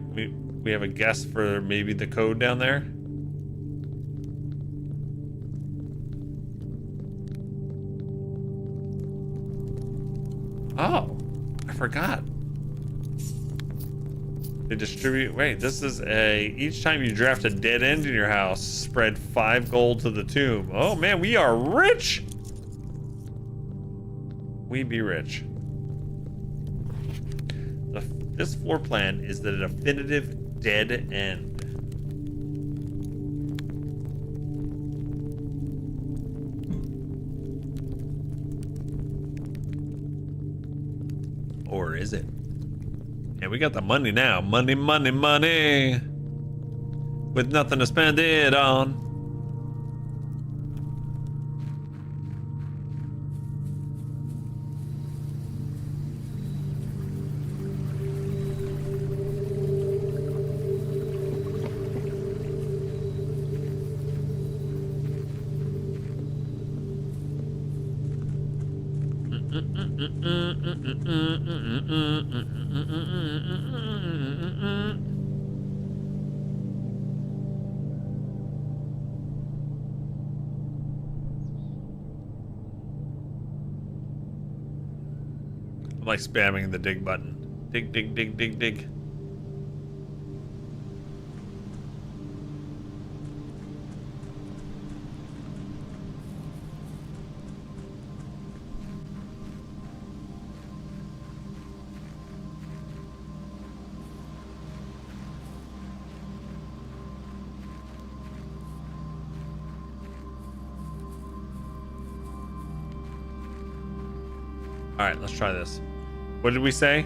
We have a guess for maybe the code down there. Oh, I forgot. They distribute. Wait, this is a. Each time you draft a dead end in your house, spread 5 gold to the tomb. Oh man, we are rich. We be rich. This floor plan is the definitive dead end. Or is it? Yeah, we got the money now. Money, money, money. With nothing to spend it on. I'm like spamming the dig button. Dig, dig, dig, dig, dig. All right, let's try this. What did we say?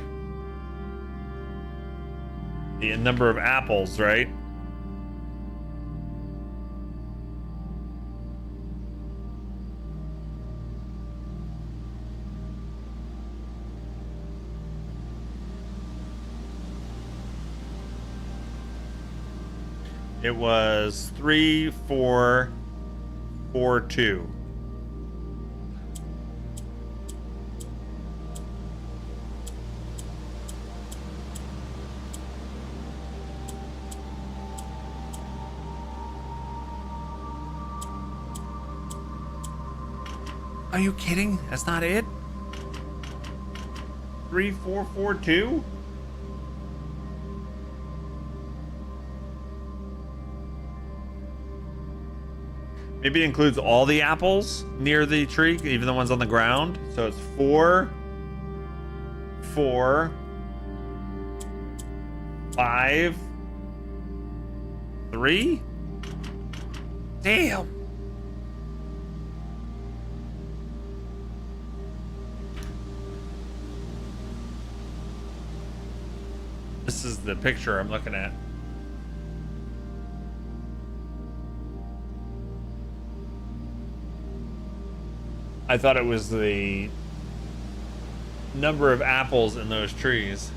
The number of apples, right? It was 3, 4, 4, 2. Are you kidding? That's not it? 3, 4, 4, 2? Maybe it includes all the apples near the tree, even the ones on the ground. So it's 4, 4, 5, 3. Damn. This is the picture I'm looking at. I thought it was the number of apples in those trees.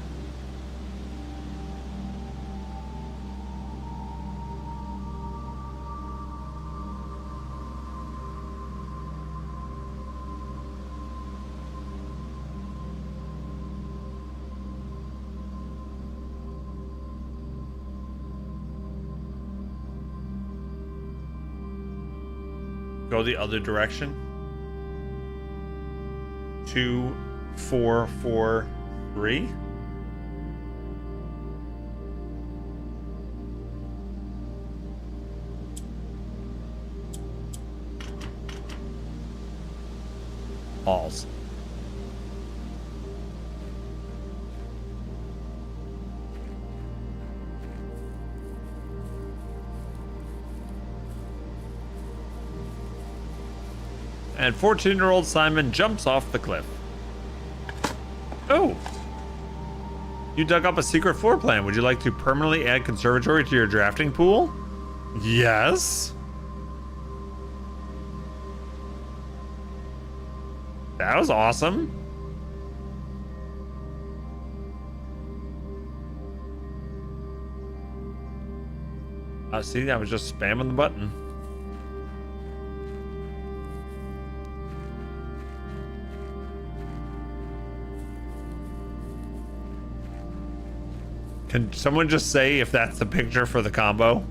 Go the other direction. 2, 4, 4, 3. Balls. And 14-year-old Simon jumps off the cliff. Oh! You dug up a secret floor plan. Would you like to permanently add conservatory to your drafting pool? Yes. That was awesome. See, I was just spamming the button. Can someone just say if that's the picture for the combo?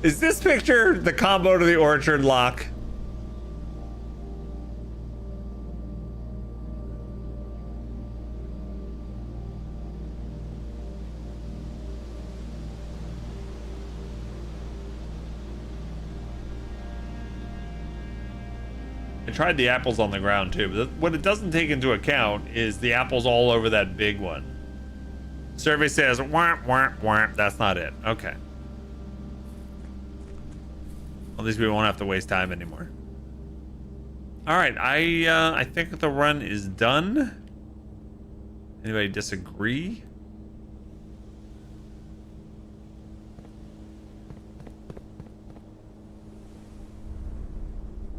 Is this picture the combo to the orchard lock? I tried the apples on the ground too, but what it doesn't take into account is the apples all over that big one. Survey says, womp, womp, womp. That's not it. Okay. At least we won't have to waste time anymore. All right, I think the run is done. Anybody disagree?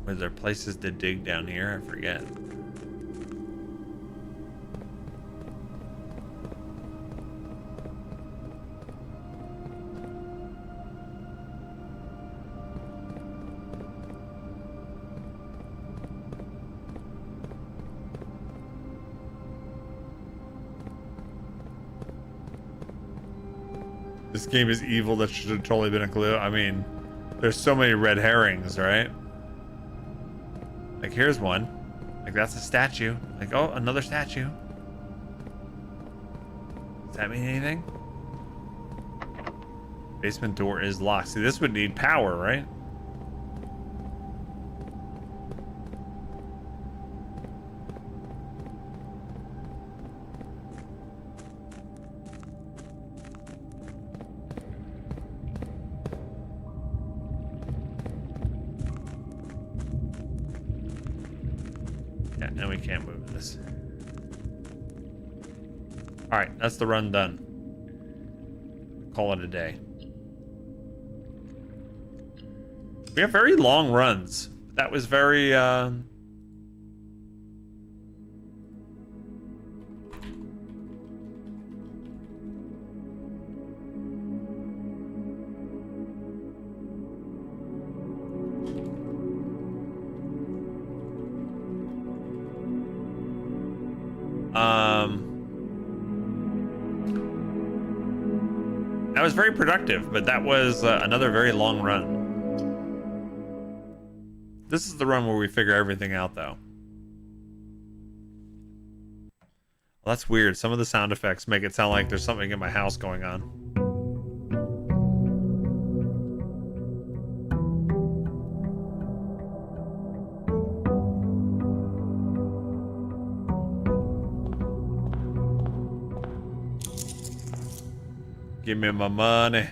Were there places to dig down here? I forget. This game is evil. That should have totally been a clue. I mean, there's so many red herrings, right? Like, here's one. Like, that's a statue. Like, oh, another statue. Does that mean anything? Basement door is locked. See, this would need power, right? And we can't move this. All right, that's the run done. Call it a day. We have very long runs. That was very that was very productive, but that was another very long run. This is the run where we figure everything out, though. Well, that's weird. Some of the sound effects make it sound like there's something in my house going on. Give me my money.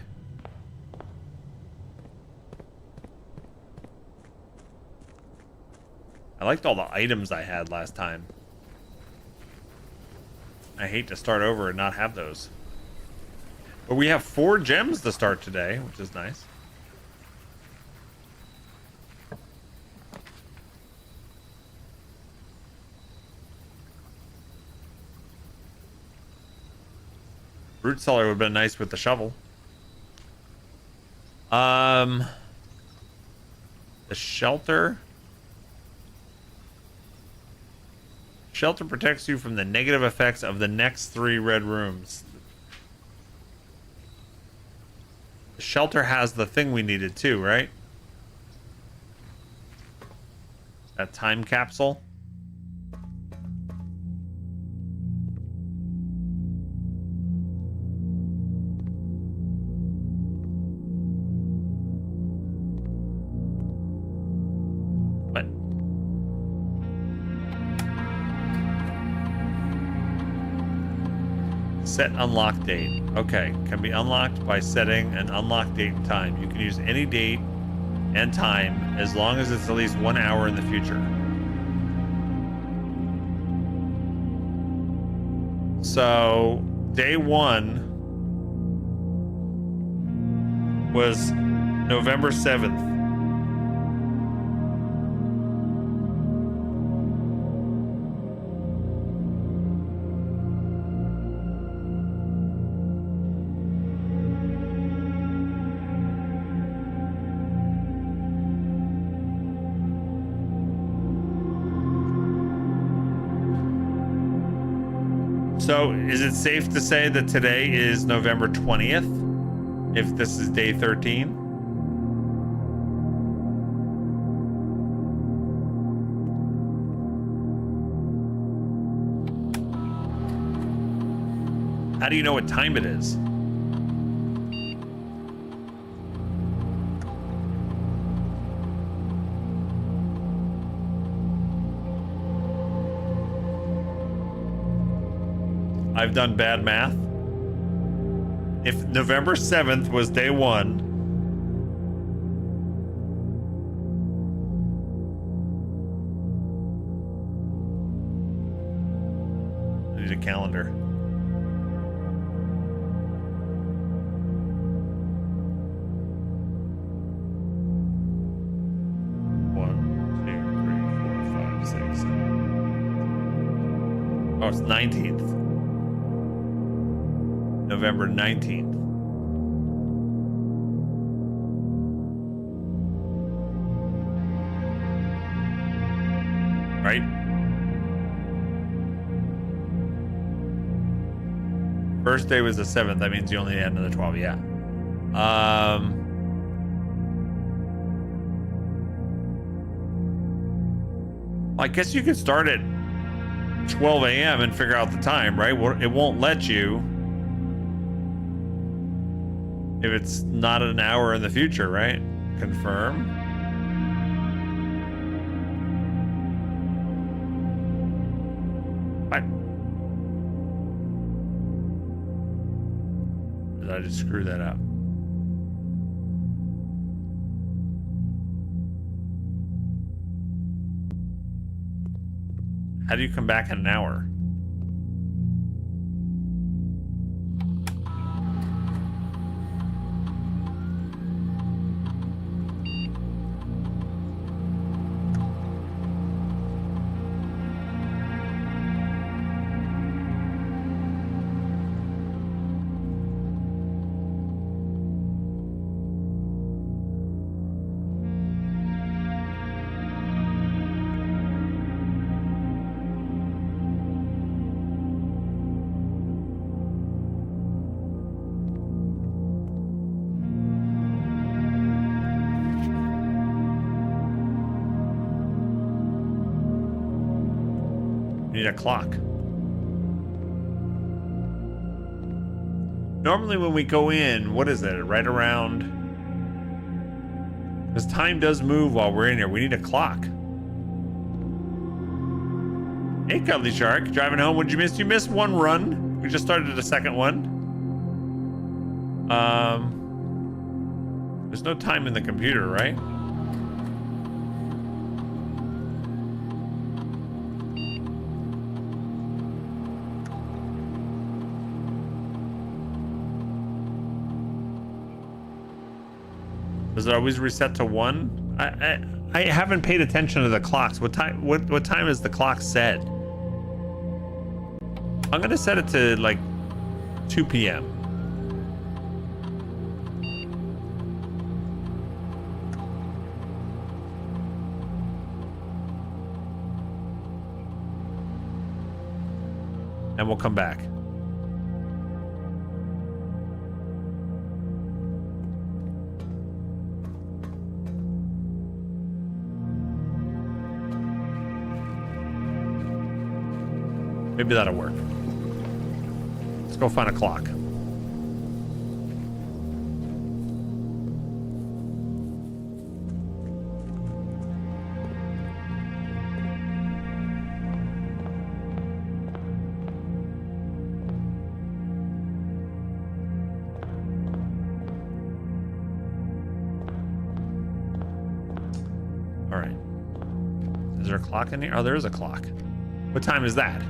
I liked all the items I had last time. I hate to start over and not have those. But we have 4 gems to start today, which is nice. Root cellar would have been nice with the shovel. The shelter. Shelter protects you from the negative effects of the next 3 red rooms. The shelter has the thing we needed too, right? That time capsule. Set unlock date. Okay, can be unlocked by setting an unlock date and time. You can use any date and time as long as it's at least 1 hour in the future. So day 1 was November 7th. So is it safe to say that today is November 20th? If this is day 13? How do you know what time it is? I've done bad math. If November 7th was day 1, I need a calendar. Oh, it's 19th. November 19th. Right? First day was the 7th. That means you only had another 12. Yeah. I guess you could start at 12 a.m. and figure out the time, right? Well, it won't let you if it's not an hour in the future, right? Confirm. What? Did I just screw that up? How do you come back in an hour? Need a clock. Normally when we go in, what is it? Right around... Because time does move while we're in here. We need a clock. Hey, Cuddly Shark. Driving home, what'd you miss? You missed one run. We just started a second one. There's no time in the computer, right? Does it always reset to 1? I haven't paid attention to the clocks. What time is the clock set? I'm gonna set it to like 2 p.m. And we'll come back. Maybe that'll work. Let's go find a clock. All right. Is there a clock in here? Oh, there is a clock. What time is that?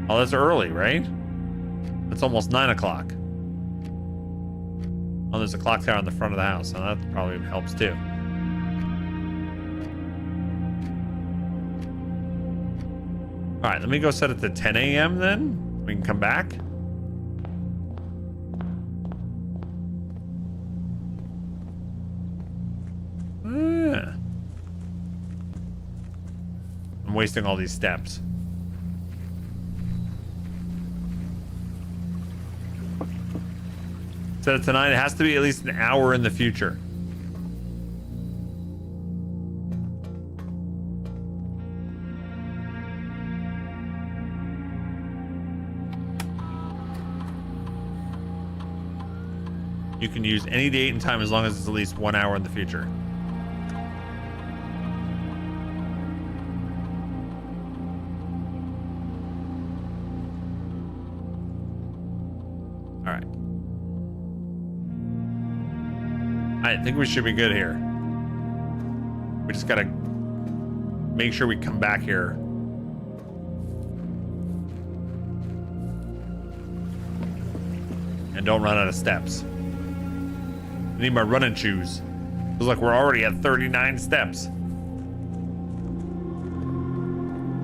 Oh, that's early, right? It's almost 9 o'clock. Oh, there's a clock tower on the front of the house, so that probably helps too. All right, let me go set it to 10 a.m. then. We can come back. Yeah. I'm wasting all these steps. Set it tonight. It has to be at least an hour in the future. You can use any date and time as long as it's at least 1 hour in the future. All right. I think we should be good here. We just gotta make sure we come back here. And don't run out of steps. I need my running shoes. Looks like we're already at 39 steps.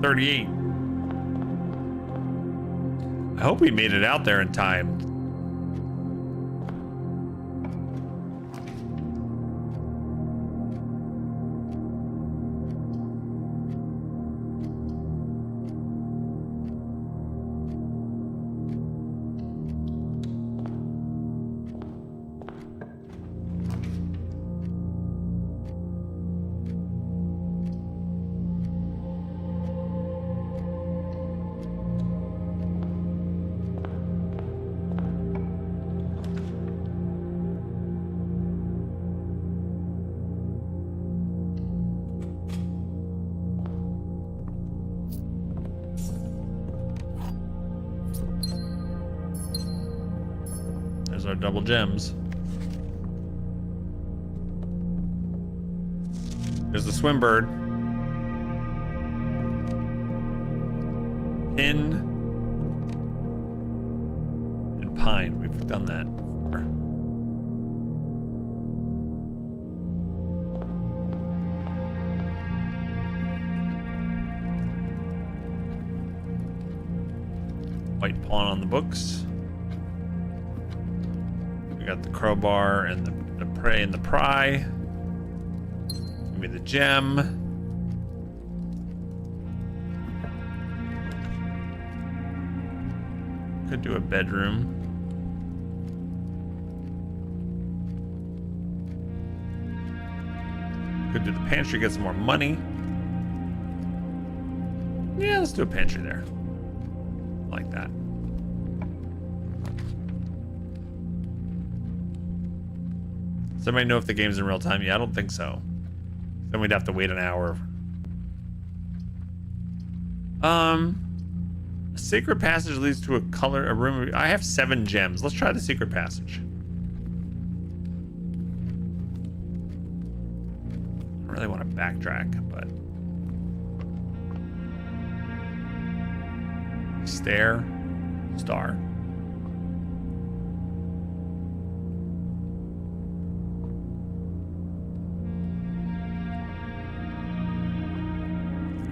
38. I hope we made it out there in time. Our double gems. There's the swim bird. Pin and pine. We've done that before. White pawn on the books. We got the crowbar and the prey and the pry. Give me the gem. Could do a bedroom. Could do the pantry, get some more money. Yeah, let's do a pantry there. Like that. Does anybody know if the game's in real time? Yeah, I don't think so. Then we'd have to wait an hour. A secret passage leads to a room. I have 7 gems. Let's try the secret passage. I really want to backtrack, but stair, star.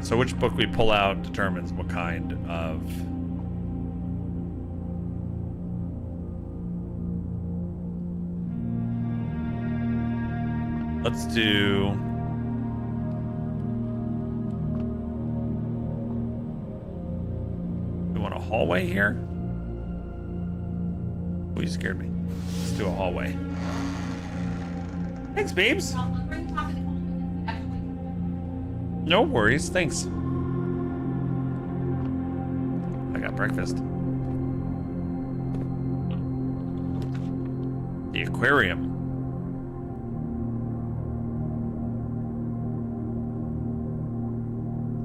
So which book we pull out determines what kind of let's do we want a hallway here? Oh, you scared me. Let's do a hallway. Thanks, babes. No worries, thanks. I got breakfast. The aquarium.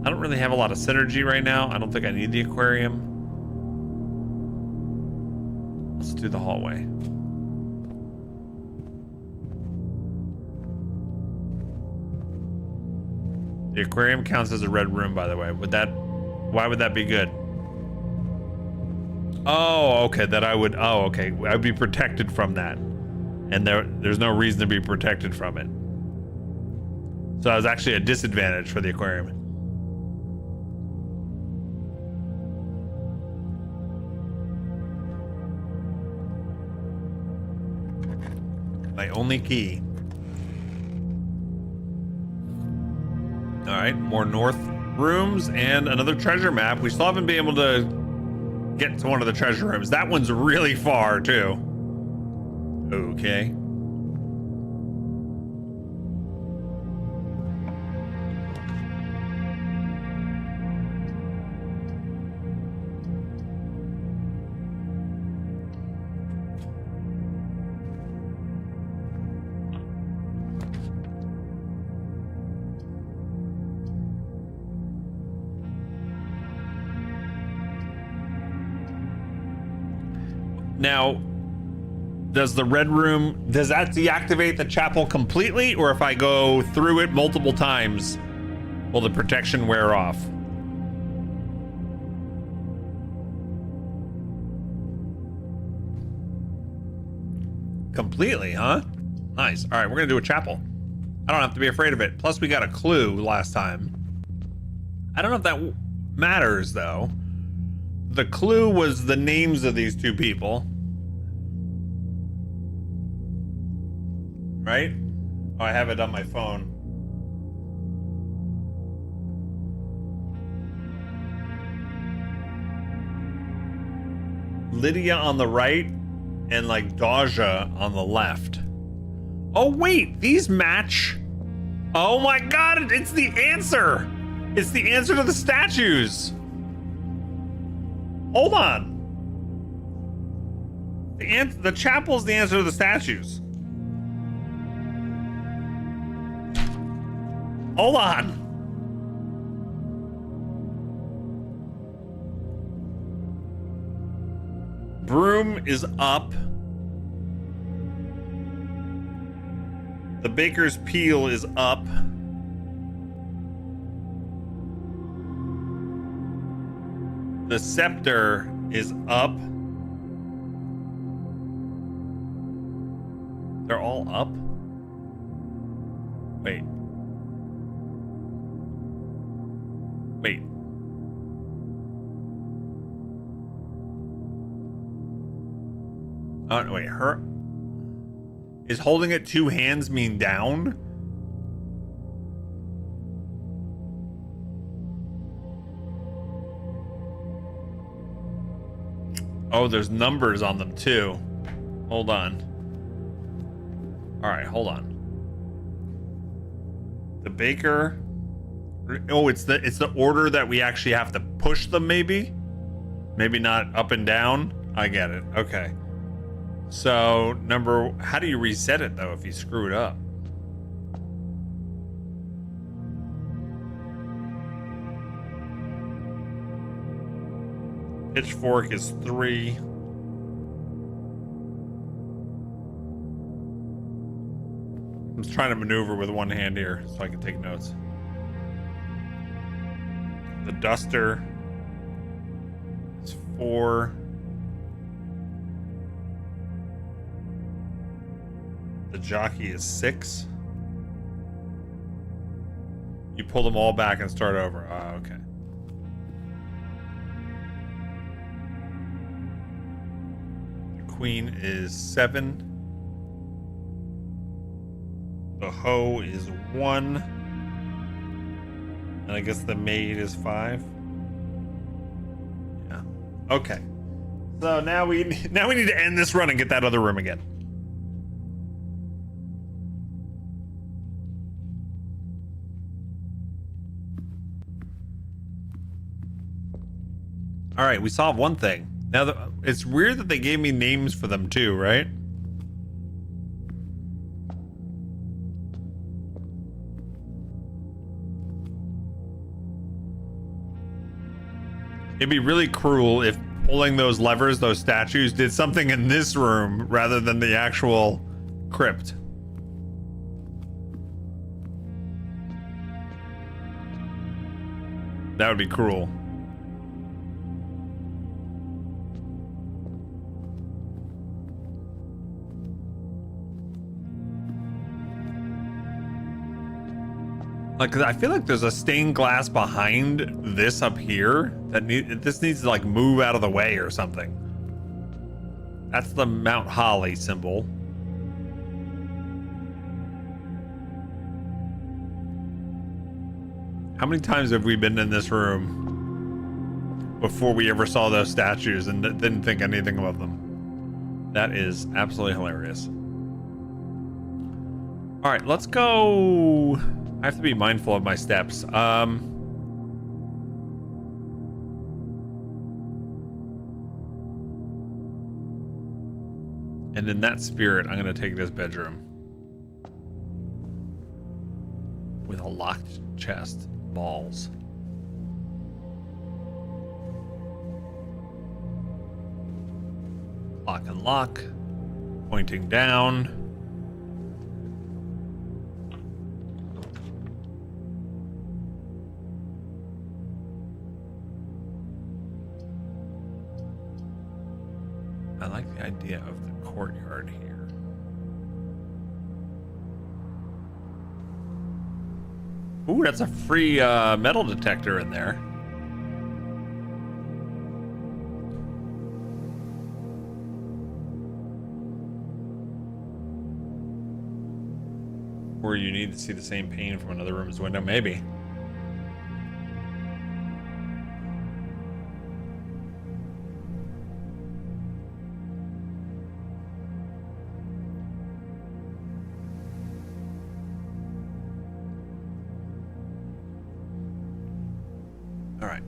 I don't really have a lot of synergy right now. I don't think I need the aquarium. Let's do the hallway. The aquarium counts as a red room, by the way. Why would that be good? Oh, okay, okay. I'd be protected from that. And there's no reason to be protected from it. So it was actually a disadvantage for the aquarium. My only key. All right, more north rooms and another treasure map. We still haven't been able to get to one of the treasure rooms. That one's really far too. Okay. Now, does the red room, does that deactivate the chapel completely? Or if I go through it multiple times, will the protection wear off? Completely, huh? Nice. All right, we're gonna do a chapel. I don't have to be afraid of it. Plus we got a clue last time. I don't know if that matters though. The clue was the names of these two people. Right? Oh, I have it on my phone. Lydia on the right and like Daja on the left. Oh wait, these match. Oh my god, it's the answer. It's the answer to the statues. Hold on. The chapel's the answer to the statues. Hold on. Broom is up. The baker's peel is up. The scepter is up. They're all up? Wait. Wait. Oh, wait, her... Is holding it two hands mean down? Oh, there's numbers on them too. Hold on. All right, hold on. The baker. Oh, it's the order that we actually have to push them, maybe? Maybe not up and down. I get it. Okay. So, how do you reset it though if you screw it up? Pitchfork is 3. I'm just trying to maneuver with one hand here so I can take notes. The duster is 4. The jockey is 6. You pull them all back and start over. Oh, okay. The queen is 7. The hoe is 1. And I guess the maid is 5. Yeah. Okay. So now we need to end this run and get that other room again. All right, we solved one thing. Now, it's weird that they gave me names for them too, right? It'd be really cruel if pulling those levers, those statues, did something in this room rather than the actual crypt. That would be cruel. Like, 'cause I feel like there's a stained glass behind this up here that this needs to like move out of the way or something. That's the Mount Holly symbol. How many times have we been in this room before we ever saw those statues and didn't think anything of them? That is absolutely hilarious. All right, let's go. I have to be mindful of my steps. And in that spirit, I'm going to take this bedroom with a locked chest. Balls. Lock and lock. Pointing down. I like the idea of the courtyard here. Ooh, that's a free metal detector in there. Or you need to see the same pane from another room's window, maybe. All right.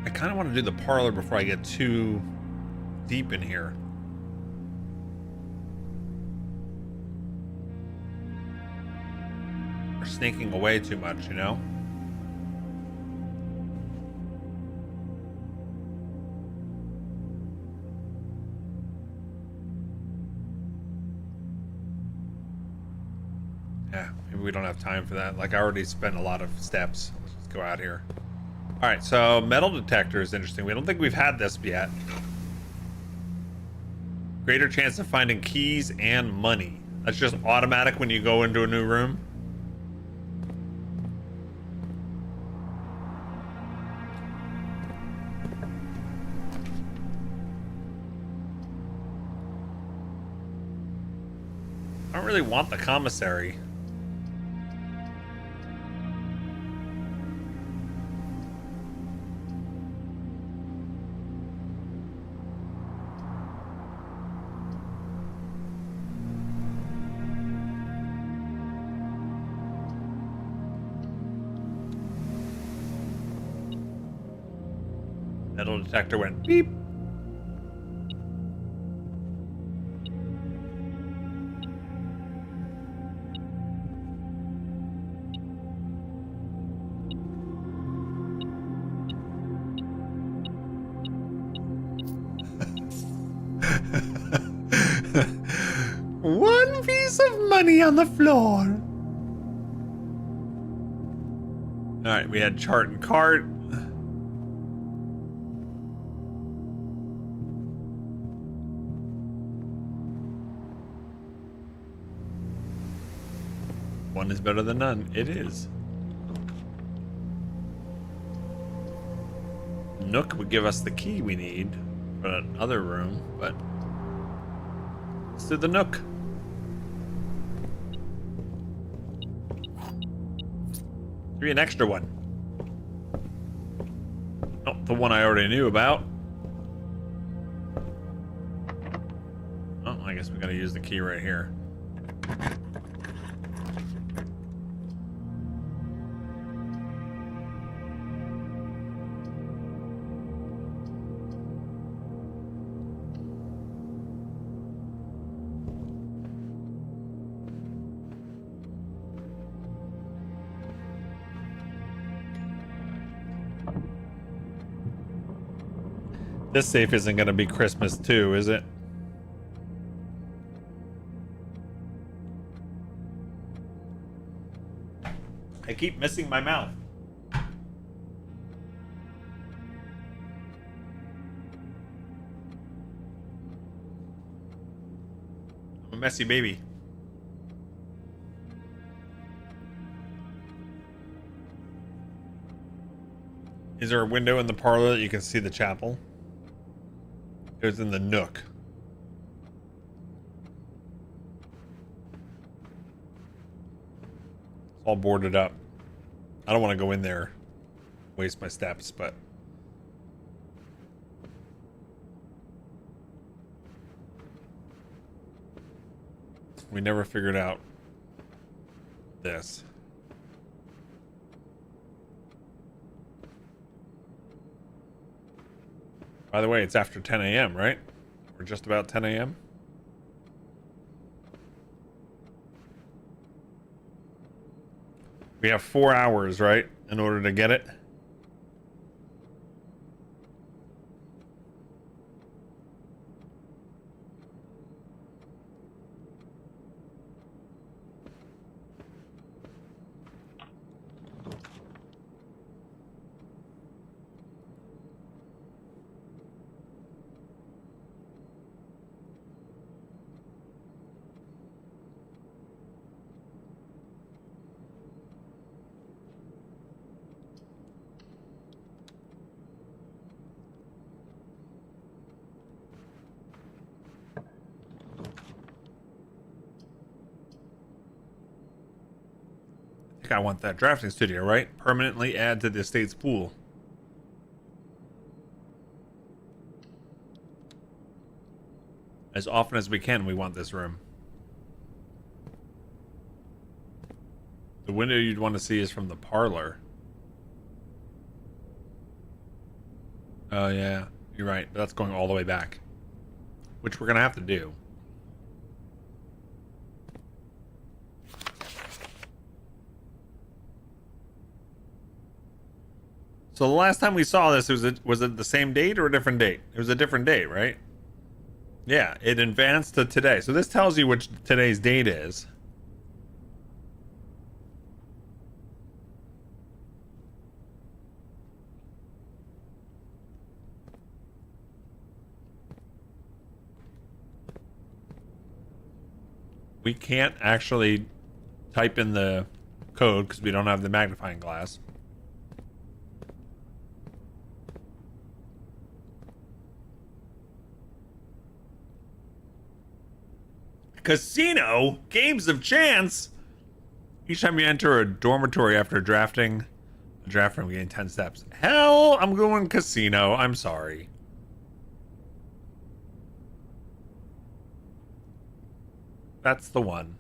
I kind of want to do the parlor before I get too deep in here. We're sneaking away too much, you know? Yeah, maybe we don't have time for that. Like, I already spent a lot of steps. Let's just go out here. All right, so metal detector is interesting. We don't think we've had this yet. Greater chance of finding keys and money. That's just automatic when you go into a new room. I don't really want the commissary. Metal detector went beep. One piece of money on the floor. All right, we had chart and cart. One is better than none. It is. Nook would give us the key we need for another room, but let's do the Nook. Give me an extra one. Oh, the one I already knew about. Oh, I guess we gotta use the key right here. This safe isn't going to be Christmas too, is it? I keep missing my mouth. messy baby. Is there a window in the parlor that you can see the chapel? It was in the nook. It's all boarded up. I don't want to go in there, waste my steps, but we never figured out this. By the way, it's after 10 a.m., right? We're just about 10 a.m. We have 4 hours, right? In order to get it. I think I want that drafting studio, right? Permanently add to the estate's pool. As often as we can, we want this room. The window you'd want to see is from the parlor. Oh, yeah. You're right. But that's going all the way back. Which we're going to have to do. So the last time we saw this, was it the same date or a different date? It was a different date, right? Yeah, it advanced to today. So this tells you which today's date is. We can't actually type in the code because we don't have the magnifying glass. Casino? Games of chance? Each time you enter a dormitory after drafting, the draft room gain 10 steps. Hell, I'm going casino. I'm sorry. That's the one.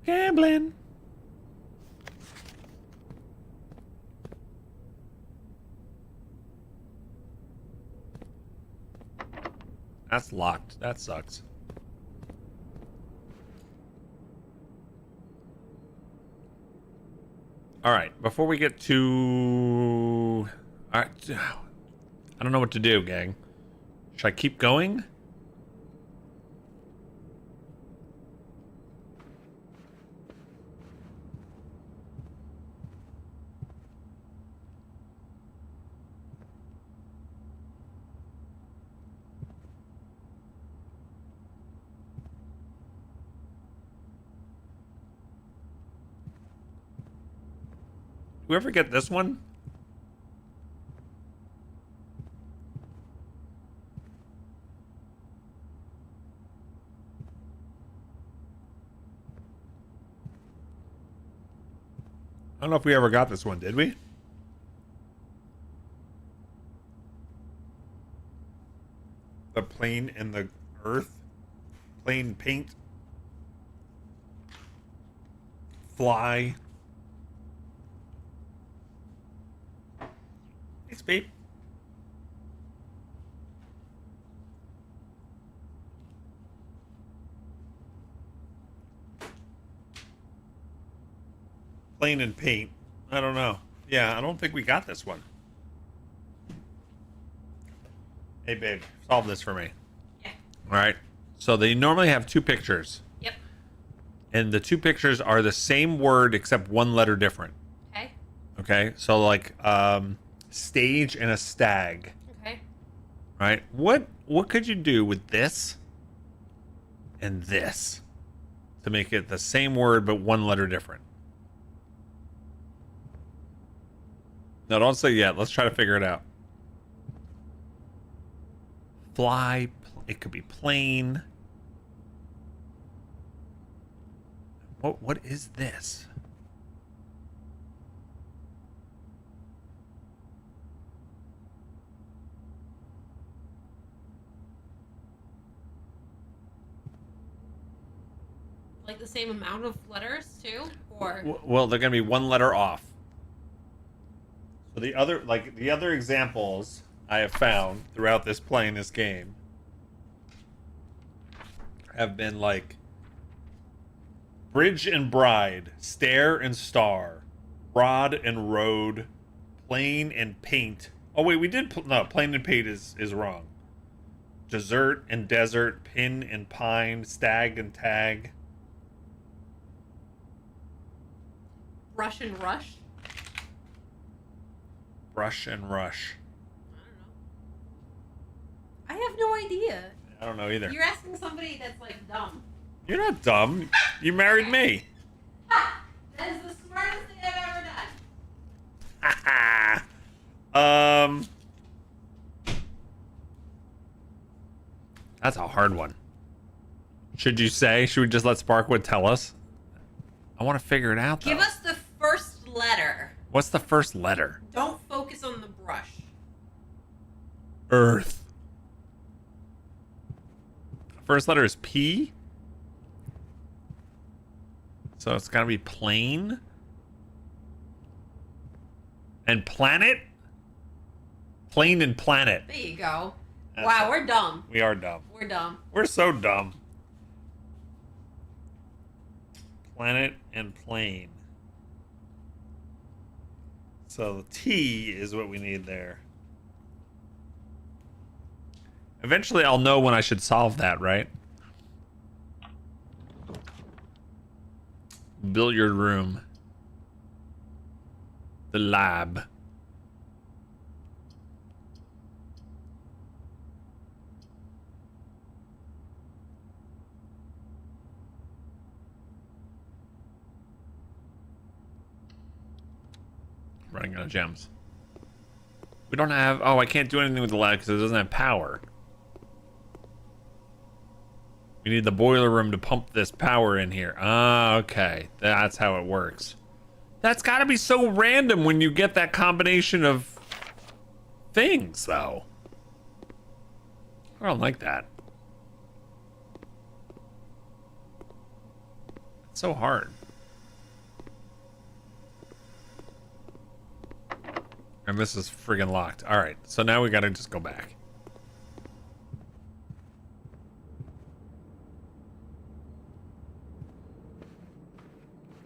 Gambling. That's locked. That sucks. All right, before we get to... All right, I don't know what to do, gang. Should I keep going? Do we ever get this one? I don't know if we ever got this one, did we? The plane and the earth? Plane paint? Fly? Thanks, babe. Plane and paint. I don't know. Yeah, I don't think we got this one. Hey, babe, solve this for me. Yeah. All right. So they normally have two pictures. Yep. And the two pictures are the same word except one letter different. Okay. Okay. So like stage and a stag. Okay. right? What could you do with this and this to make it the same word but one letter different? No, don't say yet. Let's try to figure it out. Fly. It could be plane. What is this? Like the same amount of letters too, or Well, they're gonna be one letter off. So the other examples I have found throughout playing this game have been like bridge and bride, stair and star, rod and road, plane and paint. Oh wait, we did no, plane and paint is wrong. Dessert and desert, pin and pine, stag and tag. brush and rush. Brush and rush. I have no idea. I don't know either. You're asking somebody that's like dumb. You're not dumb. You married me. That is the smartest thing I've ever done. That's a hard one. Should you say? Should we just let Sparkwood tell us? I want to figure it out, though. Give us the first letter. What's the first letter? Don't focus on the brush. Earth. First letter is P. So it's got to be plane. And planet? Plane and planet. There you go. That's Wow, it. we're dumb. We are dumb. We're dumb. We're so dumb. Planet and plane. So the T is what we need there. Eventually I'll know when I should solve that, right? Billiard room. The lab. Running out of gems. We don't have... Oh, I can't do anything with the lab because it doesn't have power. We need the boiler room to pump this power in here. Ah, okay. That's how it works. That's got to be so random when you get that combination of things, though. I don't like that. It's so hard. And this is friggin' locked. All right, so now we gotta just go back.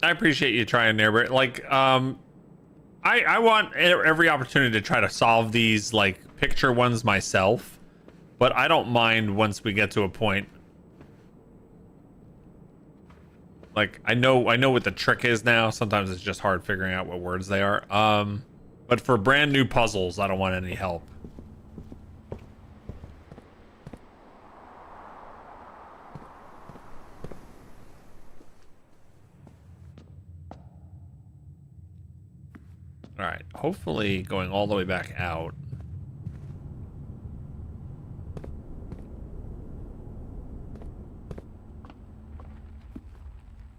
I appreciate you trying there, but like, I want every opportunity to try to solve these like picture ones myself, but I don't mind once we get to a point. Like, I know what the trick is now. Sometimes it's just hard figuring out what words they are. But for brand new puzzles, I don't want any help. All right, hopefully going all the way back out.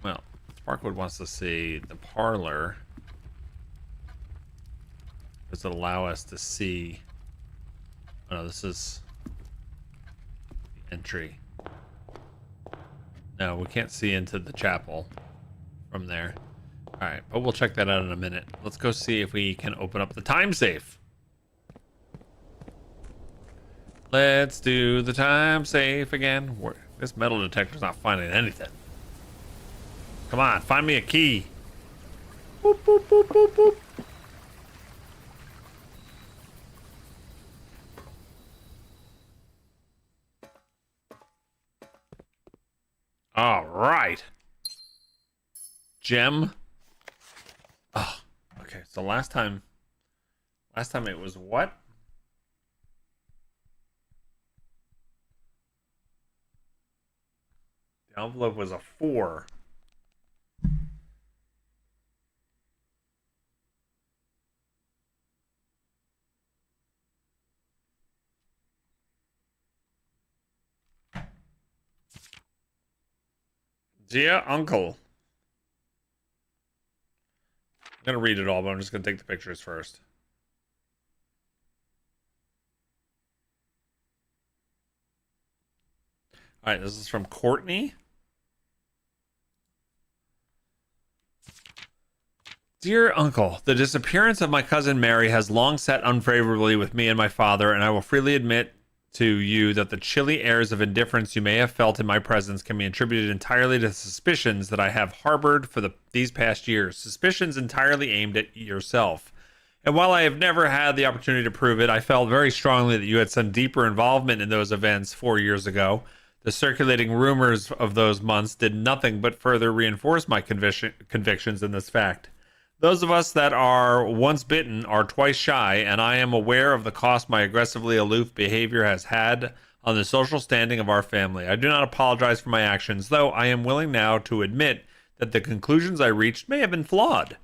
Well, Sparkwood wants to see the parlor. Does it allow us to see? Oh, no, this is the entry. No, we can't see into the chapel from there. All right, but we'll check that out in a minute. Let's go see if we can open up the time safe. Let's do the time safe again. This metal detector's not finding anything. Come on, find me a key. Boop, boop, boop, boop, boop. All right. Gem. Oh, okay. So last time it was what? The envelope was a 4. Dear Uncle. I'm going to read it all, but I'm just going to take the pictures first. All right, this is from Courtney. Dear Uncle, the disappearance of my cousin Mary has long sat unfavorably with me and my father, and I will freely admit to you that the chilly airs of indifference you may have felt in my presence can be attributed entirely to suspicions that I have harbored for these past years, suspicions entirely aimed at yourself. And while I have never had the opportunity to prove it, I felt very strongly that you had some deeper involvement in those events 4 years ago. The circulating rumors of those months did nothing but further reinforce my convictions in this fact. Those of us that are once bitten are twice shy, and I am aware of the cost my aggressively aloof behavior has had on the social standing of our family. I do not apologize for my actions, though I am willing now to admit that the conclusions I reached may have been flawed.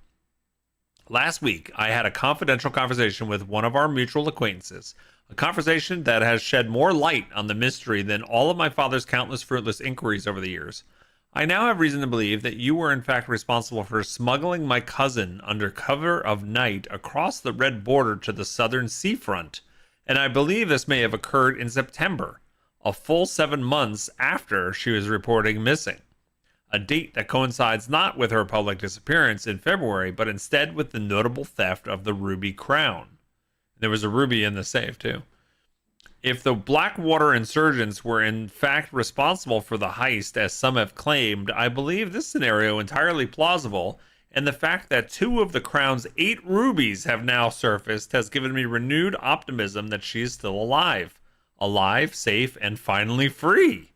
Last week, I had a confidential conversation with one of our mutual acquaintances, a conversation that has shed more light on the mystery than all of my father's countless fruitless inquiries over the years. I now have reason to believe that you were in fact responsible for smuggling my cousin under cover of night across the red border to the southern seafront, and I believe this may have occurred in September, a full 7 months after she was reporting missing, a date that coincides not with her public disappearance in February, but instead with the notable theft of the ruby crown. There was a ruby in the safe, too. If the Blackwater insurgents were in fact responsible for the heist, as some have claimed, I believe this scenario entirely plausible, and the fact that 2 of the crown's 8 rubies have now surfaced has given me renewed optimism that she is still alive. Alive, safe, and finally free.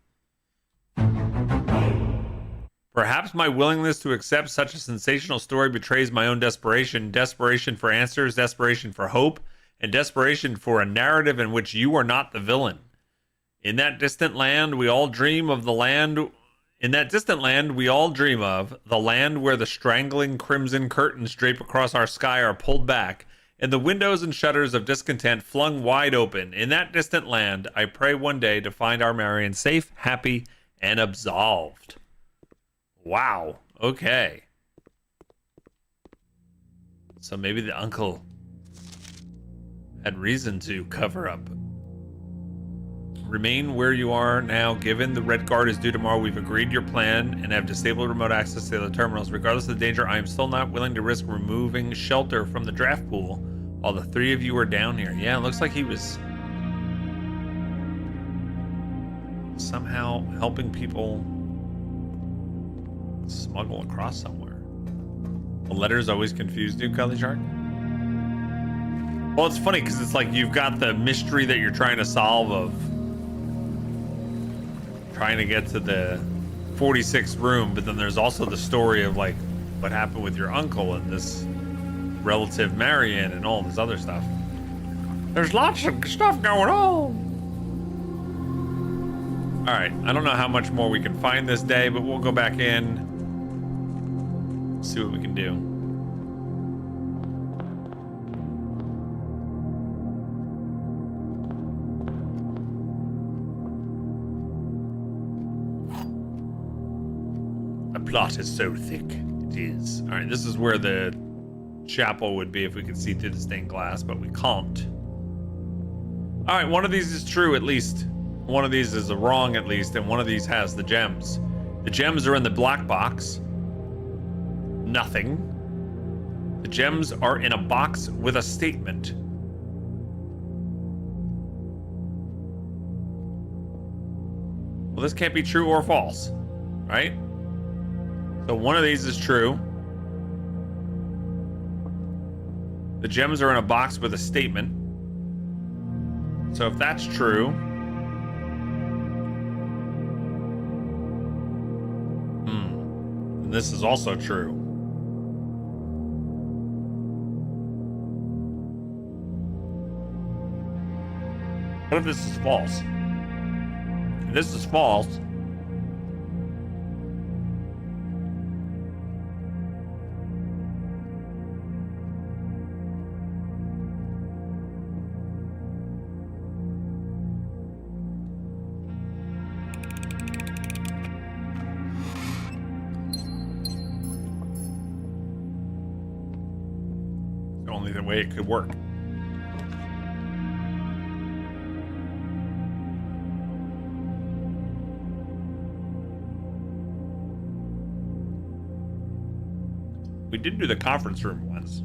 Perhaps my willingness to accept such a sensational story betrays my own desperation for answers, desperation for hope, and desperation for a narrative in which you are not the villain. In that distant land we all dream of, the land where the strangling crimson curtains drape across our sky are pulled back, and the windows and shutters of discontent flung wide open. In that distant land, I pray one day to find our Marion safe, happy, and absolved. Wow. Okay. So maybe the uncle had reason to cover up. Remain where you are now. Given the Red Guard is due tomorrow, we've agreed your plan and have disabled remote access to the terminals. Regardless of the danger, I am still not willing to risk removing shelter from the draft pool while the 3 of you are down here. Yeah, it looks like he was somehow helping people smuggle across somewhere. The letters always confused you, Cully Shark? Well, it's funny because it's like you've got the mystery that you're trying to solve of trying to get to the 46th room, but then there's also the story of like what happened with your uncle and this relative Marion and all this other stuff. There's lots of stuff going on. All right, I don't know how much more we can find this day, but we'll go back in, see what we can do. Plot is so thick. It is. All right, this is where the chapel would be if we could see through the stained glass, but we can't. All right, one of these is true at least. One of these is a wrong at least, and one of these has the gems. The gems are in the black box. Nothing. The gems are in a box with a statement. Well, this can't be true or false, right? So one of these is true. The gems are in a box with a statement. So if that's true, then this is also true. What if this is false? If this is false, only the way it could work. We did do the conference room once.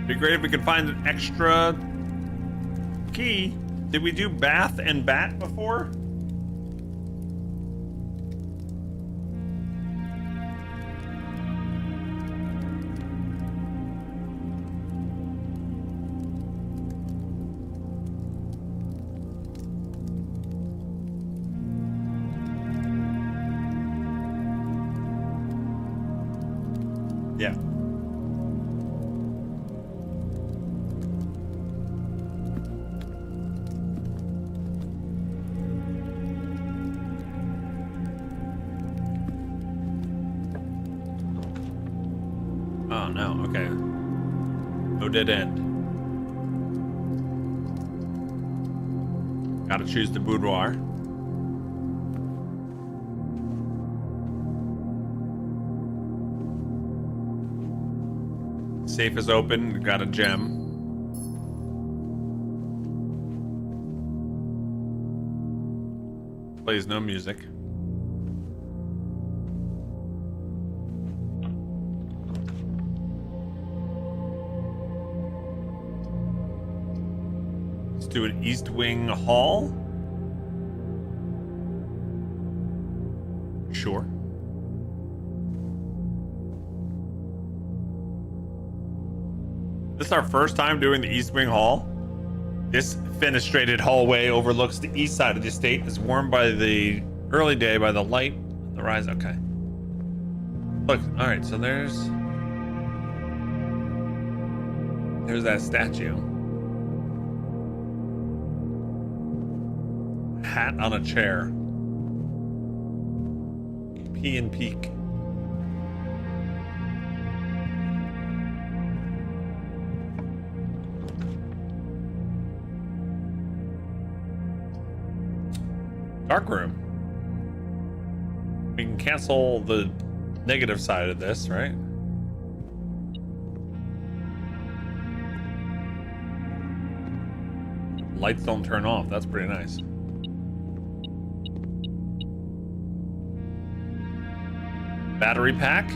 Be great if we could find an extra key. Did we do bath and bat before? Yeah. Oh no, okay. No dead end. Gotta choose the boudoir. Safe is open, got a gem. Plays no music. Let's do an East Wing Hall. Sure. This is our first time doing the East Wing Hall. This fenestrated hallway overlooks the east side of the estate. It's warmed by the early day by the light, the rise. Okay. Look, all right, so there's that statue. Hat on a chair. Pee and peek. Dark room. We can cancel the negative side of this, right? Lights don't turn off. That's pretty nice. Battery pack.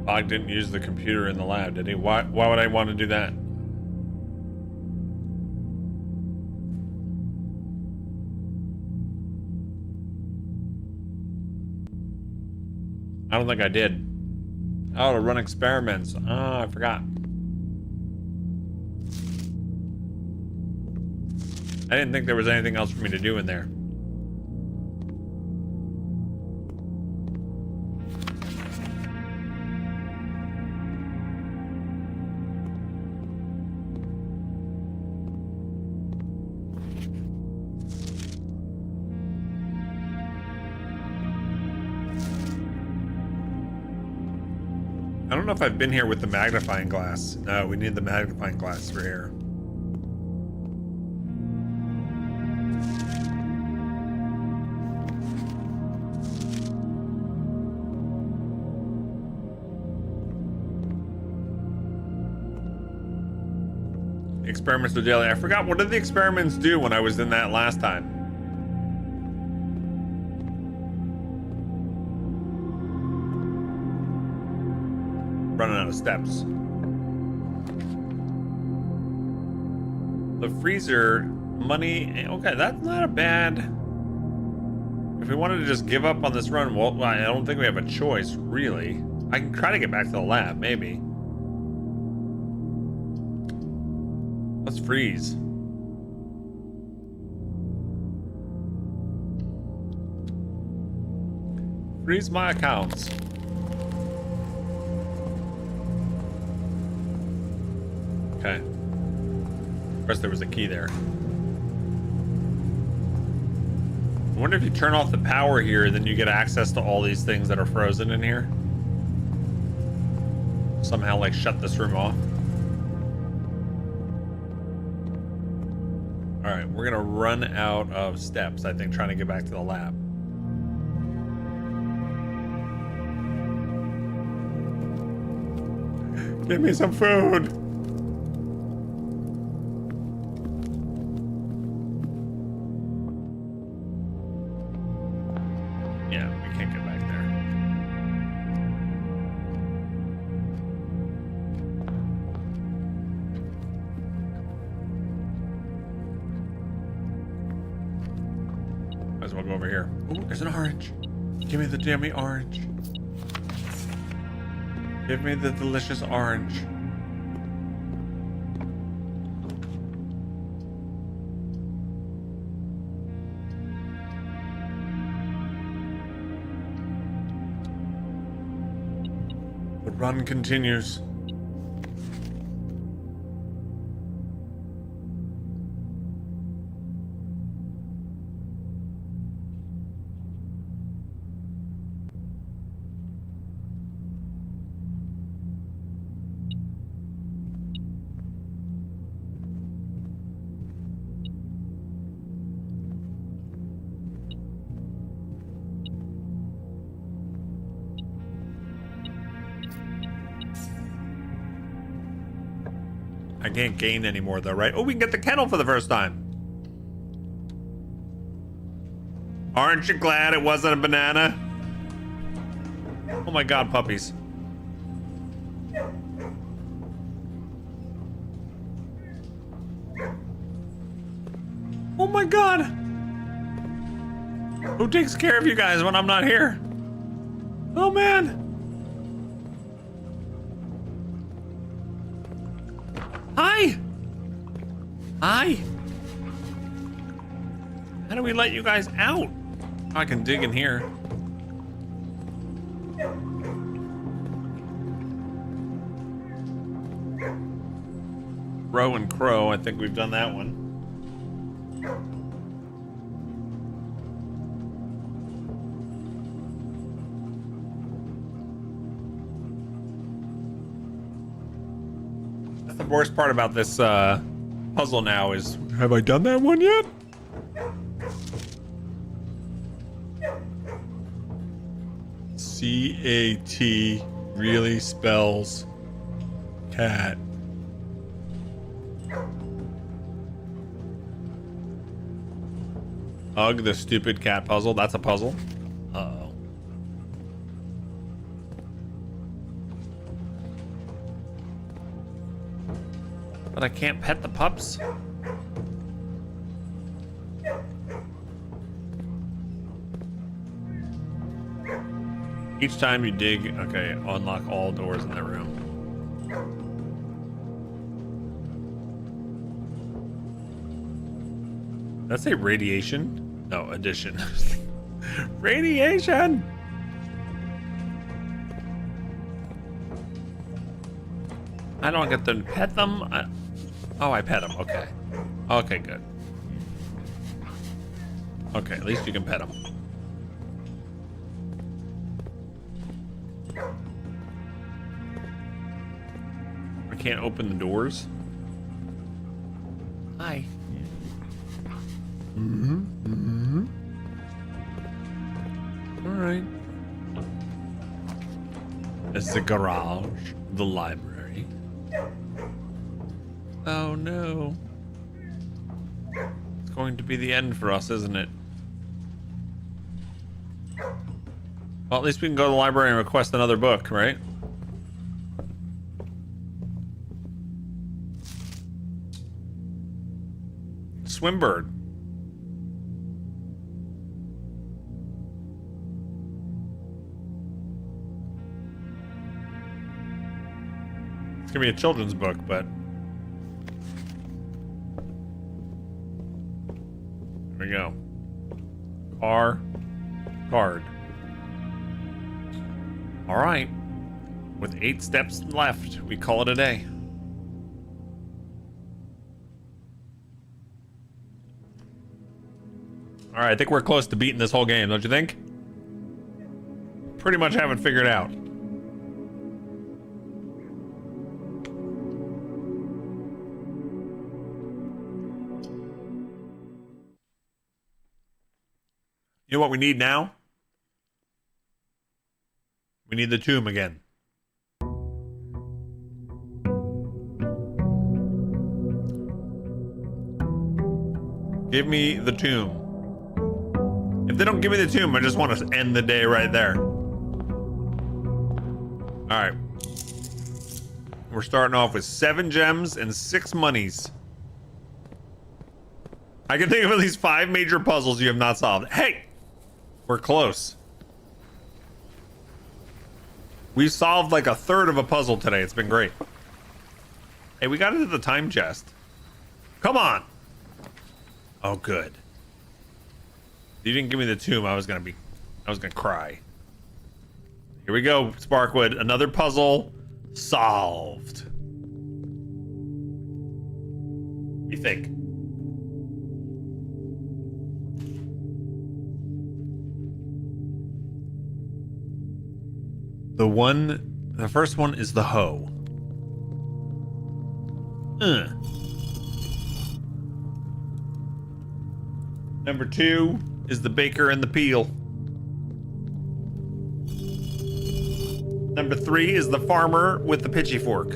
Bog didn't use the computer in the lab, did he? Why would I want to do that? I don't think I did. Oh, to run experiments. Oh, I forgot. I didn't think there was anything else for me to do in there. I don't know if I've been here with the magnifying glass. No, we need the magnifying glass for here. Experiments do daily. I forgot, what did the experiments do when I was in that last time? Running out of steps. The freezer money. Okay, that's not a bad. If we wanted to just give up on this run, well, I don't think we have a choice, really. I can try to get back to the lab, maybe. Let's freeze. Freeze my accounts. Okay. Of course, there was a key there. wonder if you turn off the power here, then you get access to all these things that are frozen in here. Somehow, like, shut this room off. All right, we're gonna run out of steps, I think, trying to get back to the lab. Give me some food. Yeah, we can't get back there. Might as well go over here. Oh, there's an orange. Give me the damn orange. Give me the delicious orange. The run continues. I can't gain anymore though, right? Oh, we can get the kettle for the first time. Aren't you glad it wasn't a banana? Oh my God, puppies. Oh my God. Who takes care of you guys when I'm not here? Oh man. Hi! Hi! How do we let you guys out? Oh, I can dig in here. Row and Crow, I think we've done that one. The worst part about this puzzle now is, have I done that one yet? C-A-T really spells cat. Ugh, the stupid cat puzzle. That's a puzzle. Uh-oh. But I can't pet the pups. Each time you dig, okay, unlock all doors in that room. Did I say radiation? No, addition. Radiation! I don't get to pet them. Oh, I pet them. Okay. Okay, good. Okay, at least you can pet them. I can't open the doors. Hi. All right. It's the garage, the library. Oh no. It's going to be the end for us, isn't it? Well, at least we can go to the library and request another book, right? Swimbird. It's gonna be a children's book, but there we go. Card. All right. With 8 steps left, we call it a day. All All right, I think we're close to beating this whole game, don't you think? Pretty much have it figured out. You know what we need now? We need the tomb again. Give me the tomb. If they don't give me the tomb, I just want to end the day right there. All right. We're starting off with 7 gems and 6 monies. I can think of at least 5 major puzzles you have not solved. Hey! We're close. We solved like a third of a puzzle today. It's been great. Hey, we got into the time chest. Come on! Oh, good. If you didn't give me the tomb, I was gonna cry. Here we go, Sparkwood. Another puzzle solved. What do you think? The first one is the hoe. Number 2 is the baker and the peel. Number 3 is the farmer with the pitchy fork.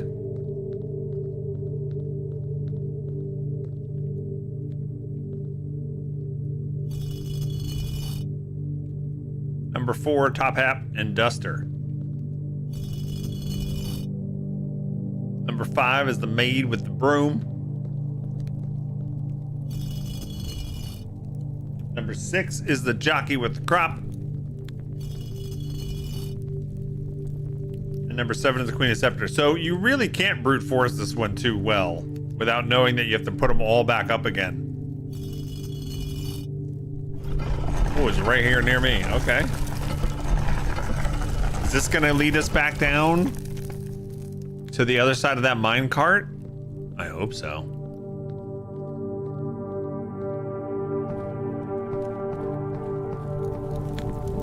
Number 4, top hat and duster. Number 5 is the maid with the broom. Number 6 is the jockey with the crop. And number 7 is the queen of scepter. So you really can't brute force this one too well without knowing that you have to put them all back up again. Oh, it's right here near me. Okay. Is this gonna lead us back down to the other side of that mine cart? I hope so.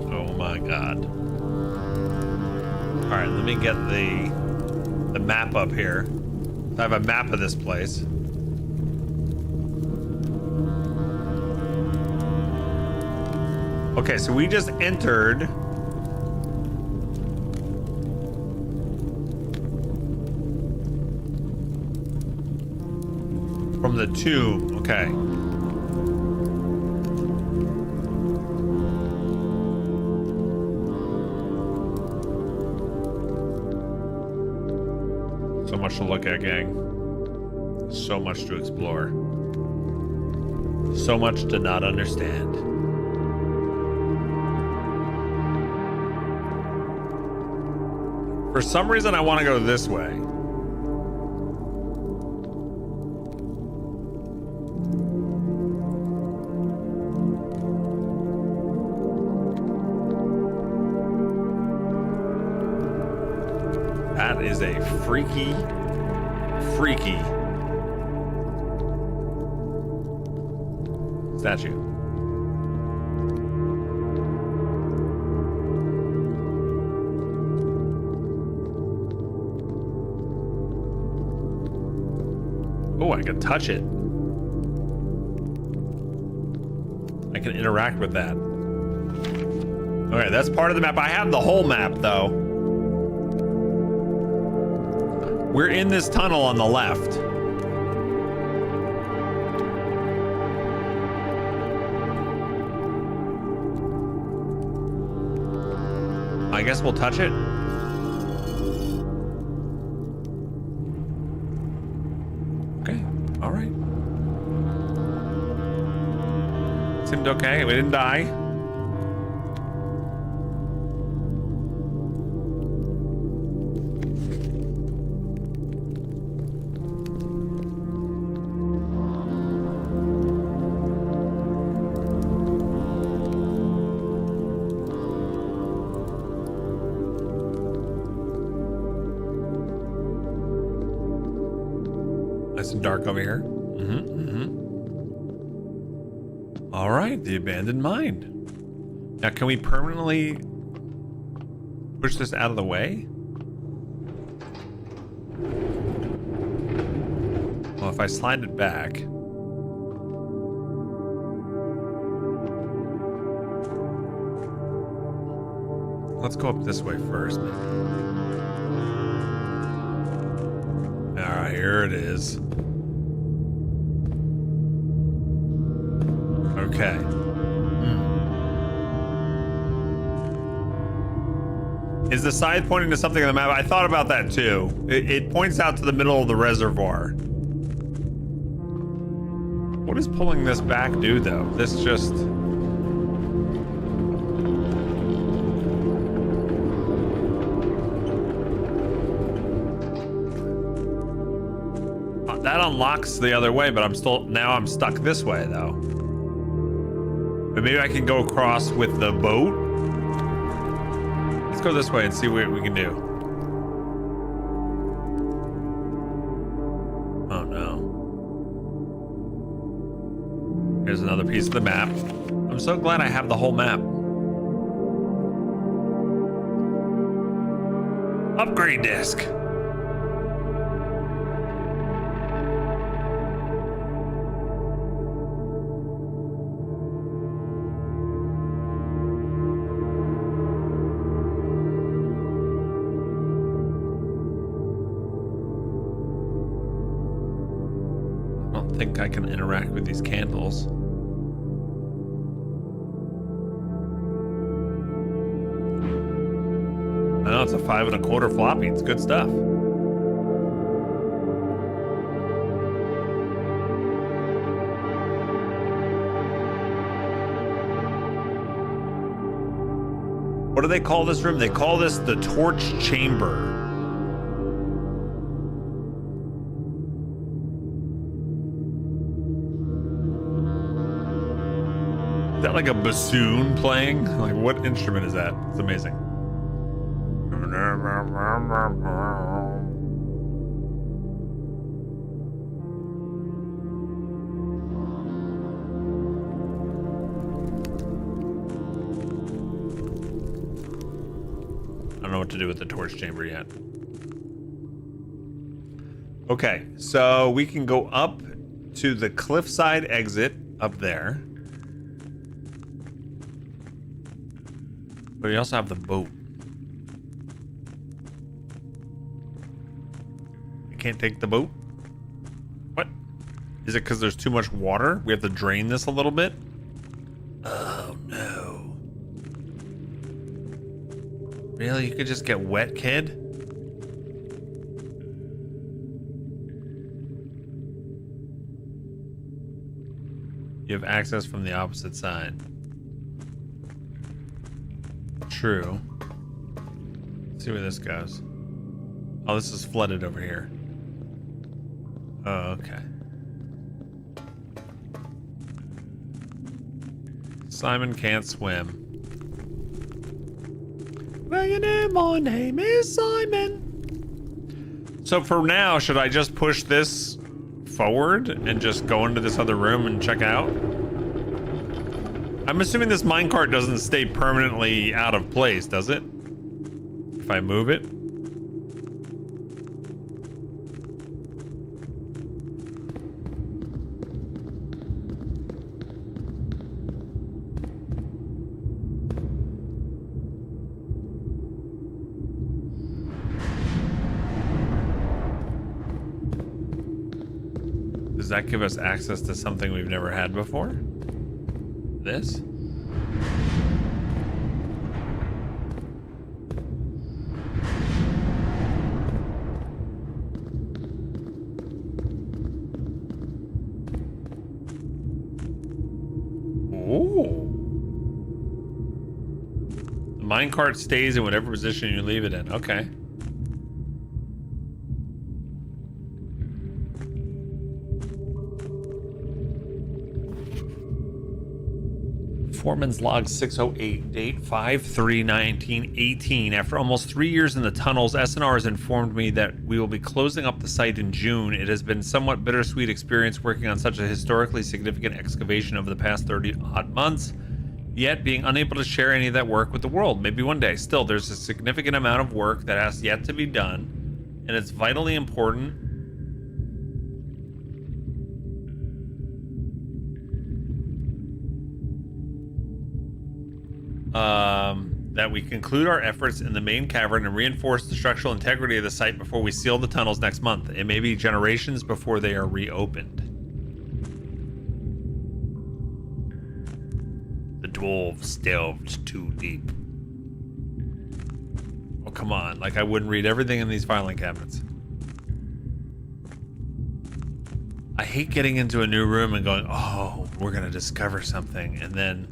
Oh my god. Alright, let me get the map up here. I have a map of this place. Okay, so we just entered from the tomb. Okay. So much to look at, gang. So much to explore. So much to not understand. For some reason, I want to go this way. That is a freaky statue. Oh, I can touch it. I can interact with that. Okay, that's part of the map. I have the whole map, though. We're in this tunnel on the left. I guess we'll touch it. Okay, all right. Seemed okay. We didn't die. Nice and dark over here. All right, the abandoned mine. Now, can we permanently push this out of the way? Well, if I slide it back. Let's go up this way first. All right, here it is. Okay. Is the side pointing to something on the map? I thought about that too. It points out to the middle of the reservoir. What does pulling this back do, though? This just... That unlocks the other way, but I'm stuck this way, though. But maybe I can go across with the boat? Let's go this way and see what we can do. Oh, no. Here's another piece of the map. I'm so glad I have the whole map. Upgrade disc. Think I can interact with these candles. I know it's a 5 1/4 floppy. It's good stuff. What do they call this room? They call this the torch chamber. Is that like a bassoon playing? Like, what instrument is that? It's amazing. I don't know what to do with the torch chamber yet. Okay, so we can go up to the cliffside exit up there. But we also have the boat. I can't take the boat? What? Is it because there's too much water? We have to drain this a little bit? Oh, no. Really? You could just get wet, kid? You have access from the opposite side. True. Let's see where this goes. Oh, this is flooded over here. Oh, okay. Simon can't swim. Well, you know, my name is Simon. So for now, should I just push this forward and just go into this other room and check out? I'm assuming this minecart doesn't stay permanently out of place, does it? If I move it? Does that give us access to something we've never had before? This? Ooh. The minecart stays in whatever position you leave it in. Okay. Foreman's log 608, date 5/3/1918. After almost 3 years in the tunnels, SNR has informed me that we will be closing up the site in June. It has been somewhat bittersweet experience working on such a historically significant excavation over the past 30 odd months, yet being unable to share any of that work with the world. Maybe one day. Still, there's a significant amount of work that has yet to be done, and it's vitally important that we conclude our efforts in the main cavern and reinforce the structural integrity of the site before we seal the tunnels next month. It may be generations before they are reopened. The dwarves delved too deep. Oh, come on. Like, I wouldn't read everything in these filing cabinets. I hate getting into a new room and going, oh, we're going to discover something. And then,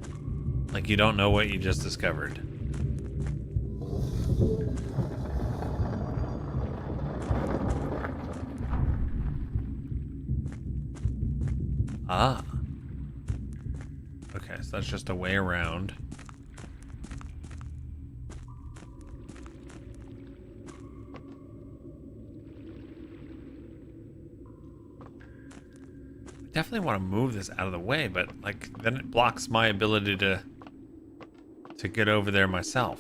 like, you don't know what you just discovered. Ah. Okay, so that's just a way around. I definitely want to move this out of the way, but like then it blocks my ability to get over there myself.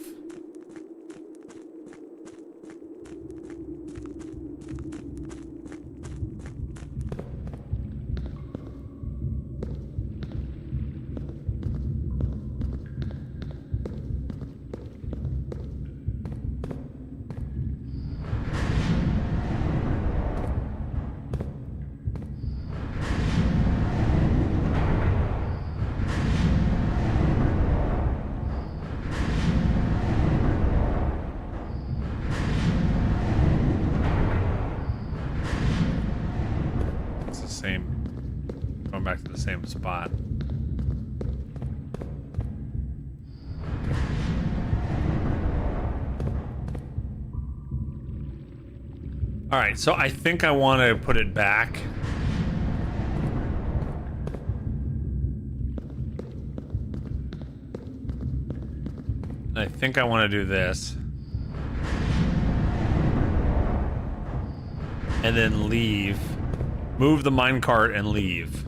Back to the same spot. All right, so I think I want to put it back. I think I want to do this. And then leave. Move the minecart and leave.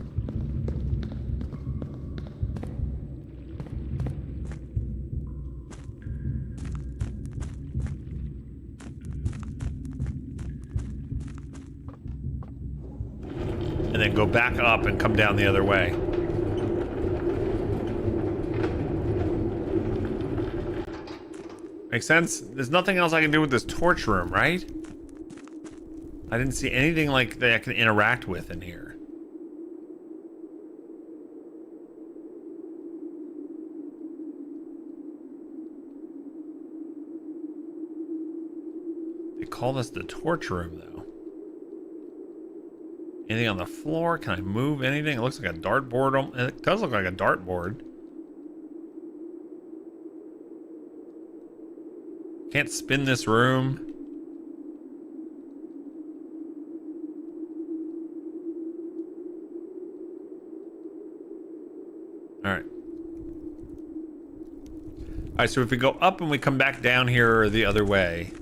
And then go back up and come down the other way. Makes sense? There's nothing else I can do with this torch room, right? I didn't see anything like that I can interact with in here. They call this the torch room, though. Anything on the floor? Can I move anything? It looks like a dartboard. It does look like a dartboard. Can't spin this room. Alright. Alright, so if we go up and we come back down here the other way.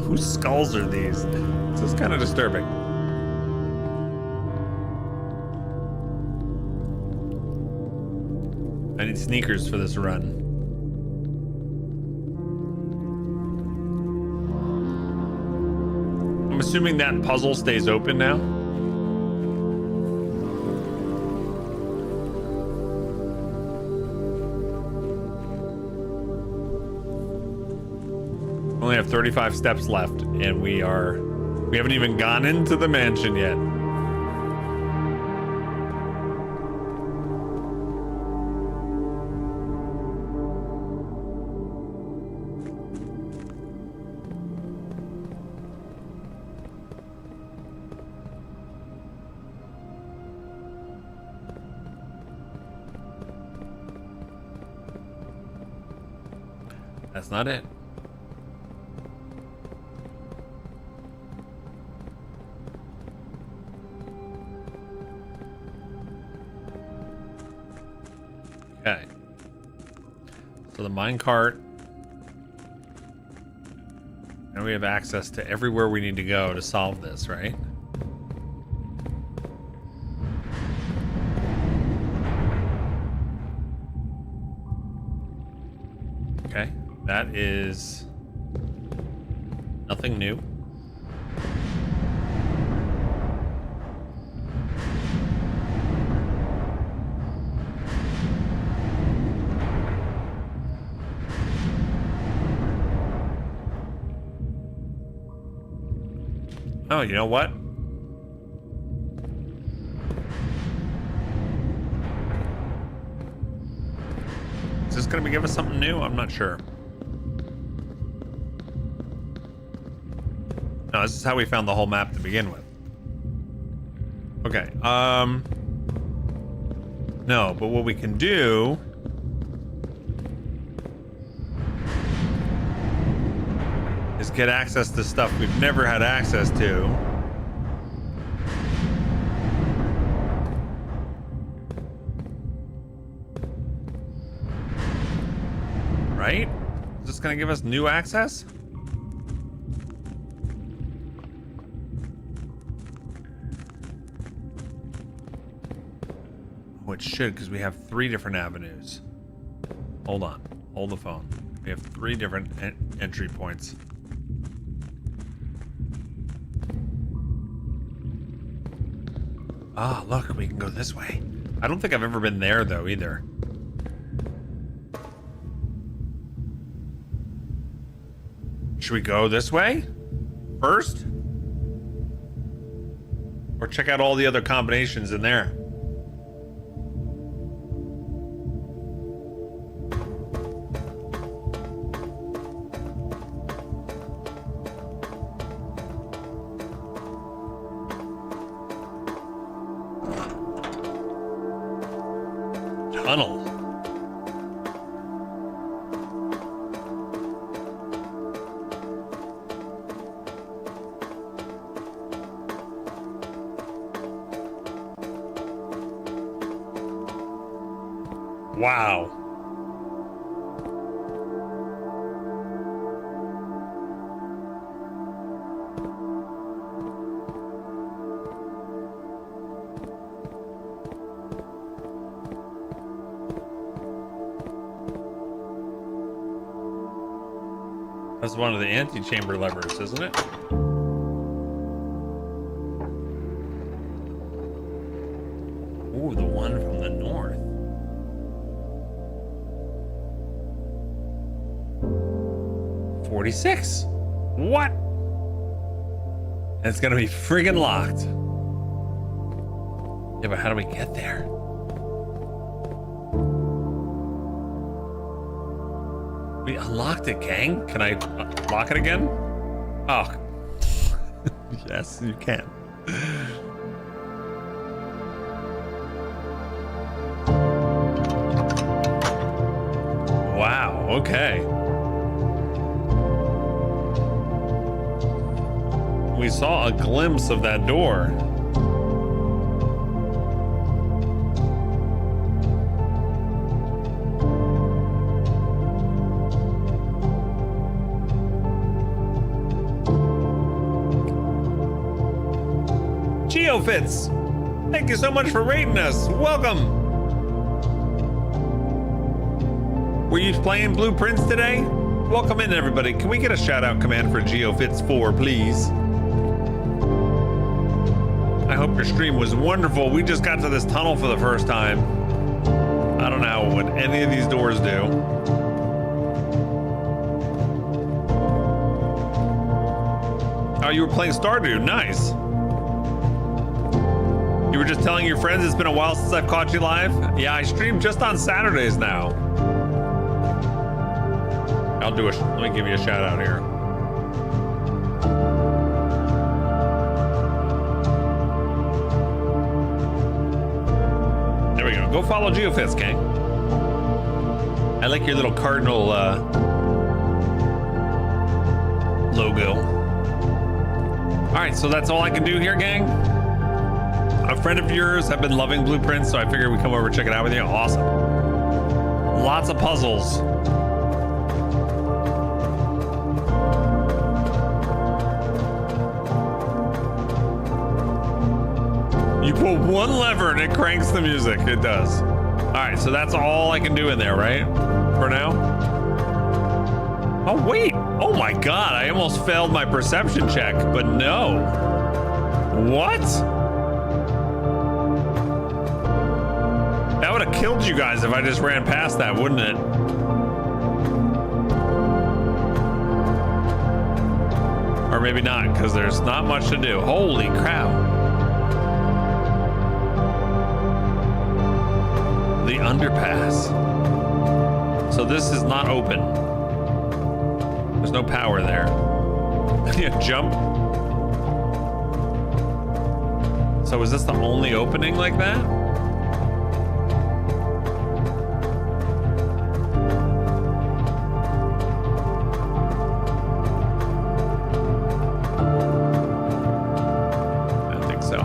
Whose skulls are these? This is kind of disturbing. I need sneakers for this run. I'm assuming that puzzle stays open now. Only have 35 steps left, and we haven't even gone into the mansion yet. That's not it. Okay. So the minecart. Now we have access to everywhere we need to go to solve this, right? Okay. That is nothing new. Oh, you know what? Is this going to give us something new? I'm not sure. No, this is how we found the whole map to begin with. Okay, no, but what we can do is get access to stuff we've never had access to. Right? Is this gonna give us new access? Oh, it should, because we have 3 different avenues. Hold on. Hold the phone. We have 3 different entry points. Ah, look, we can go this way. I don't think I've ever been there, though, either. Should we go this way first? Or check out all the other combinations in there? Tunnel. Wow. That's one of the antechamber levers, isn't it? Ooh, the one from the north. $46. What? And it's gonna be friggin' locked. Yeah, but how do we get there? We unlocked it, gang. Can I lock it again? Oh. Yes, you can. Wow, okay. We saw a glimpse of that door. Geofits, thank you so much for rating us. Welcome. Were you playing Blueprints today? Welcome in, everybody. Can we get a shout out command for Geofits 4, please? I hope your stream was wonderful. We just got to this tunnel for the first time. I don't know what any of these doors do. Oh, you were playing Stardew. Nice. You were just telling your friends it's been a while since I've caught you live? Yeah, I stream just on Saturdays now. Let me give you a shout out here. There we go. Go follow Geofits, gang. I like your little cardinal logo. All right, so that's all I can do here, gang. A friend of yours have been loving Blueprints, so I figured we'd come over and check it out with you. Awesome. Lots of puzzles. You pull one lever and it cranks the music. It does. All right, so that's all I can do in there, right? For now? Oh, wait. Oh my God, I almost failed my perception check, but no. What? That would have killed you guys if I just ran past that, wouldn't it? Or maybe not, because there's not much to do. Holy crap. The underpass. So this is not open. There's no power there. Yeah, jump. So is this the only opening like that? I think so.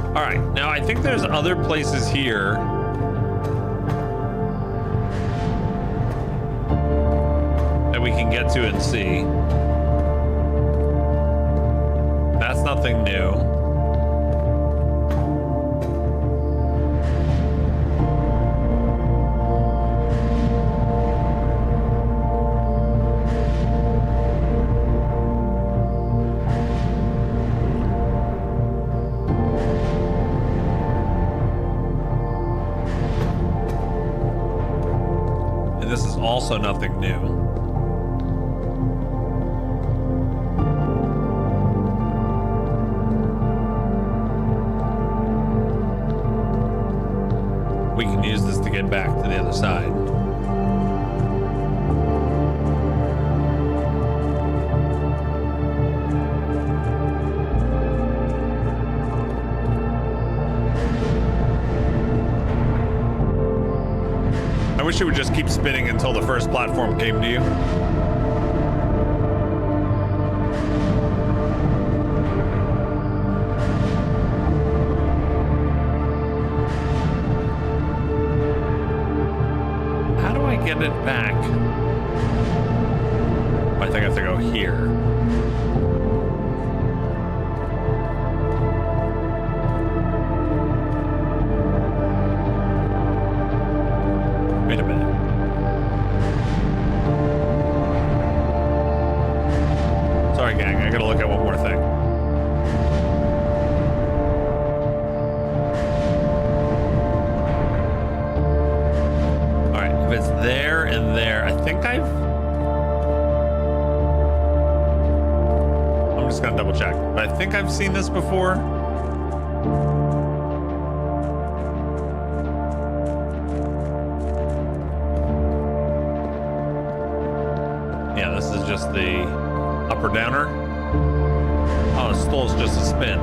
All right, now I think there's other places here that we can get to and see. That's nothing new. This is also nothing new. We can use this to get back to the other side. I wish it would just keep spinning until the first platform came to you. How do I get it back? I think I have to go here. Wait a minute. Sorry, gang. I gotta look at one more thing. All right, if it's there and there, I think I'm just gonna double check. But I think I've seen this before. Yeah, this is just the up or downer. Oh, the stool's just a spin.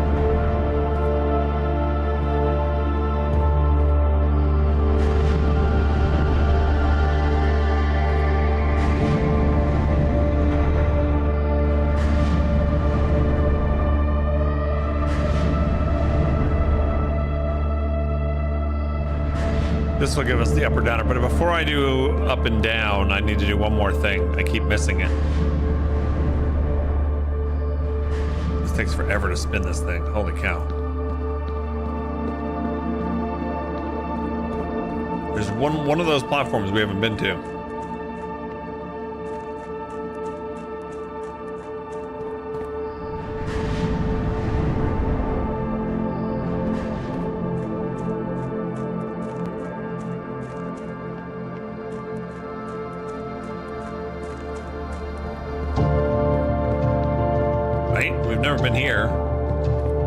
This will give us the up or downer, but before I do up and down, I need to do one more thing. I keep missing it. This takes forever to spin this thing. Holy cow. There's one of those platforms we haven't been to. We've never been here.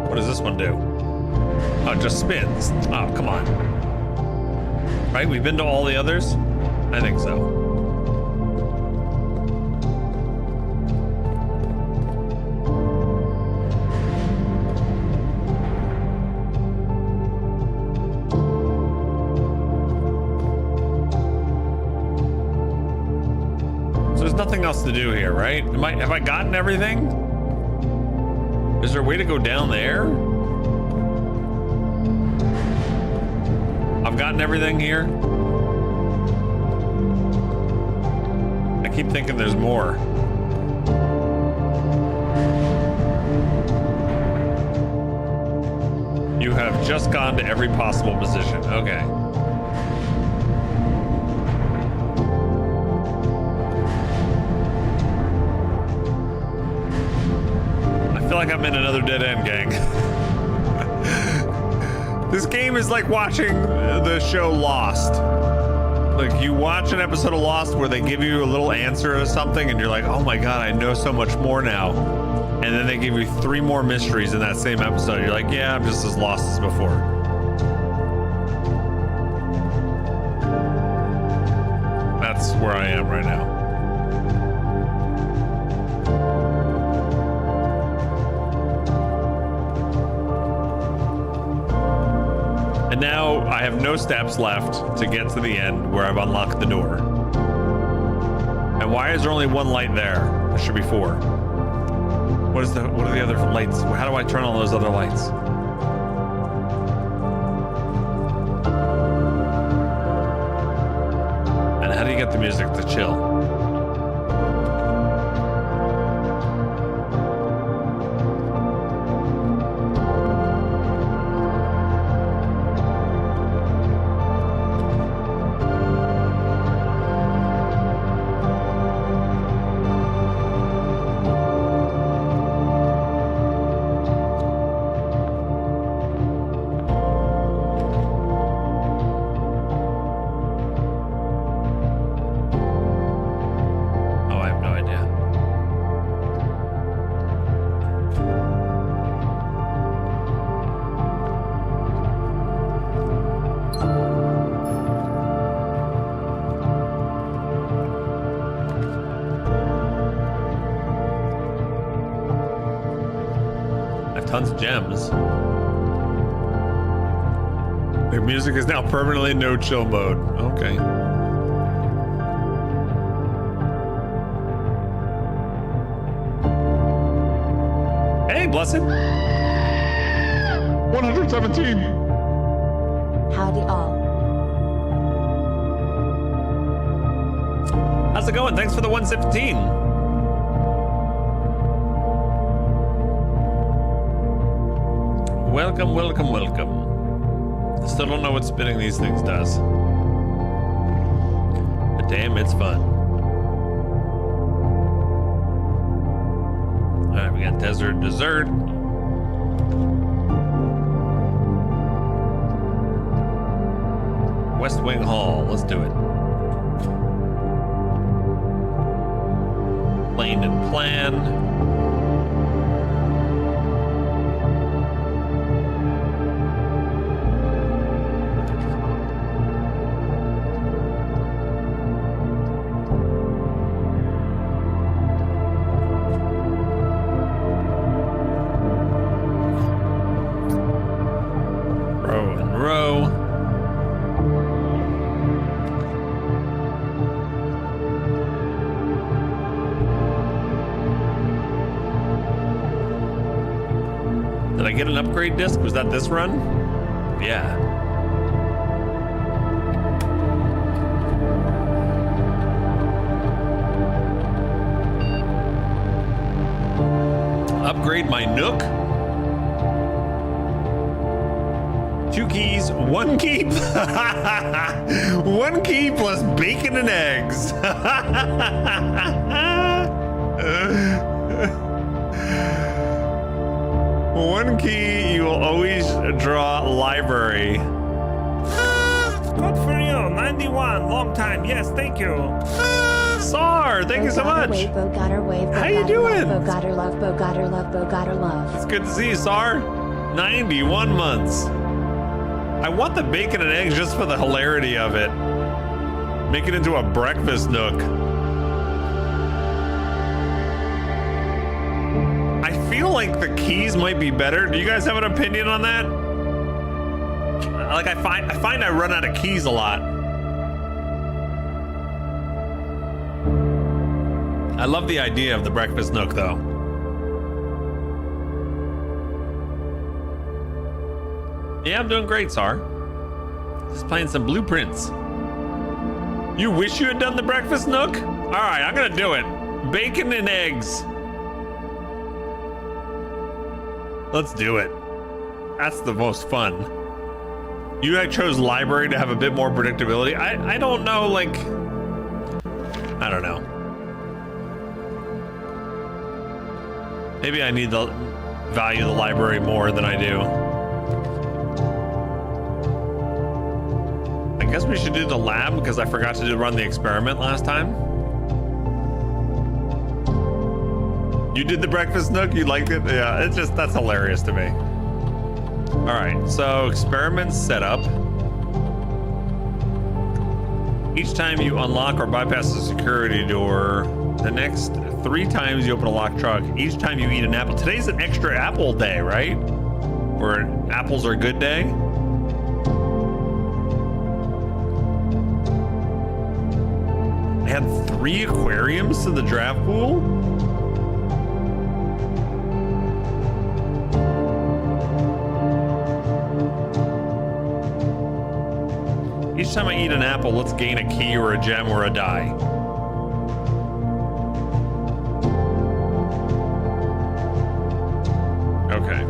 What does this one do? Oh, it just spins. Oh, come on. Right? We've been to all the others? I think so. nothing else to do here, right? Have I gotten everything? Is there a way to go down there? I've gotten everything here. I keep thinking there's more. You have just gone to every possible position. Okay. I feel like I'm in another dead end, gang. This game is like watching the show Lost. Like, you watch an episode of Lost where they give you a little answer to something and you're like, oh my god, I know so much more now. And then they give you 3 more mysteries in that same episode. You're like, yeah, I'm just as lost as before. That's where I am right now. And now I have no steps left to get to the end where I've unlocked the door. And why is there only 1 light there? There should be 4. What are the other lights? How do I turn on those other lights? And how do you get the music to chill? Tons of gems. The music is now permanently no chill mode. Okay. Hey, Blessed. 117. Howdy all. How's it going? Thanks for the 117. Welcome, welcome, welcome. Still don't know what spinning these things does. But damn, it's fun. Alright, we got desert dessert. West Wing Hall, let's do it. Plane and plan. Get an upgrade disc? Was that this run? Yeah. Upgrade my Nook? 2 keys, 1 key. 1 key plus bacon and eggs. One key, you will always draw library. Good for you, 91, long time. Yes, thank you. Sar, thank you so much. Wave, Bogatter wave, How you doing? Bogatter love, Bogatter love, Bogatter love. It's good to see you, Sar. 91 months. I want the bacon and eggs just for the hilarity of it. Make it into a breakfast Nook. I feel like the keys might be better. Do you guys have an opinion on that? Like, I find I run out of keys a lot. I love the idea of the breakfast nook, though. Yeah, I'm doing great, Sar. Just playing some blueprints. You wish you had done the breakfast nook? All right, I'm gonna do it. Bacon and eggs. Let's do it. That's the most fun. You chose library to have a bit more predictability. I don't know, like, I don't know. Maybe I need to value the library more than I do. I guess we should do the lab because I forgot to run the experiment last time. You did the breakfast nook? You liked it? Yeah, it's just, that's hilarious to me. All right, so experiment setup. Each time you unlock or bypass a security door, the next 3 times you open a locked truck, each time you eat an apple. Today's an extra apple day, right? Or apples are a good day? Add 3 aquariums to the draft pool? Each time I eat an apple, let's gain a key or a gem or a die. Okay.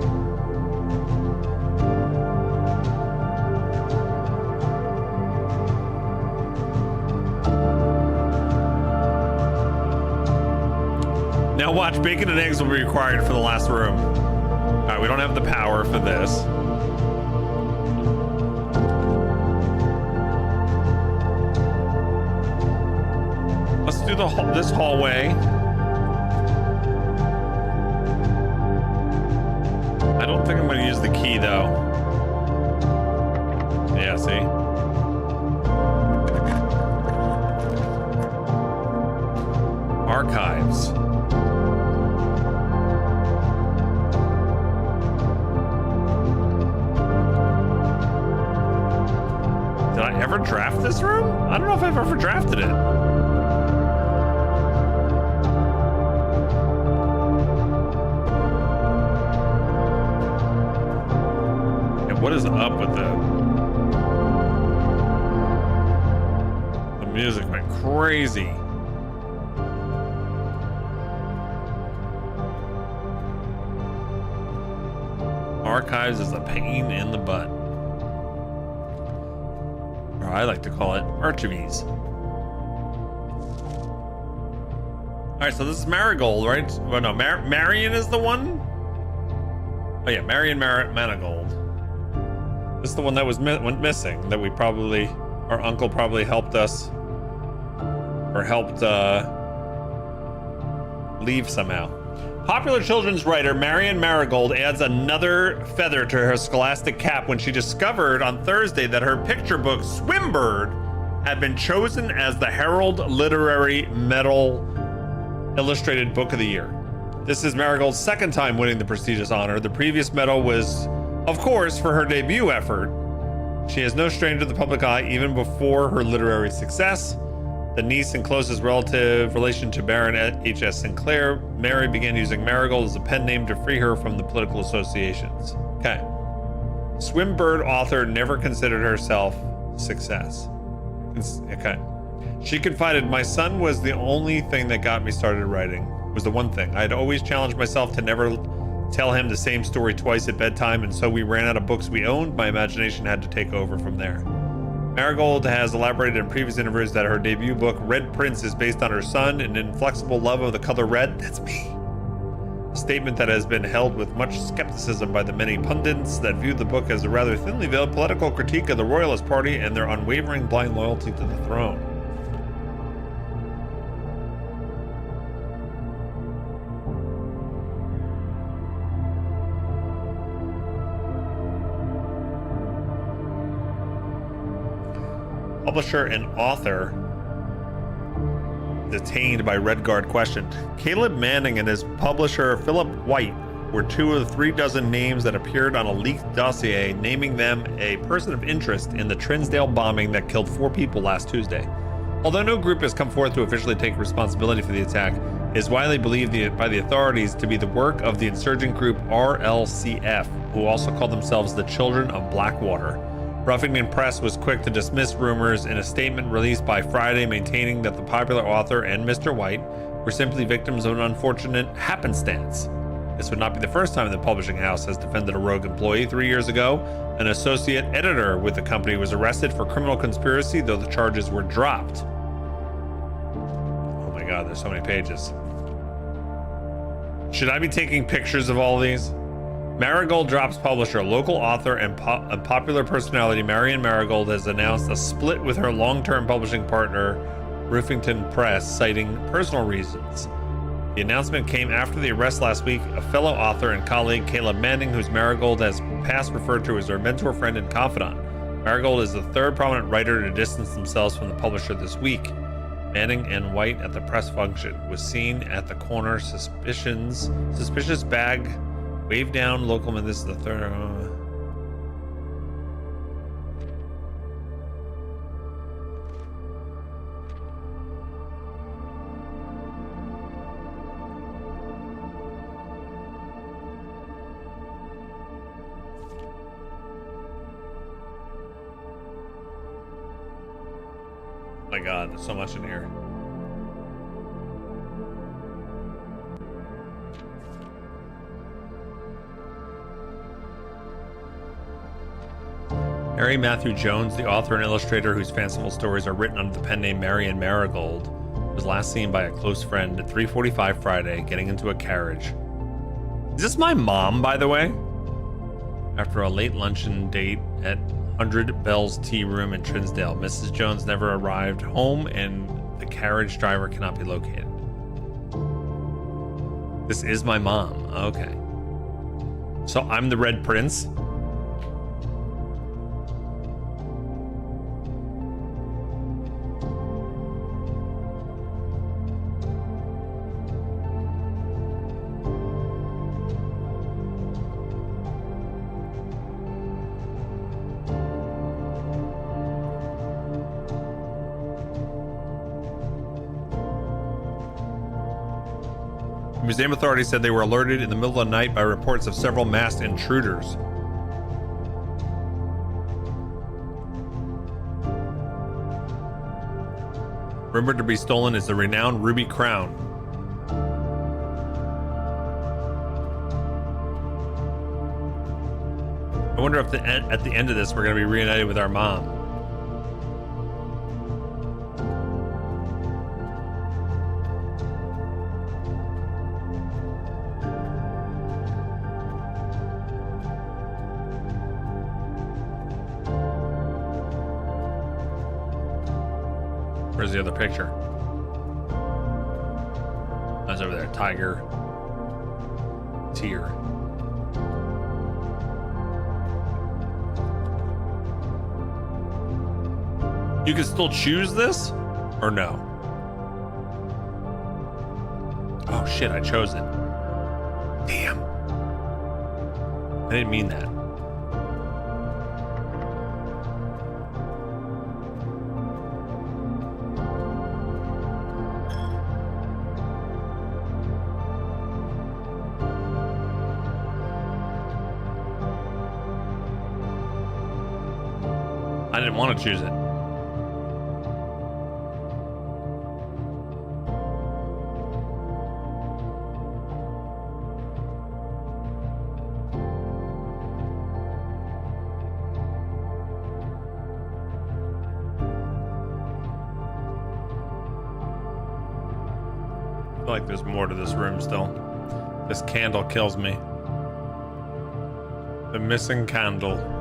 Now watch, bacon and eggs will be required for the last room. All right, we don't have the power for this. Let's do this hallway. I don't think I'm going to use the key though. Yeah, see? Archives. Did I ever draft this room? I don't know if I've ever drafted it. What is up with the music went crazy. Archives is a pain in the butt. Or I like to call it Archives. All right, so this is Marigold, right? Well, no, Marion is the one. Oh yeah, Marion Manigold. This is the one that went missing, that we probably, our uncle probably helped us, or helped leave somehow. Popular children's writer Marion Marigold adds another feather to her scholastic cap when she discovered on Thursday that her picture book, Swimbird, had been chosen as the Herald Literary Medal Illustrated Book of the Year. This is Marigold's second time winning the prestigious honor. The previous medal was, of course, for her debut effort. She is no stranger to the public eye even before her literary success. The niece and closest relative relation to Baron H.S. Sinclair, Mary began using Marigold as a pen name to free her from the political associations. Okay. Swimbird author never considered herself success. Okay. She confided, my son was the only thing that got me started writing. Was the one thing. I had always challenged myself to never tell him the same story twice at bedtime, and so we ran out of books we owned. My imagination had to take over from there. Marigold has elaborated in previous interviews that her debut book, Red Prince, is based on her son, an inflexible love of the color red. That's me. A statement that has been held with much skepticism by the many pundits that viewed the book as a rather thinly veiled political critique of the Royalist Party and their unwavering blind loyalty to the throne. Publisher and author detained by Red Guard questioned. Caleb Manning and his publisher Philip White were 2 of the 3 dozen names that appeared on a leaked dossier naming them a person of interest in the Trinsdale bombing that killed 4 people last Tuesday. Although no group has come forth to officially take responsibility for the attack, is widely believed by the authorities to be the work of the insurgent group RLCF, who also call themselves the Children of Blackwater. Ruffington Press was quick to dismiss rumors in a statement released by Friday, maintaining that the popular author and Mr. White were simply victims of an unfortunate happenstance. This would not be the first time the publishing house has defended a rogue employee. 3 years ago, an associate editor with the company was arrested for criminal conspiracy, though the charges were dropped. Oh my god, there's so many pages. Should I be taking pictures of all these? Marigold drops publisher. Local author and popular personality Marion Marigold has announced a split with her long-term publishing partner, Ruffington Press, citing personal reasons. The announcement came after the arrest last week of fellow author and colleague Caleb Manning, whose Marigold has past referred to as her mentor, friend, and confidant. Marigold is the third prominent writer to distance themselves from the publisher this week. Manning and White at the press function was seen at the corner. Suspicious bag waved down localman. This is the third. Oh my god, there's so much in here. Mary Matthew Jones, the author and illustrator whose fanciful stories are written under the pen name Marion Marigold, was last seen by a close friend at 3:45 Friday getting into a carriage. Is this my mom, by the way? After a late luncheon date at 100 Bell's Tea Room in Trinsdale, Mrs. Jones never arrived home and the carriage driver cannot be located. This is my mom. Okay. So I'm the Red Prince? Museum authorities said they were alerted in the middle of the night by reports of several masked intruders. Rumored to be stolen is the renowned Ruby Crown. I wonder if at the end of this we're going to be reunited with our mom. Where's the other picture? That's over there. Tiger. Tear. You can still choose this? Or no? Oh shit, I chose it. Damn. I didn't mean that. I didn't want to choose it. I feel like there's more to this room still. This candle kills me. The missing candle.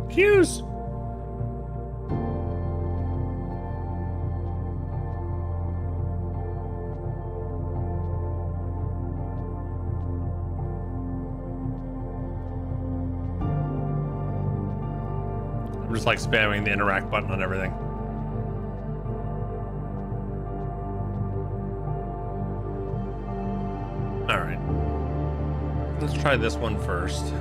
Hughes. just like spamming the interact button on everything. All right. Let's try this one first.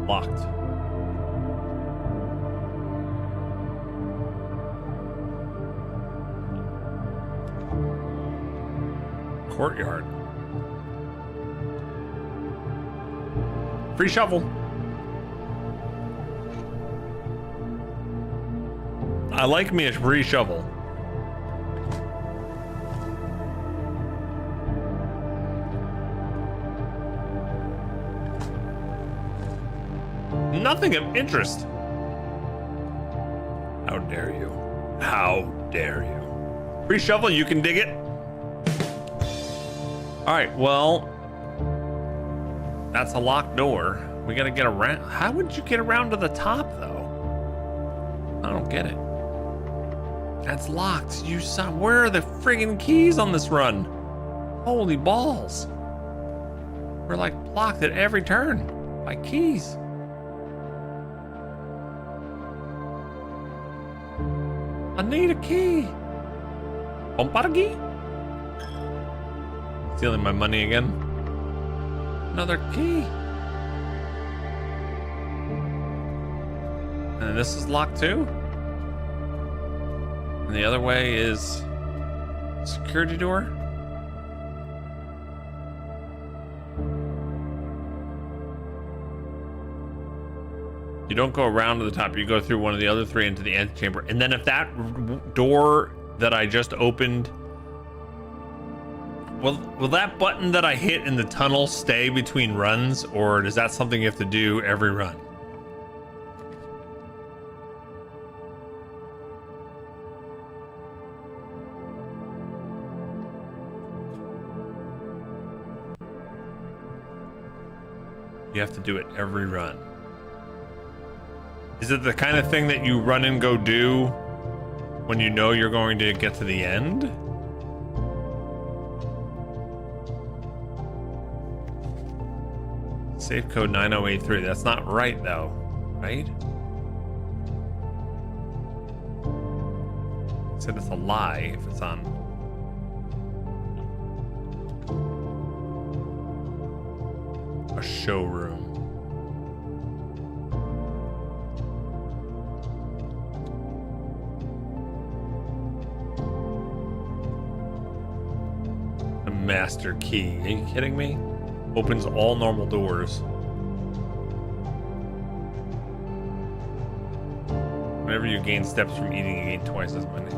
Locked. Courtyard. Free shovel. I like me a free shovel. Nothing of interest. How dare you? How dare you? Free shovel, you can dig it. All right, well, that's a locked door. We gotta get around. How would you get around to the top, though? I don't get it. That's locked. You saw. Where are the friggin' keys on this run? Holy balls. We're like blocked at every turn by keys. I need a key. Pompargi? Stealing my money again. Another key. And this is locked too. And the other way is security door. You don't go around to the top. You go through one of the other three into the antechamber. And then if that door that I just opened, will that button that I hit in the tunnel stay between runs, or is that something you have to do every run? You have to do it every run. Is it the kind of thing that you run and go do when you know you're going to get to the end? Safe code 9083. That's not right, though, right? It said it's a lie if it's on. A showroom. A master key. Are you kidding me? Opens all normal doors. Whenever you gain steps from eating, you gain twice as many.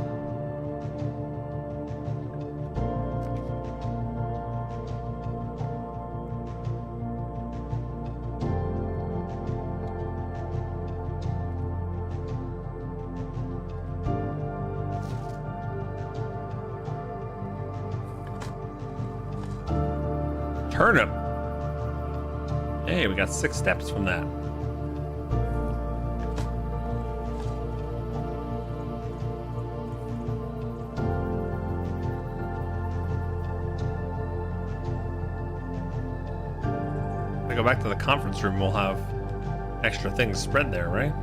Turnip. Hey, we got 6 steps from that. If I go back to the conference room, we'll have extra things spread there, right?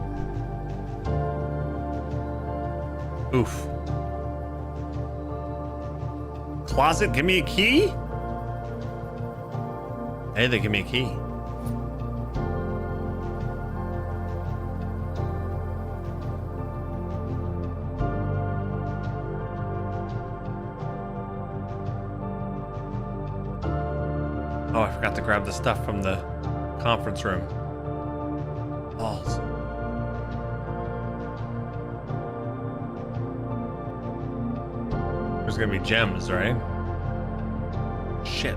Oof. Closet, give me a key? Hey, they give me a key. Oh, I forgot to grab the stuff from the conference room. Balls. There's gonna be gems, right? Shit.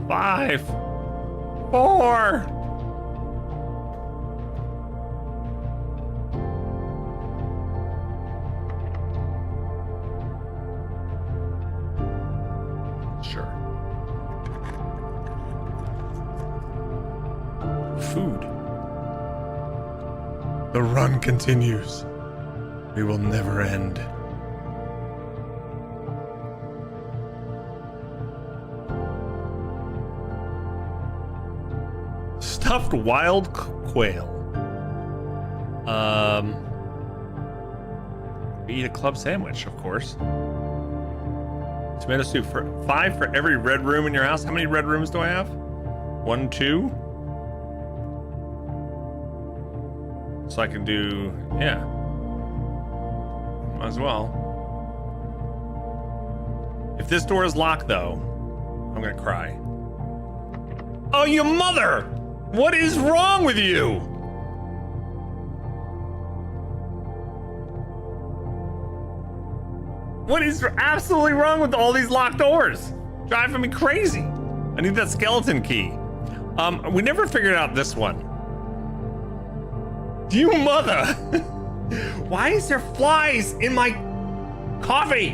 Five, 4. Sure. food. The run continues. We will never end. Stuffed wild quail. We eat a club sandwich, of course. Tomato soup for 5 for every red room in your house. How many red rooms do I have? 1, 2. So I can do, yeah. Might as well. If this door is locked, though, I'm gonna cry. Oh, you mother! What is wrong with you? What is absolutely wrong with all these locked doors? Driving me crazy. I need that skeleton key. We never figured out this one. You mother! Why is there flies in my coffee?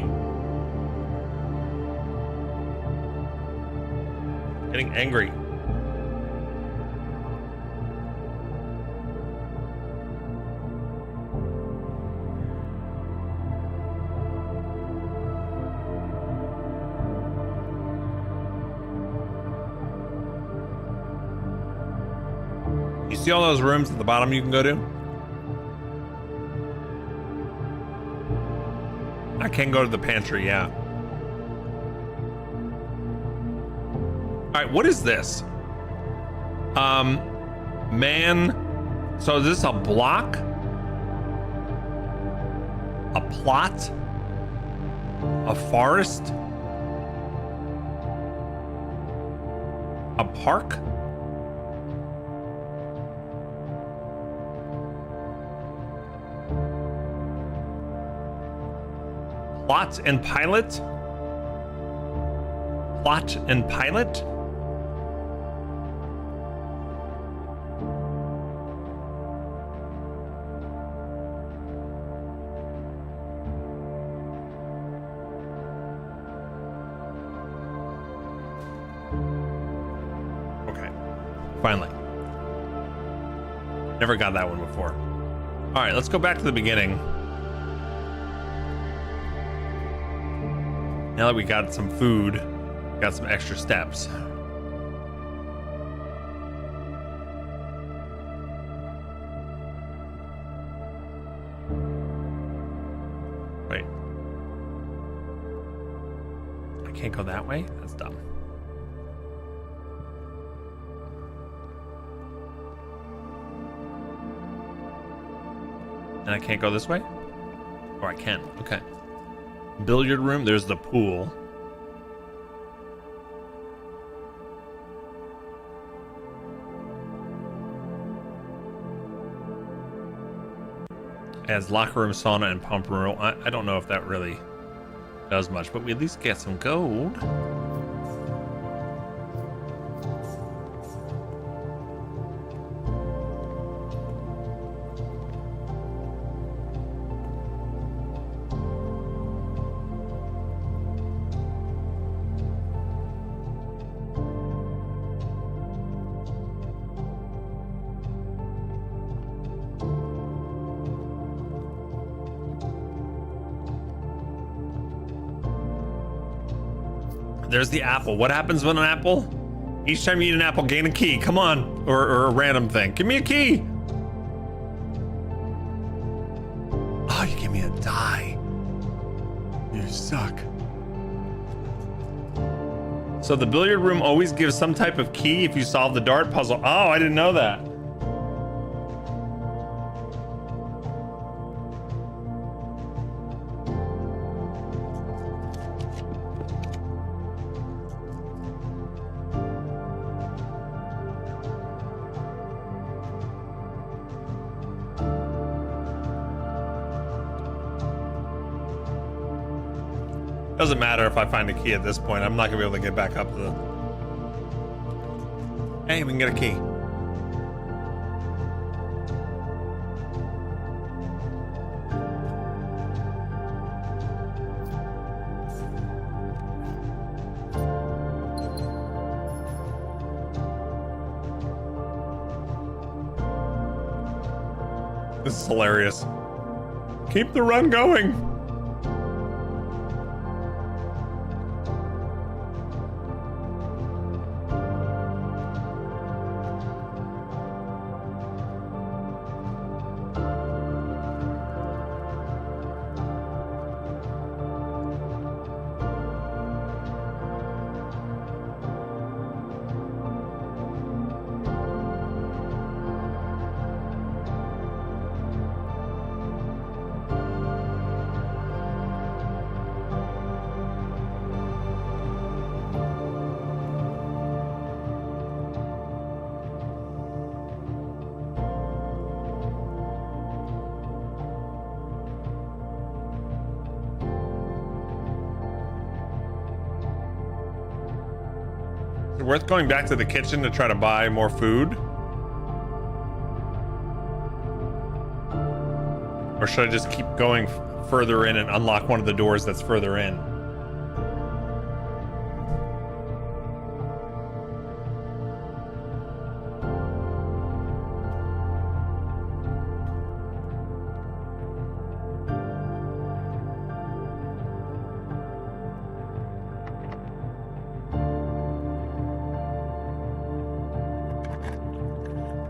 Getting angry. You see all those rooms at the bottom you can go to? I can go to the pantry, yeah. All right, what is this? Man. So is this a block? A plot? A forest? A park? Plot and pilot? Plot and pilot? Okay, finally. Never got that one before. All right, let's go back to the beginning. Now that we got some food, got some extra steps. Wait. I can't go that way? That's dumb. And I can't go this way? Or I can, okay. Billiard room, there's the pool. As locker room, sauna, and pump room. I don't know if that really does much, but we at least get some gold. There's the apple. What happens when an apple? Each time you eat an apple, gain a key. Come on. Or a random thing. Give me a key. Oh, you gave me a die. You suck. So the billiard room always gives some type of key if you solve the dart puzzle. Oh, I didn't know that. Doesn't matter if I find a key at this point. I'm not gonna be able to get back up to the... Hey, we can get a key. This is hilarious. Keep the run going. Is it worth going back to the kitchen to try to buy more food? Or should I just keep going further in and unlock one of the doors that's further in?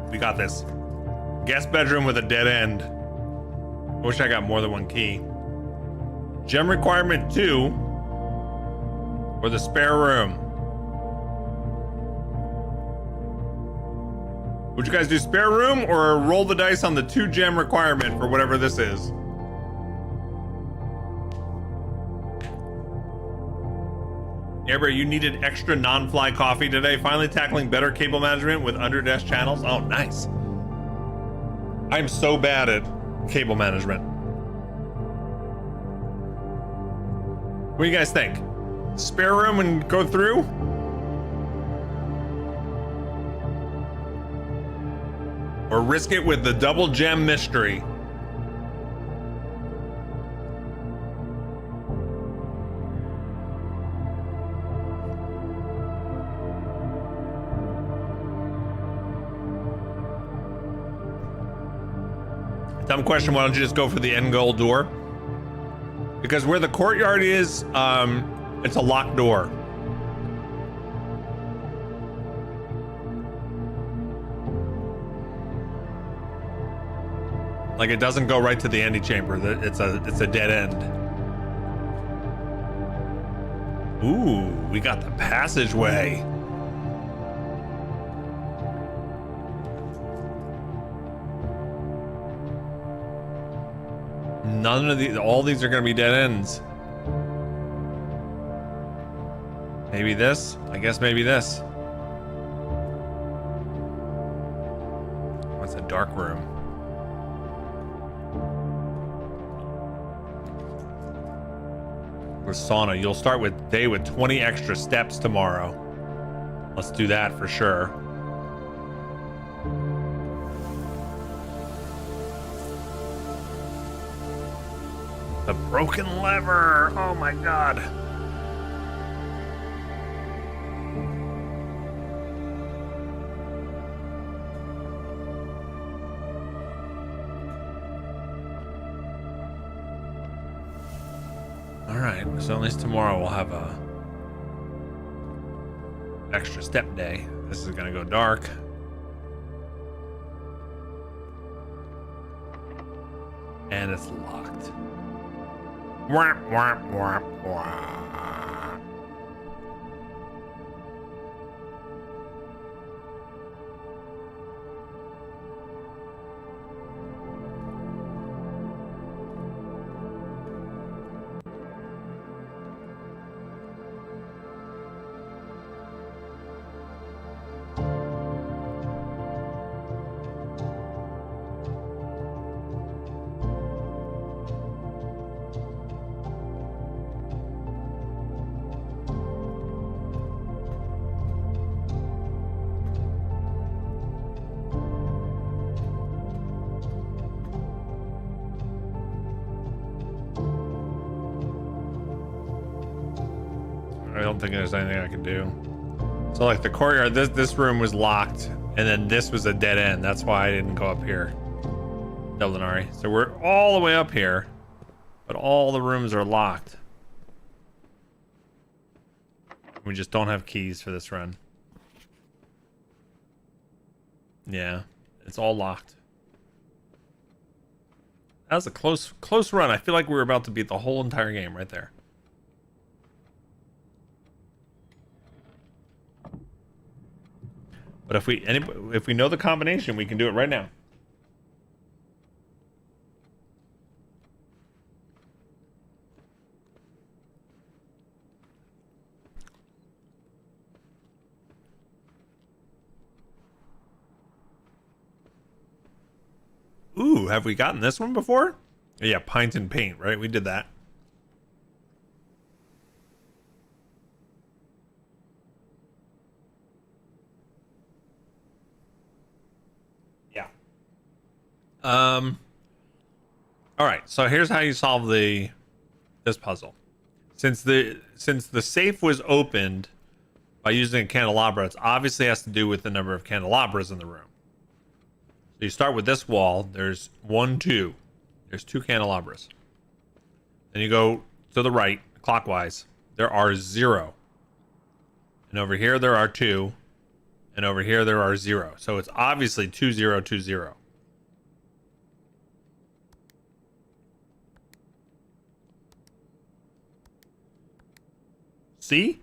We got this. Guest bedroom with a dead end. I wish I got more than one key. Gem requirement 2. Or the spare room. Would you guys do spare room or roll the dice on the 2 gem requirement for whatever this is? Amber, you needed extra non-fly coffee today. Finally tackling better cable management with under-dash channels. Oh, nice. I'm so bad at cable management. What do you guys think? Spare room and go through? Or risk it with the double gem mystery? Dumb question, why don't you just go for the end goal door? Because where the courtyard is, it's a locked door. Like it doesn't go right to the antechamber. It's a dead end. Ooh, we got the passageway. None of these, all these are going to be dead ends. Maybe this? I guess maybe this. What's a dark room? With sauna, you'll start with day with 20 extra steps tomorrow. Let's do that for sure. The broken lever. Oh my god. All right, so at least tomorrow we'll have a extra step day. This is gonna go dark. And it's locked. Wah, wah, wah, wah. I don't think there's anything I can do. So like the courtyard, this room was locked, and then this was a dead end. That's why I didn't go up here. Delinari. So we're all the way up here, but all the rooms are locked. We just don't have keys for this run. Yeah, it's all locked. That was a close run. I feel like we were about to beat the whole entire game right there. But if we know the combination, we can do it right now. Ooh, have we gotten this one before? Yeah, pint and paint, right? We did that. Yeah. All right, so here's how you solve this puzzle. Since the safe was opened by using a candelabra, it obviously has to do with the number of candelabras in the room. So you start with this wall. There's 1, 2. There's 2 candelabras. Then you go to the right, clockwise. There are 0. And over here there are 2. And over here there are 0. So it's obviously 2, 0, 2, 0. See?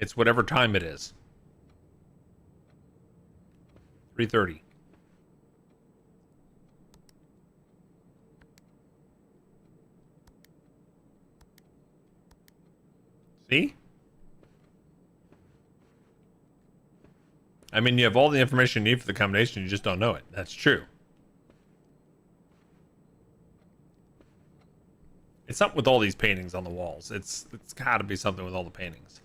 It's whatever time it is. 3:30. See? I mean, you have all the information you need for the combination, you just don't know it. That's true. It's up with all these paintings on the walls. It's got to be something with all the paintings.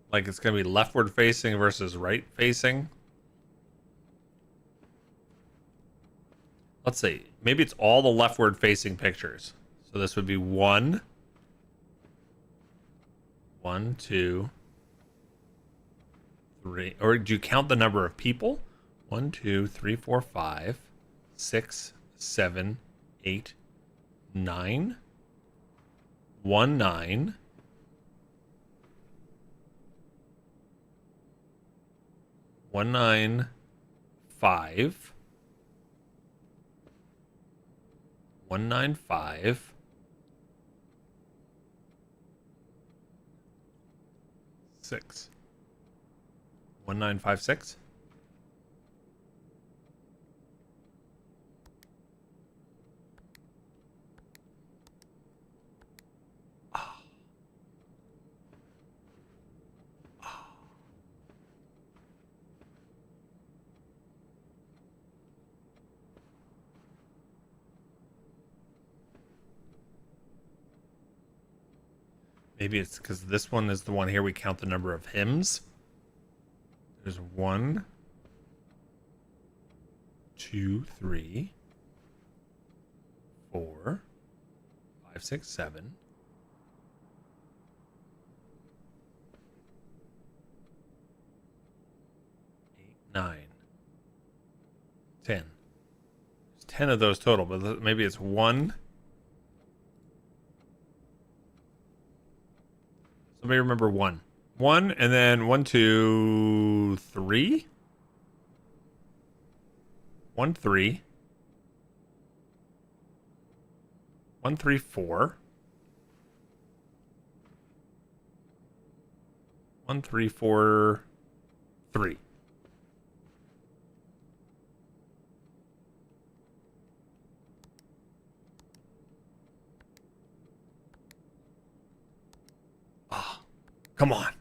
Like it's going to be leftward facing versus right facing. Let's see. Maybe it's all the leftward facing pictures. So this would be 1, 2, 3. Or do you count the number of people? 1, 2, 3, 4, 5, 6, 7, 8, 9. 1, 9. 1, 9, 5. 1, 9, 5. 6. 1, 9, 5, 6. Maybe it's because this one is the one here we count the number of hymns. There's 1, 2, 3, 4, 5, 6, 7. 8, 9, 10. There's 10 of those total, but maybe it's 1. Somebody remember 1. 1 and then 1, 2, 3. 1, 3. 1, 3, 4. 1, 3, 4, 3. Come on.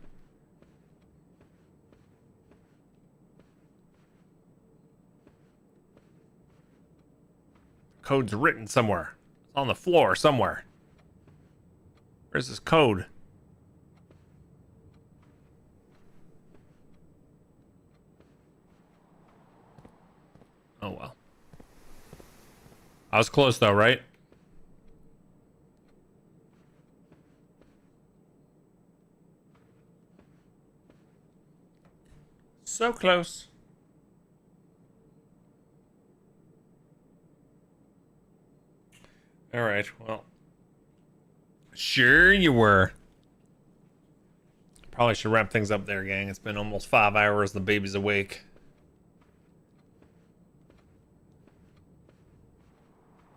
code's written somewhere. It's on the floor somewhere. Where's this code? Oh, well. I was close, though, right? So close. All right, well. Sure you were. Probably should wrap things up there, gang. It's been almost 5 hours. The baby's awake.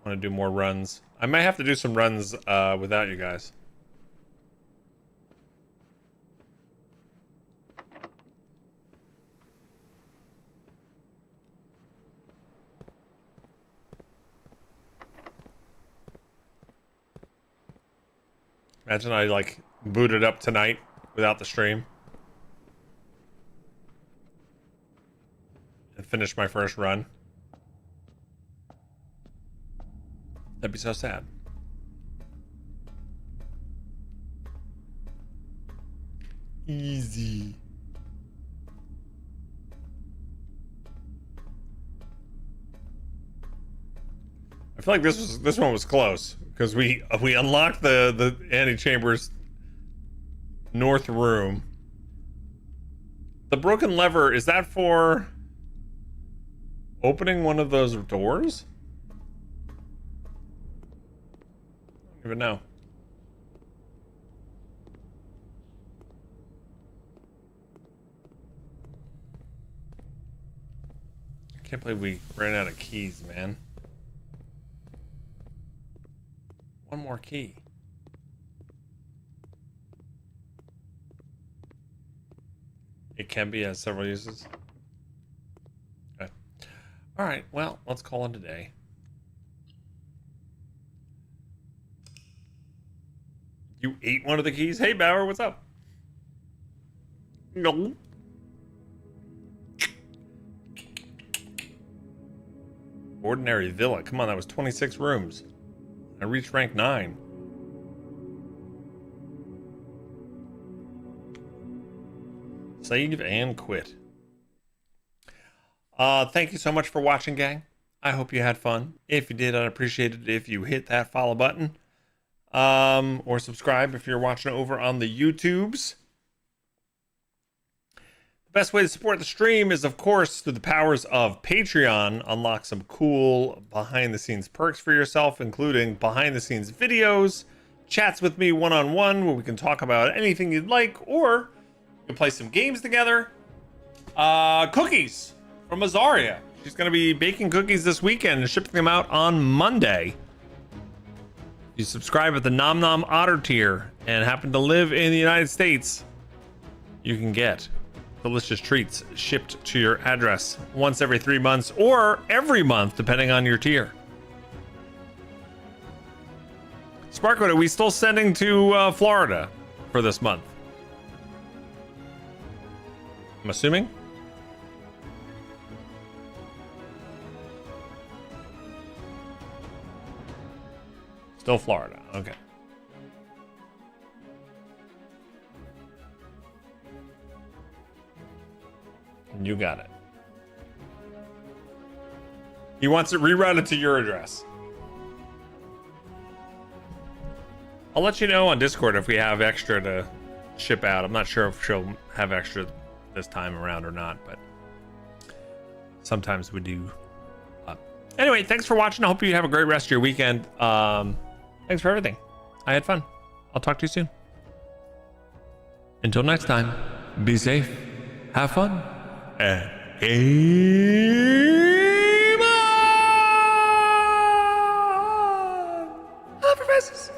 Want to do more runs. I might have to do some runs without you guys. Imagine I like booted up tonight without the stream and finished my first run. That'd be so sad. Easy. I feel like this one was close because we unlocked the antechambers north room. The broken lever, is that for opening one of those doors? I don't even know. I can't believe we ran out of keys, man. One more key. It can be, has several uses. Okay. All right, well, let's call it a day. You ate one of the keys? Hey, Bauer, what's up? No. Ordinary villa. Come on, that was 26 rooms. I reached rank 9. Save and quit. Thank you so much for watching, gang. I hope you had fun. If you did, I'd appreciate it if you hit that follow button. Or subscribe if you're watching over on the YouTubes. The best way to support the stream is, of course, through the powers of Patreon. Unlock some cool behind-the-scenes perks for yourself, including behind-the-scenes videos, chats with me one-on-one where we can talk about anything you'd like, or you can play some games together. Cookies from Azaria. She's going to be baking cookies this weekend and shipping them out on Monday. If you subscribe at the Nom Nom Otter tier and happen to live in the United States, you can get delicious treats shipped to your address once every 3 months or every month, depending on your tier. Sparkwood, are we still sending to Florida for this month? I'm assuming. Still Florida. Okay. You got it. He wants it rerouted to your address. I'll let you know on Discord if we have extra to ship out. I'm not sure if she'll have extra this time around or not, but sometimes we do. Anyway, thanks for watching. I hope you have a great rest of your weekend. Thanks for everything. I had fun. I'll talk to you soon. Until next time, be safe, have fun, and game on! Professors.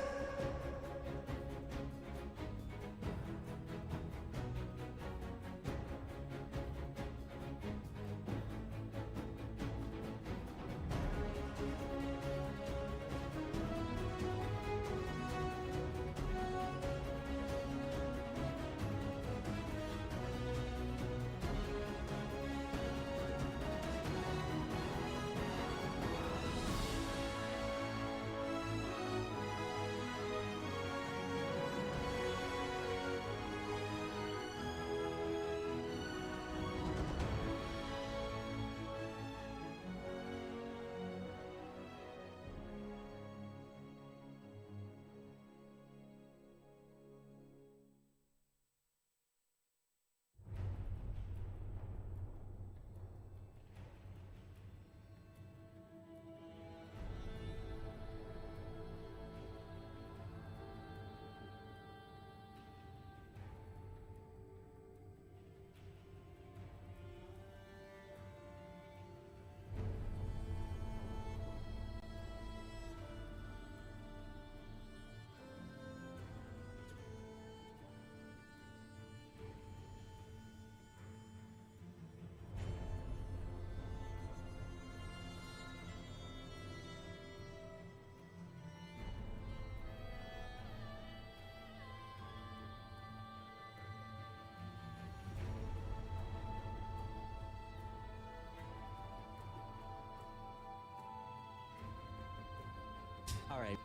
All right.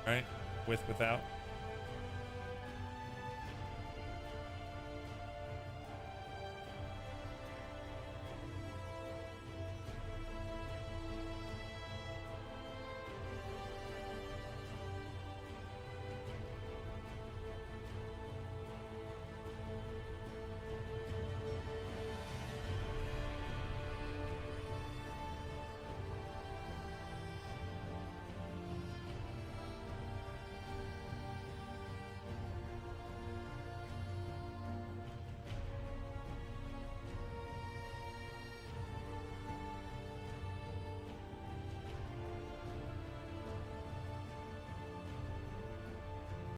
All right, with, without.